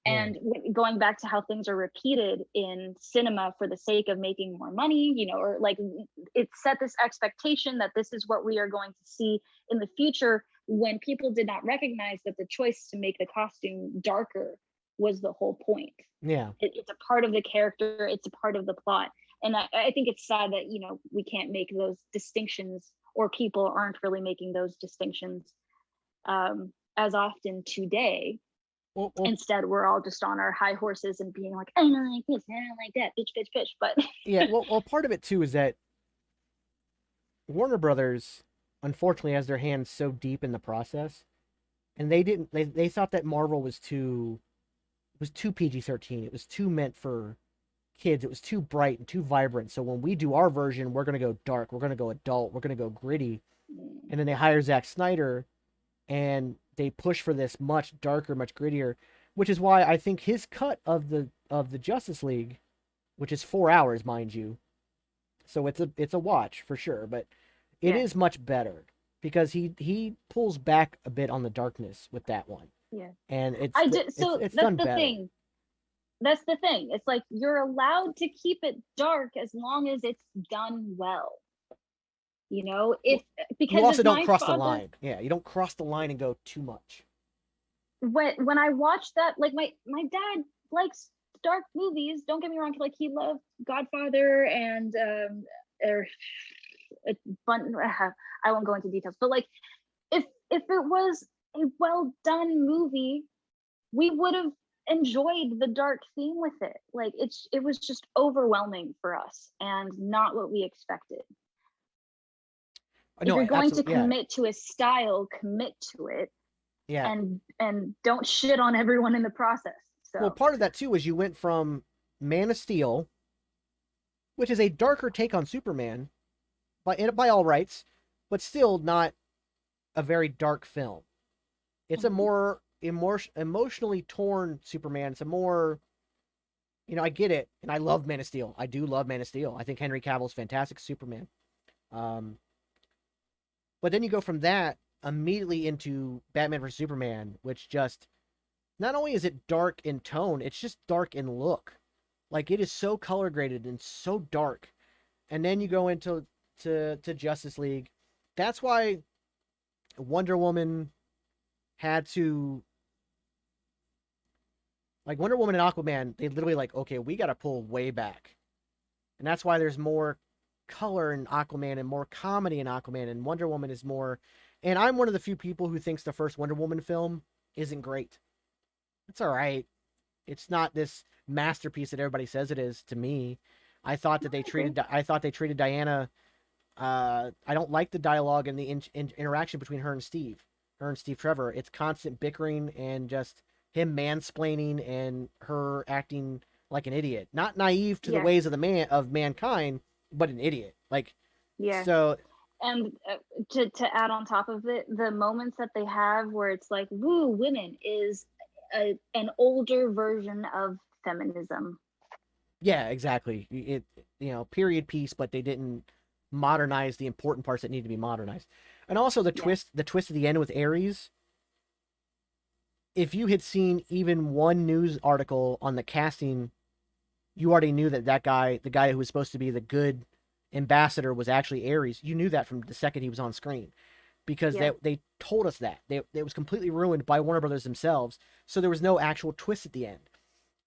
And going back to how things are repeated in cinema for the sake of making more money, or like it set this expectation that this is what we are going to see in the future, when people did not recognize that the choice to make the costume darker was the whole point. Yeah. It's a part of the character, it's a part of the plot. And I think it's sad that, we can't make those distinctions, or people aren't really making those distinctions as often today. Well, instead, we're all just on our high horses and being like, I don't like this, I don't like that, bitch. But yeah, well, part of it too is that Warner Brothers, unfortunately, has their hands so deep in the process, and they thought that Marvel was too PG-13. It was too meant for kids. It was too bright and too vibrant. So when we do our version, we're gonna go dark, we're gonna go adult, we're gonna go gritty, and then they hire Zack Snyder, and they push for this much darker, much grittier, which is why I think his cut of the Justice League, which is 4 hours, mind you, so it's a watch for sure, but it is much better because he pulls back a bit on the darkness with that one. Yeah, and it's that's done the better. thing. That's the thing. It's like you're allowed to keep it dark as long as it's done well. Because you also don't cross the line. Yeah, you don't cross the line and go too much. When I watched that, like my dad likes dark movies. Don't get me wrong. Like he loved Godfather and I won't go into details. But like, if it was a well done movie, we would have enjoyed the dark theme with it. Like it was just overwhelming for us and not what we expected. If you're going to commit to a style, commit to it. Yeah. And don't shit on everyone in the process. So well, part of that too is you went from Man of Steel, which is a darker take on Superman, by all rights, but still not a very dark film. It's a more emotionally torn Superman. It's a more, I get it, and I love Man of Steel. I do love Man of Steel. I think Henry Cavill's fantastic Superman. But then you go from that immediately into Batman vs Superman, which just, not only is it dark in tone, it's just dark in look. Like it is so color graded and so dark. And then you go into Justice League. That's why Wonder Woman had to, like Wonder Woman and Aquaman, they literally like, okay, we got to pull way back. And that's why there's more color in Aquaman and more comedy in Aquaman, and Wonder Woman is more. And I'm one of the few people who thinks the first Wonder Woman film isn't great. It's all right. It's not this masterpiece that everybody says it is. To me, I thought they treated Diana. I don't like the dialogue and the interaction between her and Steve Trevor. It's constant bickering and just him mansplaining and her acting like an idiot, not naive to the Yeah. ways of mankind, but an idiot. Like, Yeah. so And to add on top of it, the moments that they have where it's like, woo, women is an older version of feminism. yeah, exactly. It period piece, but they didn't modernize the important parts that need to be modernized. And also the twist at the end with Ares. If you had seen even one news article on the casting, you already knew that guy, the guy who was supposed to be the good ambassador, was actually Ares. You knew that from the second he was on screen, because they told us that. It was completely ruined by Warner Brothers themselves, so there was no actual twist at the end.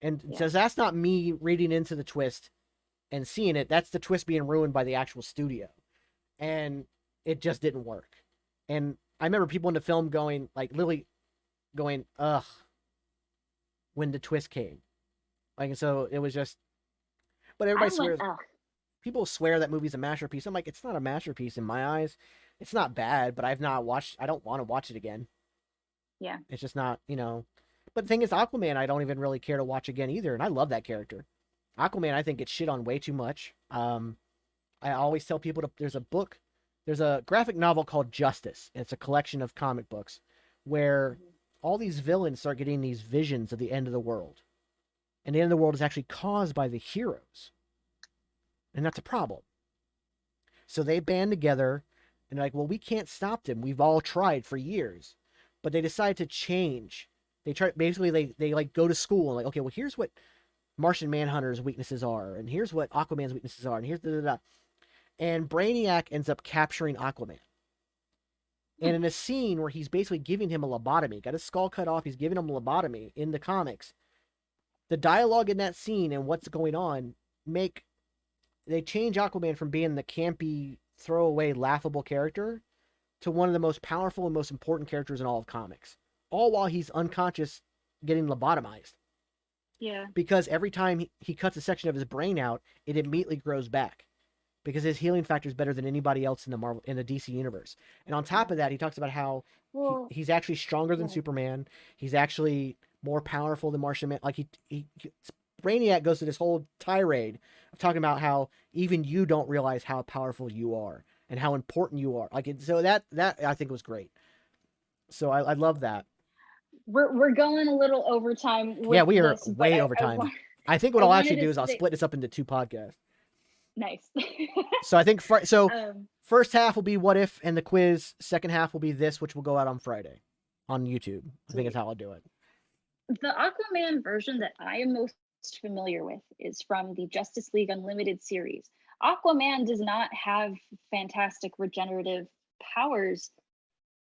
And so that's not me reading into the twist and seeing it. That's the twist being ruined by the actual studio. And it just didn't work. And I remember people in the film going, like, literally going, ugh, when the twist came. Like, so it was just, but everybody swears, people swear that movie's a masterpiece. I'm like, it's not a masterpiece in my eyes. It's not bad, but I don't want to watch it again. Yeah. It's just not, but the thing is, Aquaman, I don't even really care to watch again either. And I love that character. Aquaman, I think gets shit on way too much. I always tell people there's a graphic novel called Justice. It's a collection of comic books where all these villains start getting these visions of the end of the world. And the end of the world is actually caused by the heroes. And that's a problem. So they band together and they're like, well, we can't stop them. We've all tried for years. But they decide to change. They like go to school and like, okay, well, here's what Martian Manhunter's weaknesses are, and here's what Aquaman's weaknesses are, and here's and Brainiac ends up capturing Aquaman. And in a scene where he's basically giving him a lobotomy, got his skull cut off, he's giving him a lobotomy in the comics. The dialogue in that scene and what's going on they change Aquaman from being the campy, throwaway, laughable character to one of the most powerful and most important characters in all of comics. All while he's unconscious, getting lobotomized. Yeah. Because every time he cuts a section of his brain out, it immediately grows back. Because his healing factor is better than anybody else in the DC universe. And on top of that, he talks about how he's actually stronger than Superman. He's actually more powerful than Martian Man. Like Brainiac goes to this whole tirade of talking about how even you don't realize how powerful you are and how important you are. So that I think was great. So I love that. We're going a little overtime. Yeah, we are way overtime. I think what I'll actually do is I'll split this up into 2 podcasts. Nice. So I think first half will be what if and the quiz. Second half will be this, which will go out on Friday on YouTube. I think that's how I'll do it. The Aquaman version that I am most familiar with is from the Justice League Unlimited series. Aquaman does not have fantastic regenerative powers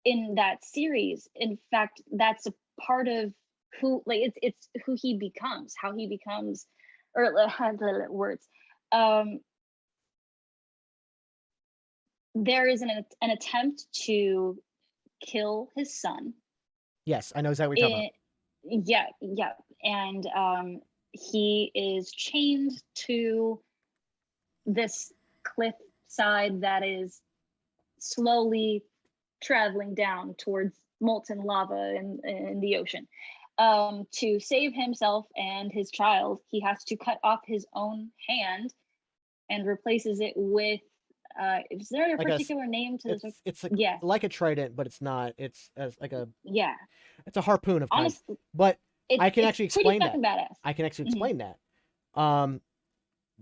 in that series. In fact, that's a part of who, like, it's who he becomes, how he becomes, or the words. There is an attempt to kill his son. Yes, I know exactly what you're talking about. Yeah. And he is chained to this cliff side that is slowly traveling down towards molten lava in the ocean. To save himself and his child, he has to cut off his own hand and replaces it with is there a particular name to this? It's like a trident, but it's not. It's like a it's a harpoon of kinds. But I can actually explain that. Badass. I can actually explain that.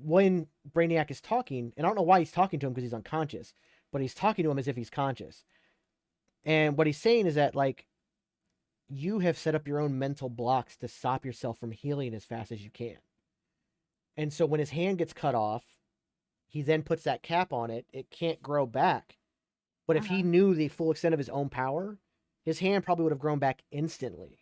When Brainiac is talking, and I don't know why he's talking to him because he's unconscious, but he's talking to him as if he's conscious. And what he's saying is that, like, you have set up your own mental blocks to stop yourself from healing as fast as you can. And so when his hand gets cut off, he then puts that cap on it. It can't grow back. But if he knew the full extent of his own power, his hand probably would have grown back instantly.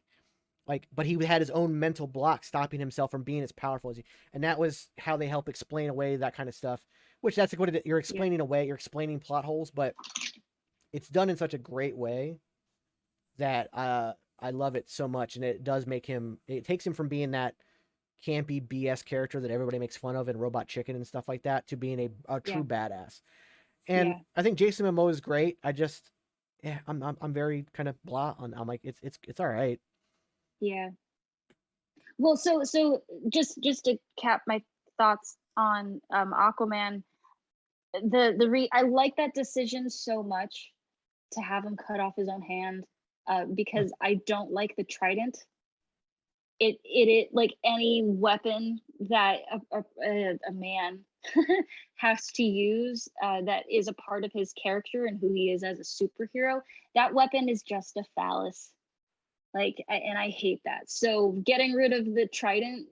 But he had his own mental block stopping himself from being as powerful as he. And that was how they help explain away that kind of stuff. Which that's what you're explaining away. You're explaining plot holes, but it's done in such a great way that I love it so much. And it does make him. It takes him from being that campy BS character that everybody makes fun of in Robot Chicken and stuff like that to being a true badass. And I think Jason Momoa is great. I just I'm very kind of blah on. I'm like it's all right. Yeah. Well, so just to cap my thoughts on Aquaman, I like that decision so much to have him cut off his own hand, because I don't like the trident. It like any weapon that a man has to use, that is a part of his character and who he is as a superhero. That weapon is just a phallus. And I hate that. So getting rid of the trident,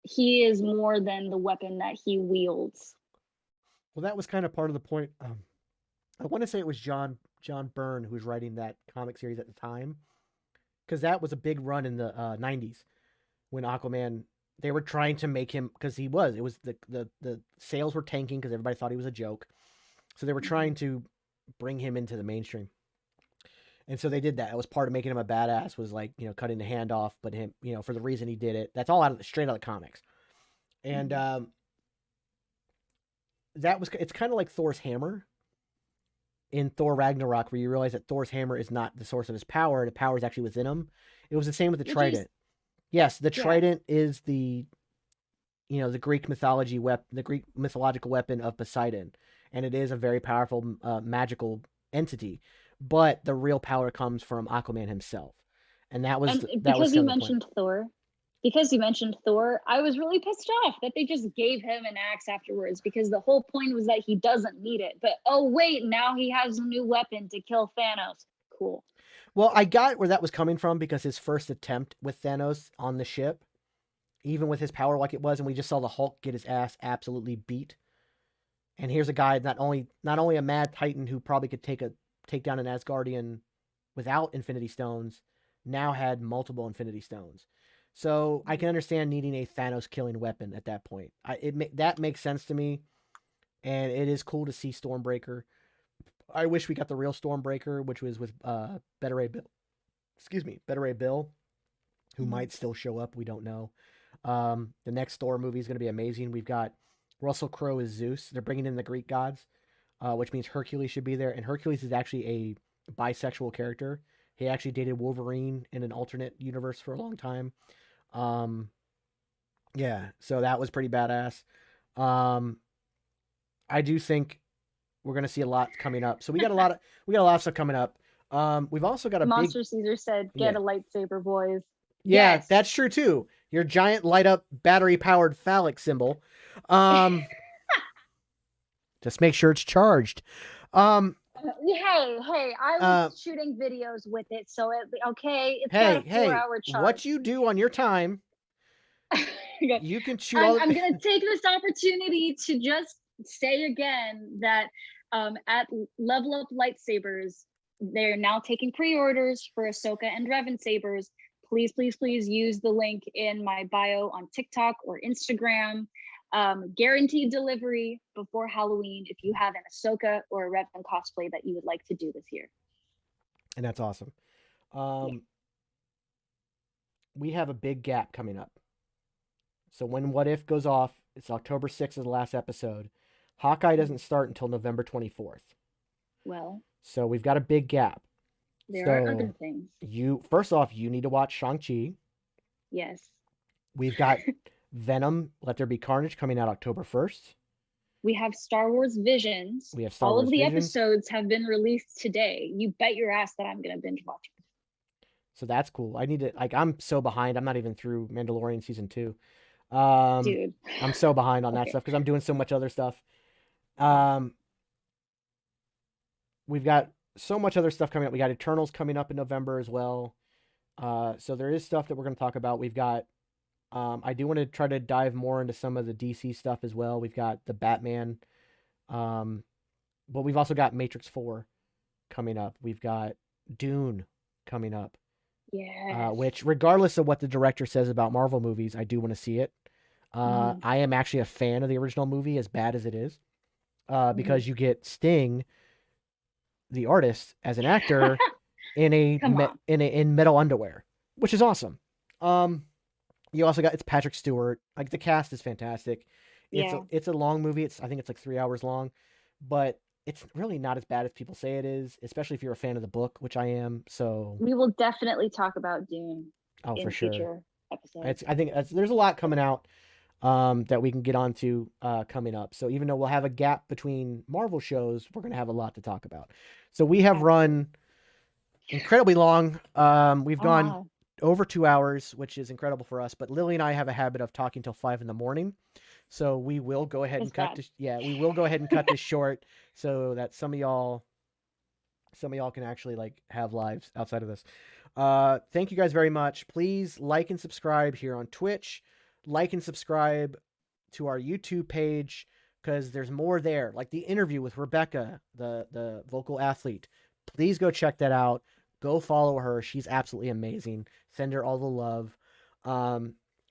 he is more than the weapon that he wields. Well, that was kind of part of the point. I want to say it was John Byrne who was writing that comic series at the time, because that was a big run in the 90s when Aquaman, they were trying to make him, because it was the sales were tanking because everybody thought he was a joke. So they were trying to bring him into the mainstream. And so they did that. It was part of making him a badass, was like, cutting the hand off, but him, for the reason he did it. That's all straight out of the comics. And it's kind of like Thor's hammer in Thor Ragnarok, where you realize that Thor's hammer is not the source of his power. The power is actually within him. It was the same with the trident. Yes, the trident is the Greek mythological weapon of Poseidon, and it is a very powerful magical entity. But the real power comes from Aquaman himself, and because you mentioned Thor. Because you mentioned Thor, I was really pissed off that they just gave him an axe afterwards, because the whole point was that he doesn't need it. But oh wait, now he has a new weapon to kill Thanos. Cool. Well, I got where that was coming from, because his first attempt with Thanos on the ship, even with his power like it was, and we just saw the Hulk get his ass absolutely beat. And here's a guy, not only a mad titan who probably could take down an Asgardian without Infinity Stones, now had multiple Infinity Stones. So I can understand needing a Thanos killing weapon at that point. That makes sense to me, and it is cool to see Stormbreaker. I wish we got the real Stormbreaker, which was with Better Ray Bill. Better Ray Bill, who might still show up. We don't know. The next Thor movie is going to be amazing. We've got Russell Crowe as Zeus. They're bringing in the Greek gods, which means Hercules should be there. And Hercules is actually a bisexual character. He actually dated Wolverine in an alternate universe for a long time. Yeah, so that was pretty badass. I do think we're gonna see a lot coming up. So we got a lot of stuff coming up. We've also got a Monster Caesar said, "Get a lightsaber, boys." Yeah, yes. That's true too. Your giant light up battery powered phallic symbol. Just make sure it's charged. Hey, I was shooting videos with it, so it's got a 4-hour charge. What you do on your time, you can shoot. I'm going to take this opportunity to just say again that at Level Up Lightsabers, they're now taking pre-orders for Ahsoka and Revan sabers. Please, please, please use the link in my bio on TikTok or Instagram. Guaranteed delivery before Halloween if you have an Ahsoka or a Revan cosplay that you would like to do this year. And that's awesome. We have a big gap coming up. So when What If goes off, it's October 6th is the last episode. Hawkeye doesn't start until November 24th. Well, so we've got a big gap. There are other things. First off, you need to watch Shang-Chi. Yes. We've got Venom, Let There Be Carnage coming out October 1st. We have Star Wars Visions. All of the episodes have been released today. You bet your ass that I'm going to binge watch it. So that's cool. I'm so behind. I'm not even through Mandalorian season 2. Dude. I'm so behind on that stuff because I'm doing so much other stuff. We've got so much other stuff coming up. We got Eternals coming up in November as well. So there is stuff that we're going to talk about. We've got I do want to try to dive more into some of the DC stuff as well. We've got the Batman, but we've also got Matrix 4 coming up. We've got Dune coming up. Yeah. Which, regardless of what the director says about Marvel movies, I do want to see it. I am actually a fan of the original movie, as bad as it is, because you get Sting, the artist, as an actor in metal underwear, which is awesome. You also got, it's Patrick Stewart. Like, the cast is fantastic. It's a long movie. I think it's like 3 hours long, but it's really not as bad as people say it is, especially if you're a fan of the book, which I am. So we will definitely talk about Dune. Oh, for sure. Future. episode. I think there's a lot coming out that we can get onto coming up. So even though we'll have a gap between Marvel shows, we're going to have a lot to talk about. So we have run incredibly long. We've gone over 2 hours, which is incredible for us. But Lily and I have a habit of talking till 5 a.m. So we will go ahead and cut this. Yeah, we will go ahead and cut this short so that some of y'all can actually like have lives outside of this. Thank you guys very much. Please like and subscribe here on Twitch. Like and subscribe to our YouTube page because there's more there. Like the interview with Rebecca, the vocal athlete. Please go check that out. Go follow her. She's absolutely amazing. Send her all the love.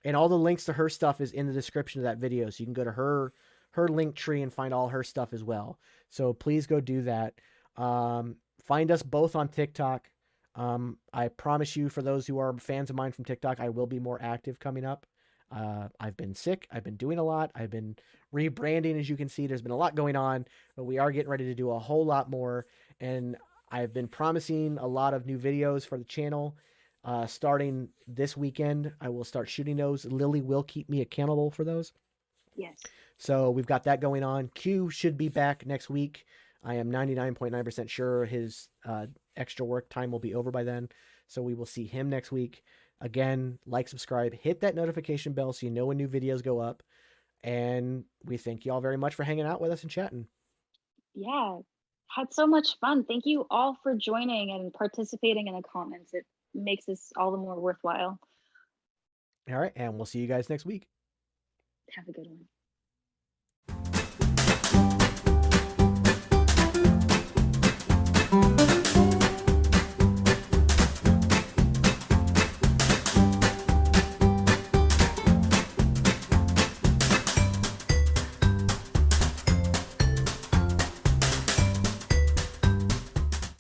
And all the links to her stuff is in the description of that video. So you can go to her link tree and find all her stuff as well. So please go do that. Find us both on TikTok. I promise you, for those who are fans of mine from TikTok, I will be more active coming up. I've been sick. I've been doing a lot. I've been rebranding, as you can see. There's been a lot going on, but we are getting ready to do a whole lot more. And I've been promising a lot of new videos for the channel. Starting this weekend, I will start shooting those. Lily will keep me accountable for those. Yes. So we've got that going on. Q should be back next week. I am 99.9% sure his extra work time will be over by then. So we will see him next week. Again, like, subscribe, hit that notification bell so you know when new videos go up. And we thank you all very much for hanging out with us and chatting. Yeah, had so much fun. Thank you all for joining and participating in the comments. It makes this all the more worthwhile. All right, and we'll see you guys next week. Have a good one.